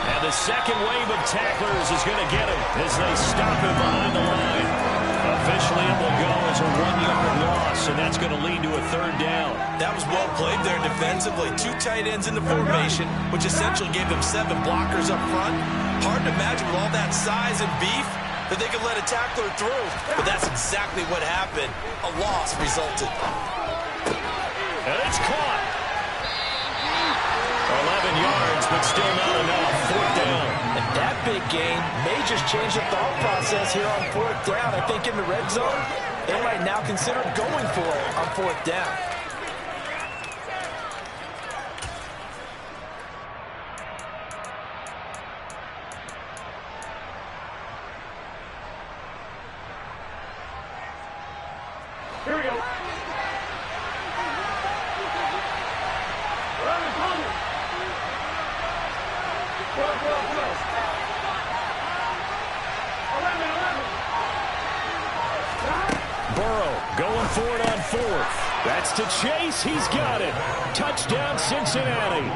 And the second wave of tacklers is going to get him as they stop him behind the line. Officially, it will go as a 1-yard loss, and that's going to lead to a third down. That was well played there defensively. 2 tight ends in the formation, which essentially gave them 7 blockers up front. Hard to imagine with all that size and beef that they could let a tackler through. But that's exactly what happened. A loss resulted. And it's caught. 11 yards, but still not enough. Fourth down. And that big gain may just change the thought process here on fourth down. I think in the red zone, they might now consider going for it on fourth down. Here we go. Burrow going for it on fourth. That's to Chase. He's got it. Touchdown, Cincinnati.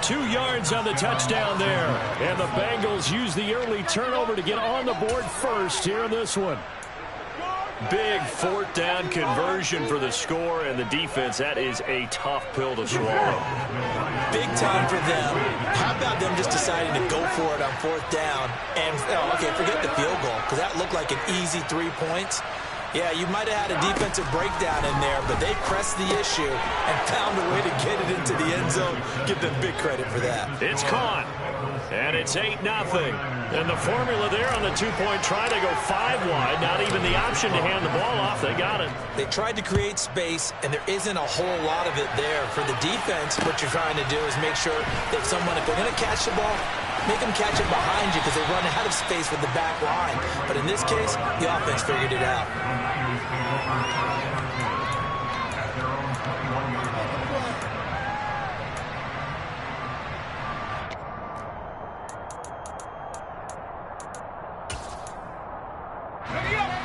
2 yards on the touchdown there. And the Bengals use the early turnover to get on the board first here in this one. Big fourth down conversion for the score, and the defense, that is a tough pill to swallow. Big time for them. How about them just deciding to go for it on fourth down? And, okay, forget the field goal, because that looked like an easy 3 points. Yeah, you might have had a defensive breakdown in there, but they pressed the issue and found a way to get it into the end zone. Give them big credit for that. It's caught, and it's 8-0. And the formula there on the 2-point try to go 5 wide, not even the option to hand the ball off. They got it. They tried to create space, and there isn't a whole lot of it there. For the defense, what you're trying to do is make sure that someone, if they're going to catch the ball, make them catch it behind you because they run out of space with the back line. But in this case, the offense figured it out.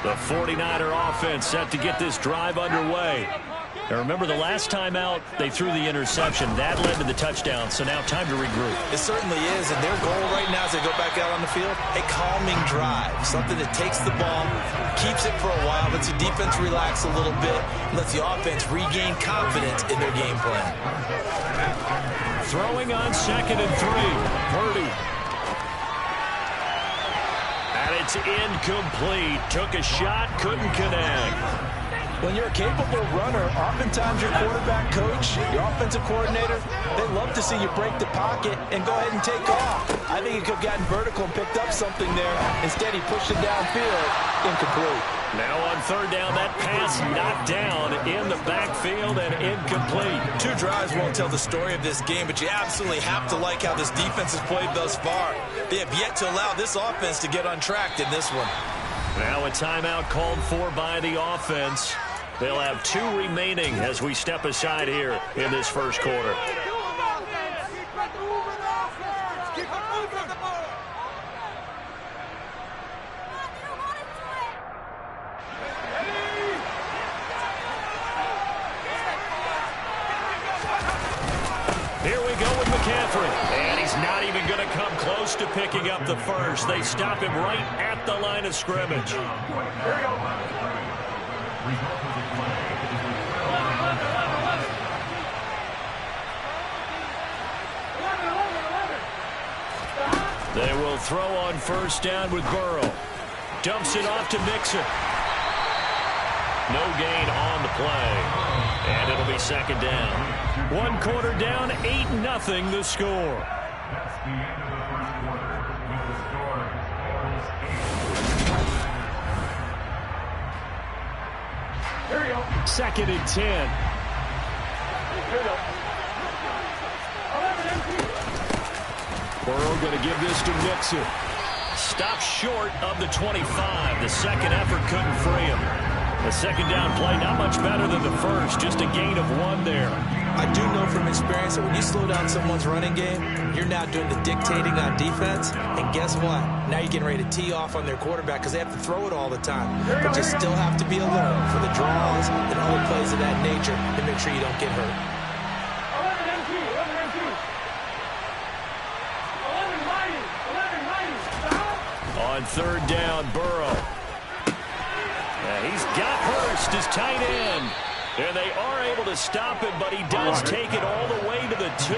The 49er offense set to get this drive underway. Now remember, the last time out, they threw the interception. That led to the touchdown, so now time to regroup. It certainly is, and their goal right now as they go back out on the field, a calming drive, something that takes the ball, keeps it for a while, lets the defense relax a little bit, and lets the offense regain confidence in their game plan. Throwing on 2nd and 3. Purdy. And it's incomplete. Took a shot, couldn't connect. When you're a capable runner, oftentimes your quarterback coach, your offensive coordinator, they love to see you break the pocket and go ahead and take off. I think he could have gotten vertical and picked up something there. Instead, he pushed it downfield. Incomplete. Now on third down, that pass knocked down in the backfield and incomplete. 2 drives won't tell the story of this game, but you absolutely have to like how this defense has played thus far. They have yet to allow this offense to get untracked in this one. Now a timeout called for by the offense. They'll have 2 remaining as we step aside here in this first quarter. Here we go with McCaffrey. And he's not even going to come close to picking up the first. They stop him right at the line of scrimmage. They will throw on first down with Burrow. Dumps it off to Mixon. No gain on the play. And it'll be 2nd down. 1 quarter down, 8-0 the score. That's the end of the first quarter with the score Bengals 8. Here we go. 2nd and 10. Here we go. 11 empty. Burrow going to give this to Mixon. Stopped short of the 25. The second effort couldn't free him. The 2nd down play, not much better than the first. Just a gain of 1 there. I do know from experience that when you slow down someone's running game, you're now doing the dictating on defense. And guess what? Now you're getting ready to tee off on their quarterback because they have to throw it all the time. But you still have to be alert for the draws and other plays of that nature to make sure you don't get hurt. 11 empty. 11 empty. 11 mighty. 11 mighty. Stop. On third down, Burrow. He's got Hurst as tight end. And they are able to stop him, but he does take it all the way to the 2.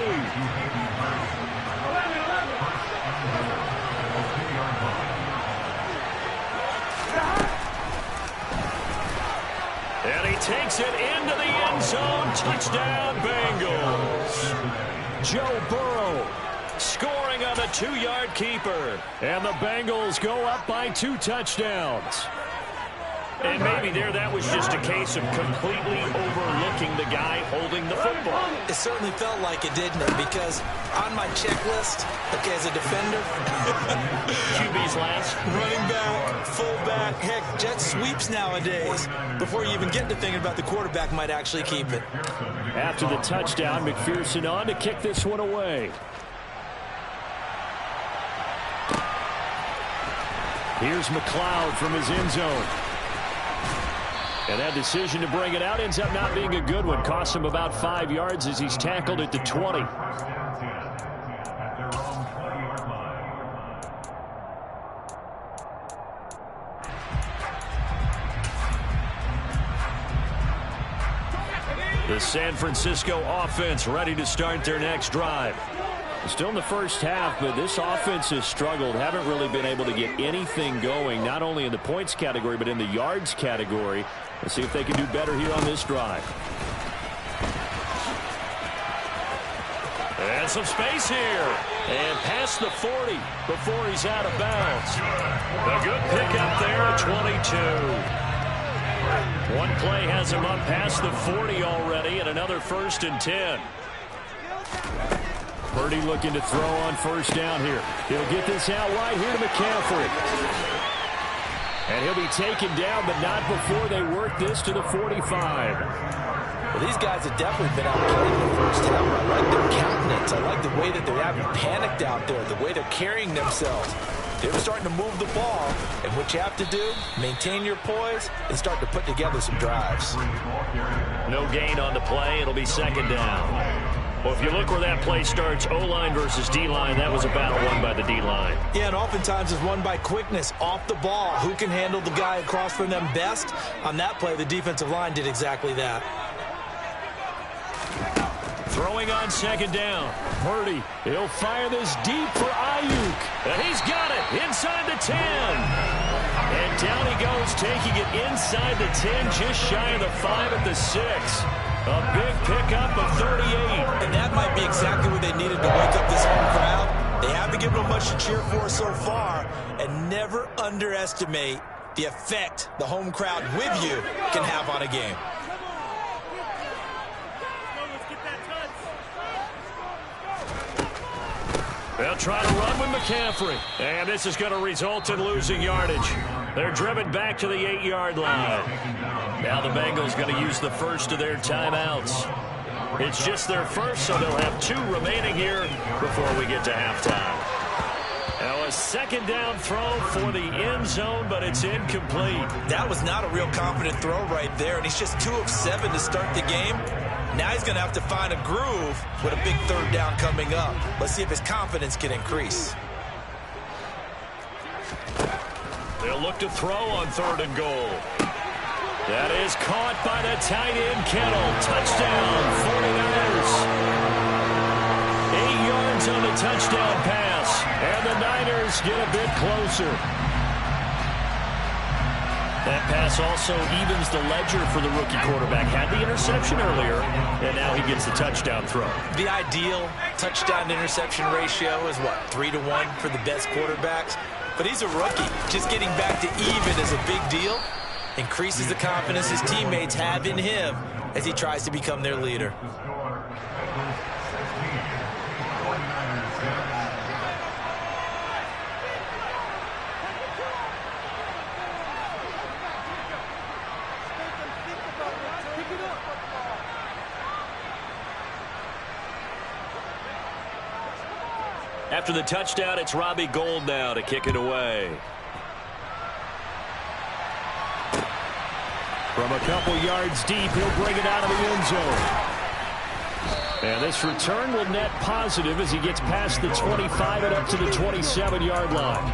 And he takes it into the end zone. Touchdown, Bengals. Joe Burrow scoring on the 2-yard keeper. And the Bengals go up by 2 touchdowns. And maybe there that was just a case of completely overlooking the guy holding the football. It certainly felt like it, didn't it? Because on my checklist, okay, as a defender, QB's last. running back, fullback, heck, jet sweeps nowadays. Before you even get to thinking about the quarterback might actually keep it. After the touchdown, McPherson on to kick this one away. Here's McLeod from his end zone. And that decision to bring it out ends up not being a good one. Costs him about 5 yards as he's tackled at the 20. The San Francisco offense ready to start their next drive. Still in the first half, but this offense has struggled. Haven't really been able to get anything going, not only in the points category, but in the yards category. Let's see if they can do better here on this drive. And some space here. And past the 40 before he's out of bounds. A good pickup there at 22. One play has him up past the 40 already, and another 1st and 10. Purdy looking to throw on first down here. He'll get this out wide here to McCaffrey. And he'll be taken down, but not before they work this to the 45. Well, these guys have definitely been outplayed in the first half. I like their countenance. I like the way that they haven't panicked out there, the way they're carrying themselves. They're starting to move the ball, and what you have to do, maintain your poise and start to put together some drives. No gain on the play. It'll be 2nd down. Well, if you look where that play starts, O-line versus D-line, that was a battle won by the D-line. Yeah, and oftentimes it's won by quickness, off the ball. Who can handle the guy across from them best? On that play, the defensive line did exactly that. Throwing on 2nd down. Purdy, he'll fire this deep for Ayuk. And he's got it inside the 10. And down he goes, taking it inside the 10, just shy of the 5 at the 6. A big pickup of 38. And that might be exactly what they needed to wake up this home crowd. They haven't given them much to cheer for so far. And never underestimate the effect the home crowd with you can have on a game. They'll try to run with McCaffrey. And this is going to result in losing yardage. They're driven back to the 8-yard line. Now the Bengals going to use the first of their timeouts. It's just their first, so they'll have 2 remaining here before we get to halftime. Now a 2nd down throw for the end zone, but it's incomplete. That was not a real confident throw right there, and he's just 2 of 7 to start the game. Now he's going to have to find a groove with a big 3rd down coming up. Let's see if his confidence can increase. They'll look to throw on 3rd and goal. That is caught by the tight end, Kittle. Touchdown, 49ers. 8 yards on the touchdown pass. And the Niners get a bit closer. That pass also evens the ledger for the rookie quarterback. Had the interception earlier, and now he gets the touchdown throw. The ideal touchdown-interception ratio is, what, 3-to-1 for the best quarterbacks? But he's a rookie. Just getting back to even is a big deal. Increases the confidence his teammates have in him as he tries to become their leader. After the touchdown, it's Robbie Gould now to kick it away. From a couple yards deep, he'll bring it out of the end zone. And this return will net positive as he gets past the 25 and up to the 27-yard line.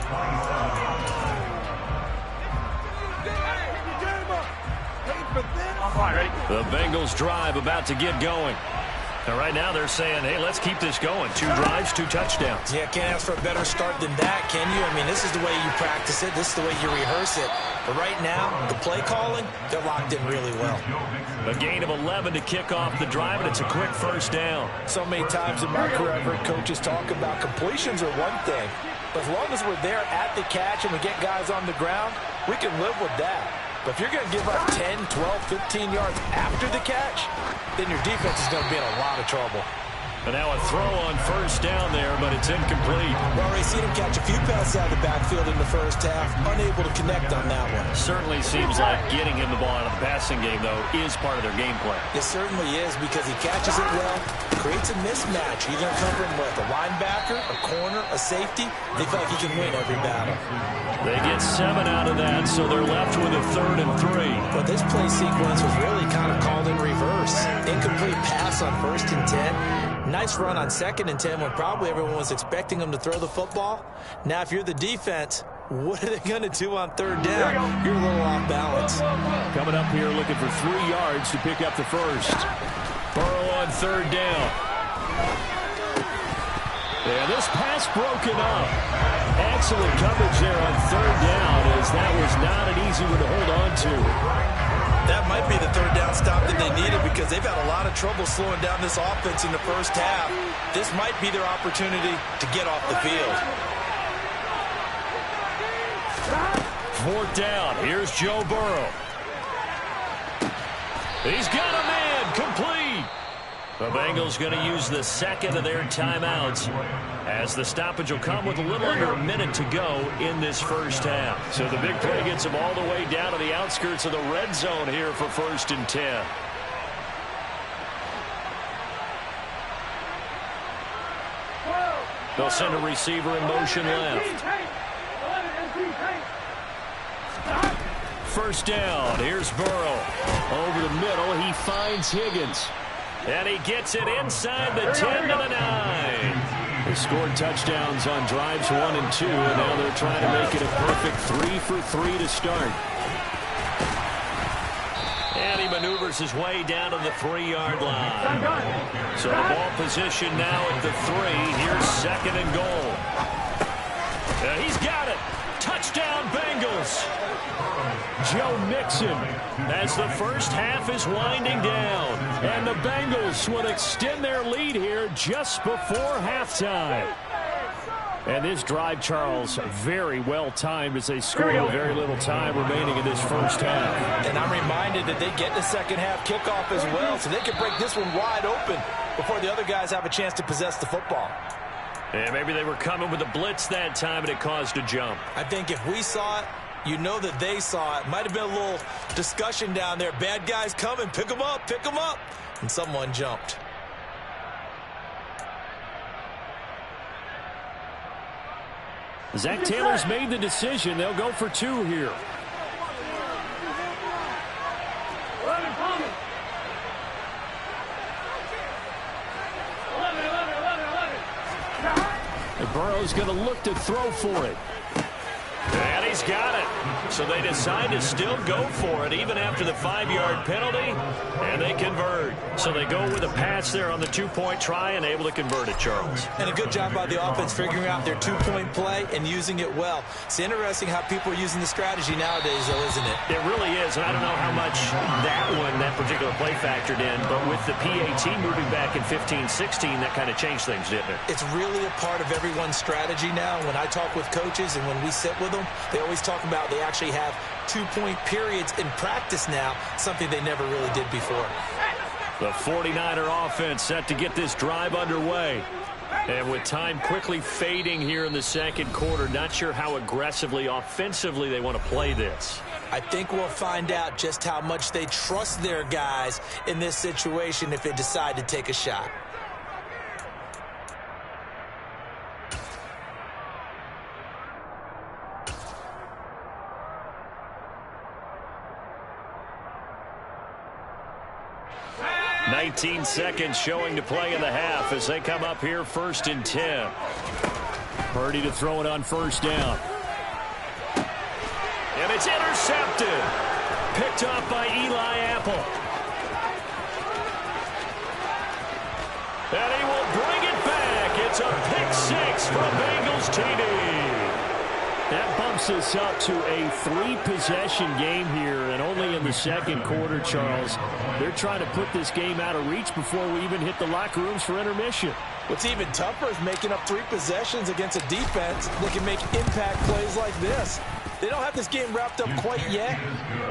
The Bengals drive about to get going. And right now they're saying, hey, let's keep this going. 2 drives, 2 touchdowns. Yeah, can't ask for a better start than that, can you? I mean, this is the way you practice it. This is the way you rehearse it. But right now, the play calling, they're locked in really well. A gain of 11 to kick off the drive, and it's a quick first down. So many times in my career, I've heard coaches talk about completions are one thing. But as long as we're there at the catch and we get guys on the ground, we can live with that. But if you're going to give up 10, 12, 15 yards after the catch, then your defense is going to be in a lot of trouble. And now a throw on first down there, but it's incomplete. We've already seen him catch a few passes out of the backfield in the first half, unable to connect on that one. Certainly seems like getting him the ball out of the passing game, though, is part of their game plan. It certainly is because he catches it well, creates a mismatch. You're going to cover him with a linebacker, a corner, a safety. They feel like he can win every battle. They get 7 out of that, so they're left with a 3rd and 3. But this play sequence was really kind of called in reverse. Incomplete pass on 1st and 10. Nice run on 2nd and 10 when probably everyone was expecting him to throw the football. Now, if you're the defense, what are they going to do on 3rd down? You're a little off balance. Coming up here looking for 3 yards to pick up the first. Burrow on 3rd down. And this pass broken up. Excellent coverage there on 3rd down, as that was not an easy one to hold on to. That might be the 3rd down stop that they needed because they've had a lot of trouble slowing down this offense in the first half. This might be their opportunity to get off the field. 4th down. Here's Joe Burrow. He's got a man. Complete. The Bengals going to use the 2nd of their timeouts as the stoppage will come with a little under a minute to go in this first half. So the big play gets them all the way down to the outskirts of the red zone here for 1st and 10. They'll send a receiver in motion left. 1st down. Here's Burrow. Over the middle, he finds Higgins. And he gets it inside the 10 to the 9. They scored touchdowns on drives 1 and 2, and now they're trying to make it a perfect 3 for 3 to start. And he maneuvers his way down to the 3-yard line. So the ball position now at the 3. Here's 2nd and goal. He's got it. Touchdown, Bengals. Joe Mixon as the first half is winding down. And the Bengals will extend their lead here just before halftime. And this drive, Charles, very well timed as they score with very little time remaining in this first half. And I'm reminded that they get the 2nd half kickoff as well, so they can break this one wide open before the other guys have a chance to possess the football. And maybe they were coming with a blitz that time and it caused a jump. I think if we saw it, you know that they saw it. Might have been a little discussion down there. Bad guys coming. Pick them up. Pick them up. And someone jumped. Zach Taylor's made the decision. They'll go for 2 here. And Burrow's going to look to throw for it. And he's got it. So they decide to still go for it even after the 5-yard penalty, and they convert. So they go with a pass there on the 2-point try and able to convert it, Charles. And a good job by the offense figuring out their 2-point play and using it well. It's interesting how people are using the strategy nowadays, though, isn't it? It really is, and I don't know how much that particular play factored in, but with the PAT moving back in 15-16, that kind of changed things, didn't it? It's really a part of everyone's strategy now. When I talk with coaches and when we sit with them, they always talk about they actually have 2-point periods in practice now, something they never really did before. The 49er offense set to get this drive underway. And with time quickly fading here in the 2nd quarter, not sure how aggressively, offensively they want to play this. I think we'll find out just how much they trust their guys in this situation if they decide to take a shot. $19 seconds showing to play in the half as they come up here 1st and 10. Purdy to throw it on 1st down. And it's intercepted. Picked up by Eli Apple. And he will bring it back. It's a pick six from Bengals TD. That bumps us up to a 3-possession game here, and only in the second quarter, Charles. They're trying to put this game out of reach before we even hit the locker rooms for intermission. What's even tougher is making up 3 possessions against a defense that can make impact plays like this. They don't have this game wrapped up quite yet,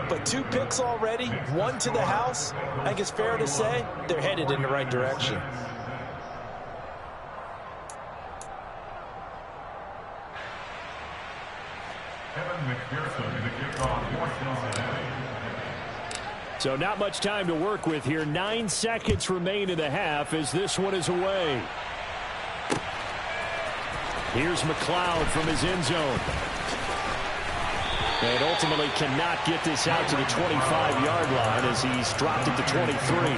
but 2 picks already, 1 to the house. I think it's fair to say they're headed in the right direction. So not much time to work with here. 9 seconds remain in the half as this one is away. Here's McLeod from his end zone. And ultimately cannot get this out to the 25-yard line as he's dropped it to 23.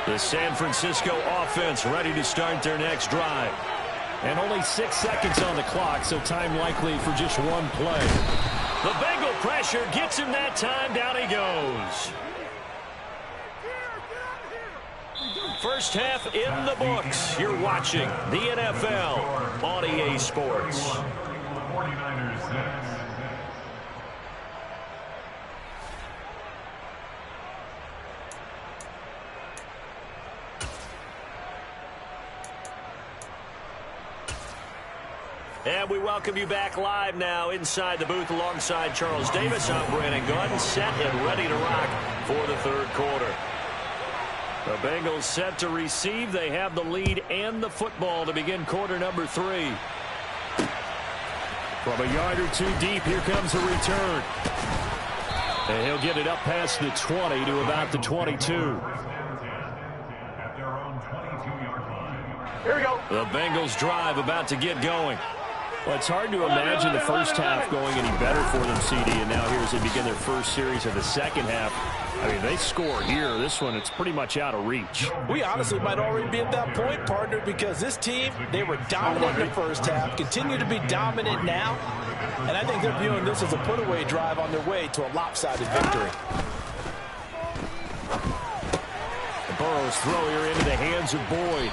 The San Francisco offense ready to start their next drive. And only 6 seconds on the clock, so time likely for just one play. The Bengal pressure gets him that time. Down he goes. First half in the books. You're watching the NFL on EA Sports. 49ers 6. And we welcome you back live now inside the booth alongside Charles Davis. I'm Brandon Gordon, set and ready to rock for the third quarter. The Bengals set to receive. They have the lead and the football to begin quarter number 3. From a yard or 2 deep, here comes a return. And he'll get it up past the 20 to about the 22. At their own 22-yard line. Here we go. The Bengals drive about to get going. Well, it's hard to imagine the first half going any better for them, CD, and now here as they begin their first series of the second half. I mean, they score here. This one, it's pretty much out of reach. We honestly might already be at that point, partner, because this team, they were dominant in the first half, continue to be dominant now, and I think they're viewing this as a put-away drive on their way to a lopsided victory. The Burrow's throw here into the hands of Boyd.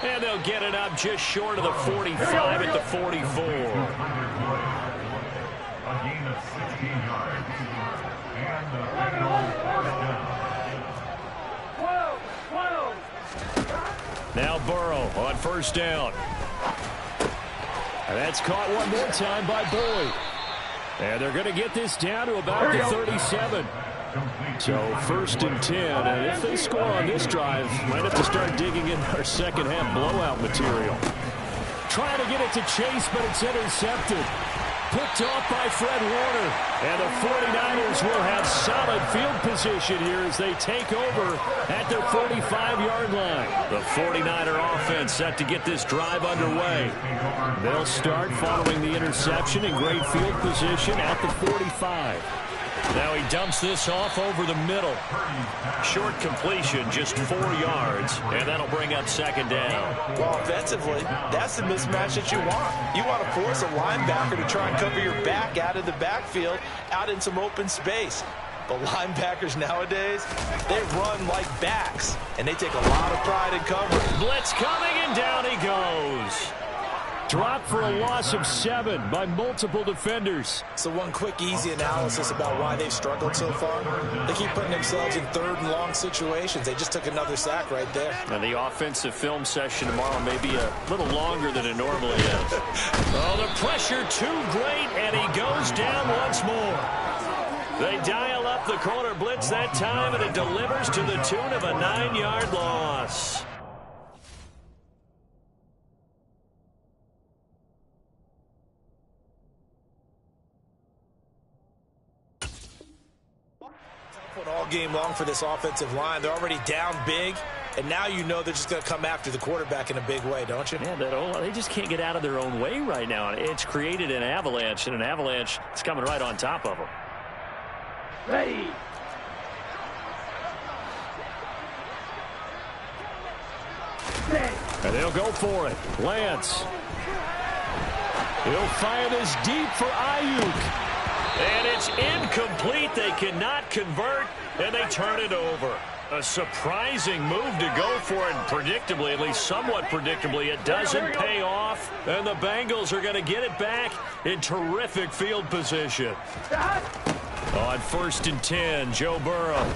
And they'll get it up just short of the 45 at the 44. A gain of 16 yards. And the Bengals first down. 12. Now Burrow on first down. And that's caught one more time by Boyd. And they're going to get this down to about the 37. So first and 10, and if they score on this drive, might have to start digging in our second half blowout material. Trying to get it to Chase, but it's intercepted. Picked off by Fred Warner. And the 49ers will have solid field position here as they take over at their 45-yard line. The 49er offense set to get this drive underway. They'll start following the interception in great field position at the 45. Now he dumps this off over the middle. Short completion, just 4 yards, and that'll bring up second down. Well, offensively, that's the mismatch that you want. You want to force a linebacker to try and cover your back out of the backfield, out in some open space. But linebackers nowadays, they run like backs, and they take a lot of pride in covering. Blitz coming, and down he goes. Dropped for a loss of 7 by multiple defenders. So one quick, easy analysis about why they've struggled so far. They keep putting themselves in third and long situations. They just took another sack right there. And the offensive film session tomorrow may be a little longer than it normally is. Oh, the pressure too great, and he goes down once more. They dial up the corner blitz that time, and it delivers to the tune of a 9-yard loss. All game long for this offensive line. They're already down big, and now you know they're just going to come after the quarterback in a big way, don't you? Yeah, they just can't get out of their own way right now. It's created an avalanche, and an avalanche is coming right on top of them. Ready. And they'll go for it. Lance. He'll fire this deep for Ayuk. And it's incomplete. They cannot convert, and they turn it over. A surprising move to go for it, and predictably, at least somewhat predictably, it doesn't pay off. And the Bengals are going to get it back in terrific field position. On 1st and 10, Joe Burrow.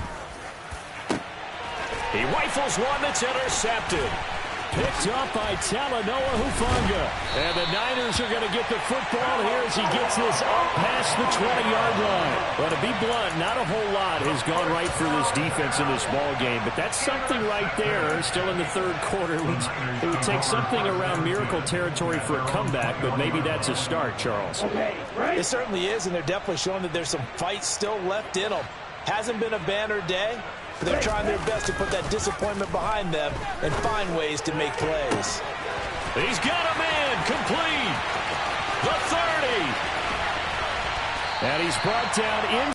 He rifles one that's intercepted. Picked up by Talanoa Hufanga. And the Niners are going to get the football here as he gets this up past the 20-yard line. Well, to be blunt, not a whole lot has gone right for this defense in this ball game, but that's something right there. Still in the third quarter. It would take something around miracle territory for a comeback, but maybe that's a start, Charles. It certainly is, and they're definitely showing that there's some fight still left in them. Hasn't been a banner day. They're trying their best to put that disappointment behind them and find ways to make plays. He's got a man complete. The 30. And he's brought down in.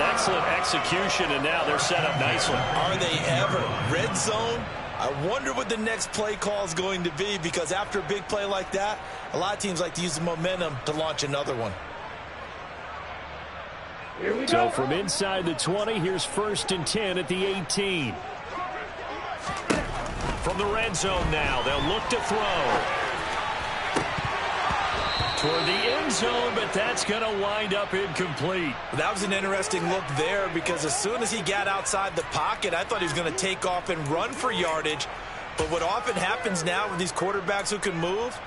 Excellent execution, and now they're set up nicely. Are they ever? Red zone? I wonder what the next play call is going to be, because after a big play like that, a lot of teams like to use the momentum to launch another one. So from inside the 20, here's 1st and 10 at the 18. From the red zone now, they'll look to throw. Toward the end zone, but that's going to wind up incomplete. That was an interesting look there, because as soon as he got outside the pocket, I thought he was going to take off and run for yardage. But what often happens now with these quarterbacks who can move,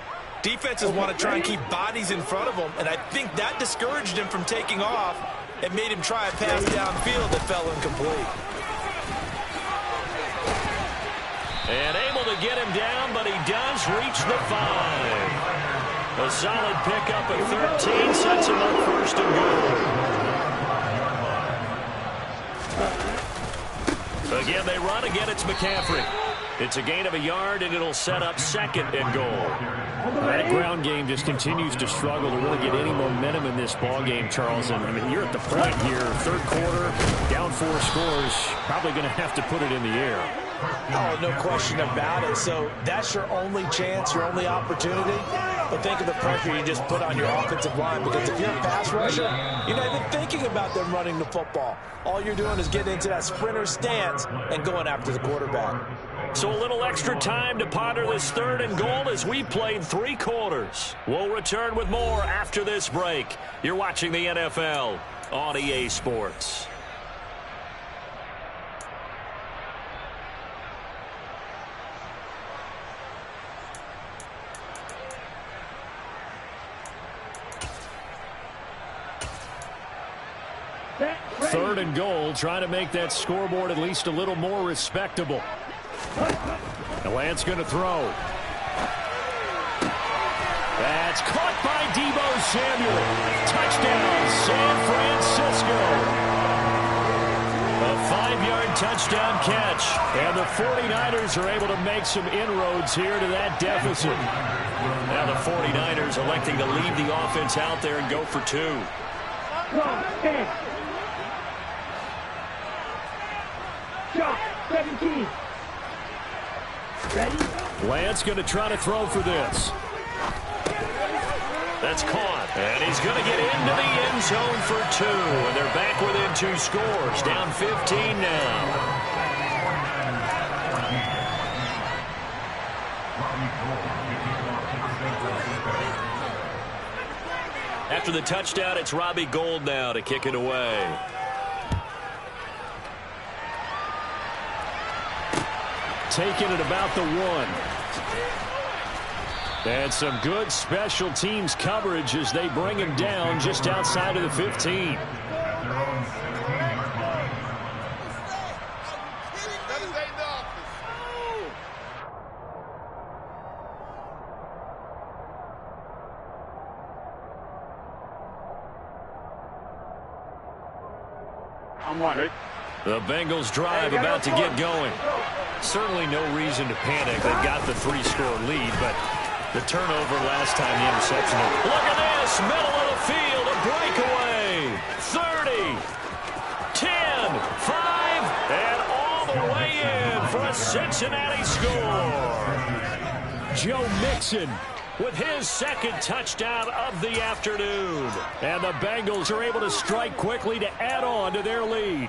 defenses want to try and keep bodies in front of them, and I think that discouraged him from taking off. It made him try a pass downfield that fell incomplete. And able to get him down, but he does reach the 5. A solid pickup at 13 sets him up 1st and goal. Again, they run. Again, it's McCaffrey. It's a gain of a yard, and it'll set up 2nd and goal. That ground game just continues to struggle to really get any momentum in this ball game, Charles. And I mean, you're at the point here, third quarter, down 4 scores, probably going to have to put it in the air. Oh, no question about it. So that's your only chance, your only opportunity. But think of the pressure you just put on your offensive line, because if you're a pass rusher, you're not even thinking about them running the football. All you're doing is getting into that sprinter stance and going after the quarterback. So a little extra time to ponder this 3rd and goal as we played 3 quarters. We'll return with more after this break. You're watching the NFL on EA Sports. Third and goal, trying to make that scoreboard at least a little more respectable. And Lance going to throw. That's caught by Deebo Samuel. Touchdown, San Francisco. A 5-yard touchdown catch. And the 49ers are able to make some inroads here to that deficit. Now the 49ers electing to leave the offense out there and go for 2. Shot 17. Ready? Lance going to try to throw for this. That's caught. And he's going to get into the end zone for 2. And they're back within 2 scores. Down 15 now. After the touchdown, it's Robbie Gould now to kick it away. Taking it about the 1. And some good special teams coverage as they bring him down just outside of the 15. The Bengals drive about to get going. Certainly no reason to panic. They've got the 3-score lead, but the turnover last time, the interception. Look at this, middle of the field, a breakaway. 30, 10, 5, and all the way in for a Cincinnati score. Joe Mixon with his second touchdown of the afternoon. And the Bengals are able to strike quickly to add on to their lead.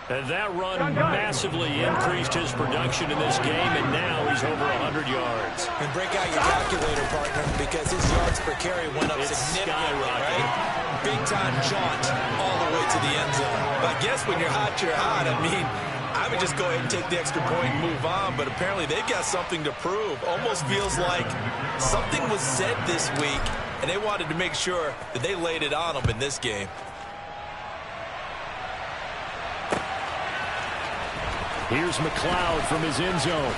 And that run massively increased his production in this game, and now he's over 100 yards. And break out your calculator, partner, because his yards per carry went up significantly, right? Big-time jaunt all the way to the end zone. But I guess when you're hot, you're hot. I mean, I would just go ahead and take the extra point and move on, but apparently they've got something to prove. Almost feels like something was said this week, and they wanted to make sure that they laid it on them in this game. Here's McLeod from his end zone.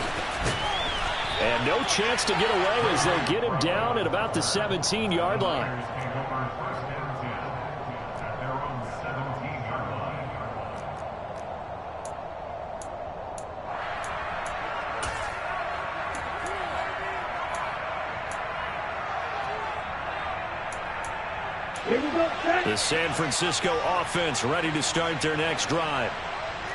And no chance to get away as they get him down at about the 17-yard line. The San Francisco offense ready to start their next drive.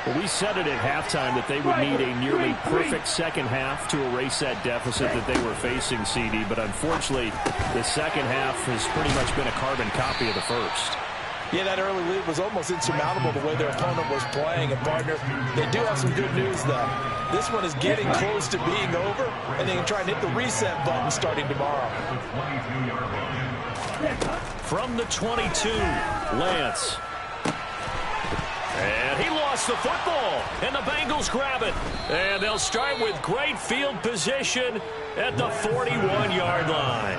Well, we said it at halftime that they would need a nearly perfect second half to erase that deficit that they were facing, CD. But unfortunately, the second half has pretty much been a carbon copy of the first. Yeah, that early lead was almost insurmountable the way their opponent was playing. And, partner, they do have some good news, though. This one is getting close to being over, and they can try and hit the reset button starting tomorrow. From the 22, Lance. And he lost the football, and the Bengals grab it. And they'll start with great field position at the 41-yard line.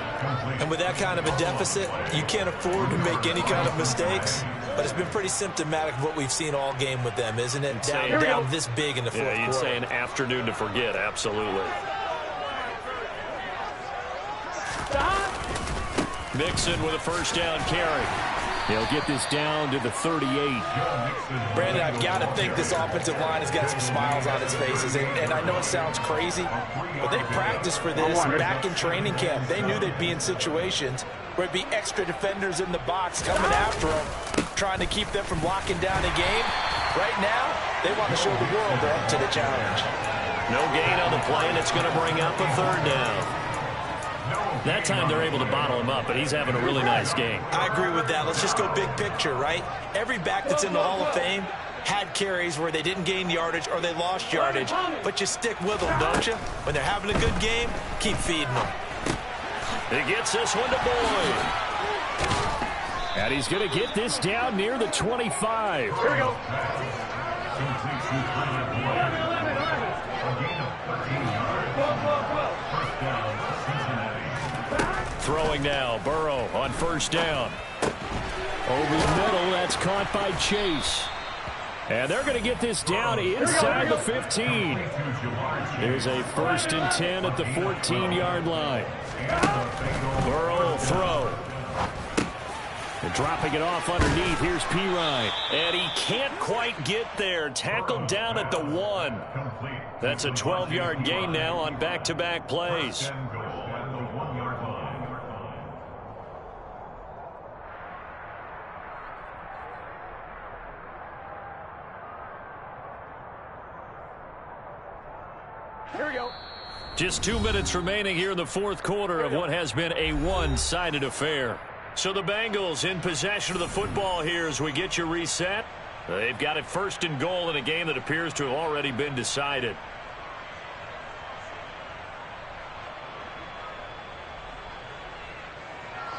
And with that kind of a deficit, you can't afford to make any kind of mistakes. But it's been pretty symptomatic of what we've seen all game with them, isn't it? Down this big in the fourth quarter. You'd say an afternoon to forget, absolutely. Mixon with a first down carry. He'll get this down to the 38. Brandon, I've got to think this offensive line has got some smiles on its faces. And I know it sounds crazy, but they practiced for this back in training camp. They knew they'd be in situations where it'd be extra defenders in the box coming after them, trying to keep them from locking down a game. Right now, they want to show the world they're up to the challenge. No gain on the play, and it's going to bring up a third down. That time they're able to bottle him up, but he's having a really nice game. I agree with that. Let's just go big picture, right? Every back that's in the Hall of Fame had carries where they didn't gain yardage or they lost yardage, but you stick with them, don't you? When they're having a good game, keep feeding them. He gets this one to Boyd. And he's going to get this down near the 25. Here we go. Throwing now, Burrow on first down. Over the middle, that's caught by Chase. And they're going to get this down inside the 15. There's a 1st and 10 at the 14-yard line. Burrow will throw. And dropping it off underneath, here's Pirine. And he can't quite get there. Tackled down at the 1. That's a 12-yard gain now on back-to-back plays. Here we go. Just 2 minutes remaining here in the fourth quarter of what has been a one-sided affair. So the Bengals in possession of the football here as we get you reset. They've got it 1st and goal in a game that appears to have already been decided.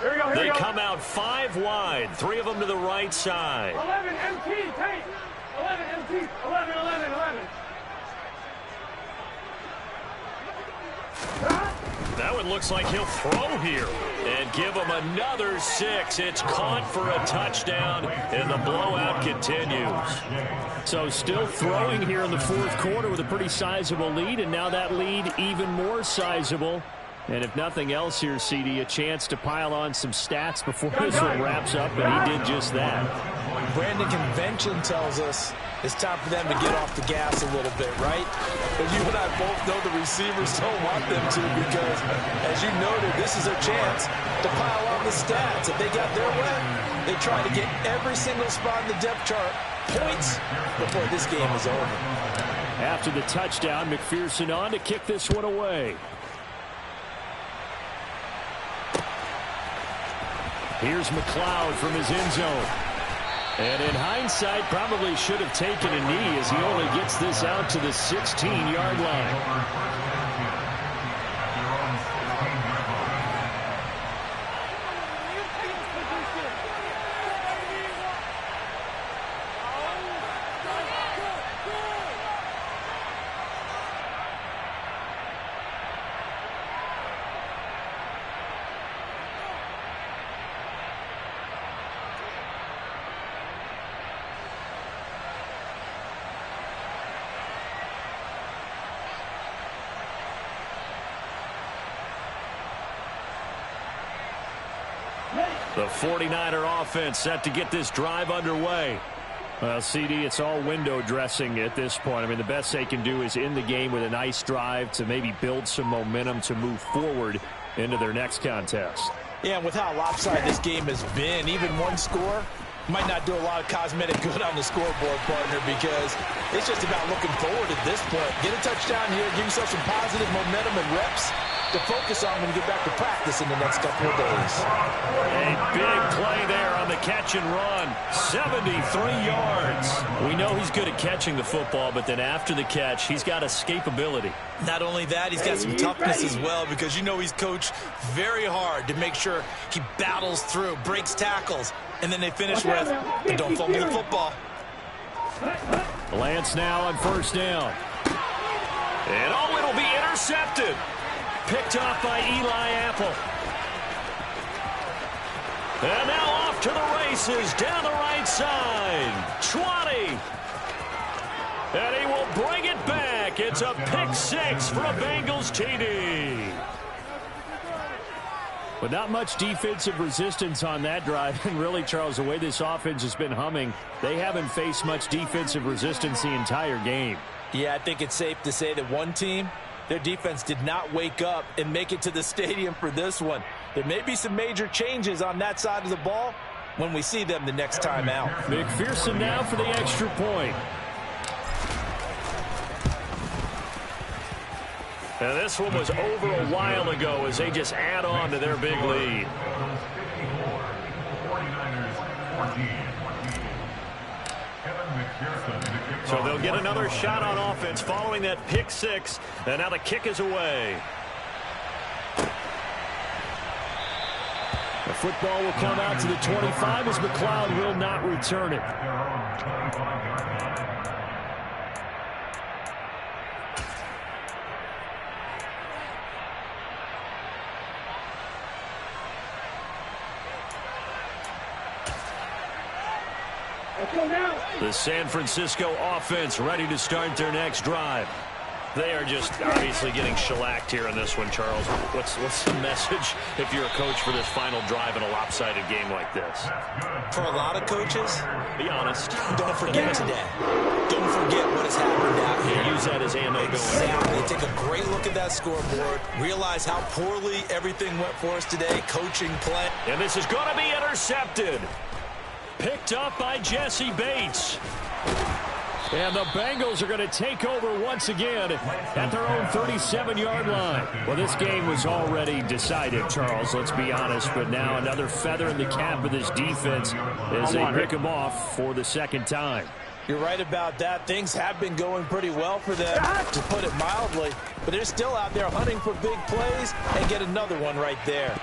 Here we go. They come out 5 wide, 3 of them to the right side. 11 MT, take. 11 MT, 11. That one looks like he'll throw here and give him another 6. It's caught for a touchdown, and the blowout continues. So still throwing here in the fourth quarter with a pretty sizable lead, and now that lead even more sizable. And if nothing else here, CD, a chance to pile on some stats before this one wraps up, and he did just that. Brandon, convention tells us it's time for them to get off the gas a little bit, right? But you and I both know the receivers don't want them to because, as you noted, this is their chance to pile on the stats. If they got their way, they try to get every single spot in the depth chart points before this game is over. After the touchdown, McPherson on to kick this one away. Here's McLeod from his end zone. And in hindsight, probably should have taken a knee as he only gets this out to the 16-yard line. The 49er offense set to get this drive underway. Well, CD, it's all window dressing at this point. I mean, the best they can do is end the game with a nice drive to maybe build some momentum to move forward into their next contest. Yeah, and with how lopsided this game has been, even one score might not do a lot of cosmetic good on the scoreboard, partner, because it's just about looking forward at this point. Get a touchdown here, give yourself some positive momentum and reps to focus on when you get back to practice in the next couple of days. A big play there on the catch and run. 73 yards. We know he's good at catching the football, but then after the catch, he's got escapability. Not only that, he's got some toughness as well, because you know he's coached very hard to make sure he battles through, breaks tackles, and then they finish with, don't fumble the football. Lance now on first down. And oh, it'll be intercepted. Picked off by Eli Apple. And now off to the races down the right side. 20. And he will bring it back. It's a pick six for a Bengals TD. But not much defensive resistance on that drive. And really, Charles, the way this offense has been humming, they haven't faced much defensive resistance the entire game. Yeah, I think it's safe to say that one team, their defense did not wake up and make it to the stadium for this one. There may be some major changes on that side of the ball when we see them the next time out. McPherson now for the extra point. And this one was over a while ago as they just add on to their big lead. 49ers 14. So they'll get another shot on offense following that pick six. And now the kick is away. The football will come out to the 25 as McLeod will not return it. The San Francisco offense ready to start their next drive. They are just obviously getting shellacked here in this one, Charles. What's the message if you're a coach for this final drive in a lopsided game like this? For a lot of coaches, be honest. Don't forget today. Don't forget what has happened out here. Use that as ammo going. Exactly. Take a great look at that scoreboard. Realize how poorly everything went for us today. Coaching, play. And this is going to be intercepted. Picked up by Jesse Bates. And the Bengals are going to take over once again at their own 37-yard line. Well, this game was already decided, Charles, let's be honest. But now another feather in the cap of this defense as they pick them off for the second time. You're right about that. Things have been going pretty well for them, to put it mildly. But they're still out there hunting for big plays and get another one right there.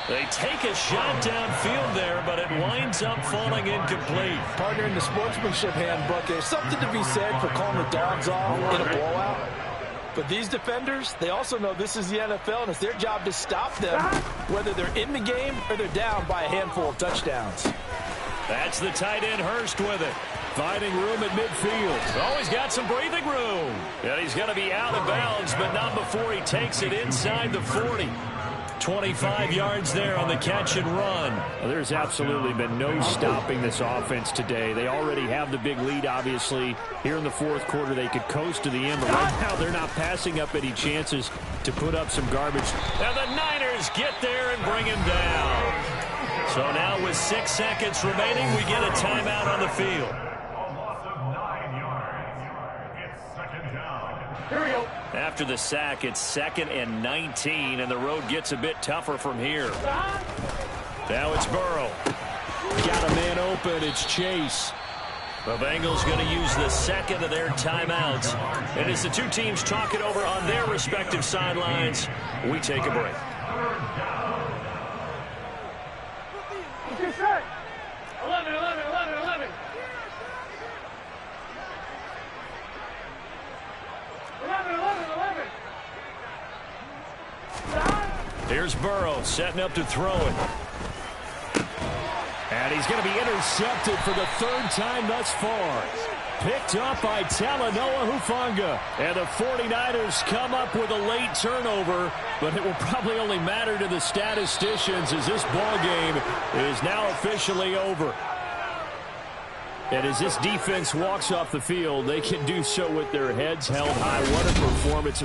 They take a shot downfield there, but it winds up falling incomplete. Partner, in the sportsmanship handbook, there's something to be said for calling the dogs off in a blowout. But these defenders, they also know this is the NFL, and it's their job to stop them, whether they're in the game or they're down by a handful of touchdowns. That's the tight end Hurst with it. Finding room at midfield. Oh, he's got some breathing room. And he's going to be out of bounds, but not before he takes it inside the 40. 25 yards there on the catch and run. Well, there's absolutely been no stopping this offense today. They already have the big lead, obviously. Here in the fourth quarter, they could coast to the end, but right now they're not passing up any chances to put up some garbage. And the Niners get there and bring him down. So now with 6 seconds remaining, we get a timeout on the field. A loss of 9 yards. It's second down. Here we go. After the sack, it's 2nd and 19, and the road gets a bit tougher from here. Now it's Burrow. Got a man open. It's Chase. The Bengals going to use the second of their timeouts. And as the two teams talk it over on their respective sidelines, we take a break. Get set. 11, 11, 11, 11. 11, 11, 11. Here's Burrow setting up to throw it. And he's going to be intercepted for the third time thus far. Picked up by Talanoa Hufanga. And the 49ers come up with a late turnover, but it will probably only matter to the statisticians as this ball game is now officially over. And as this defense walks off the field, they can do so with their heads held high. What a performance.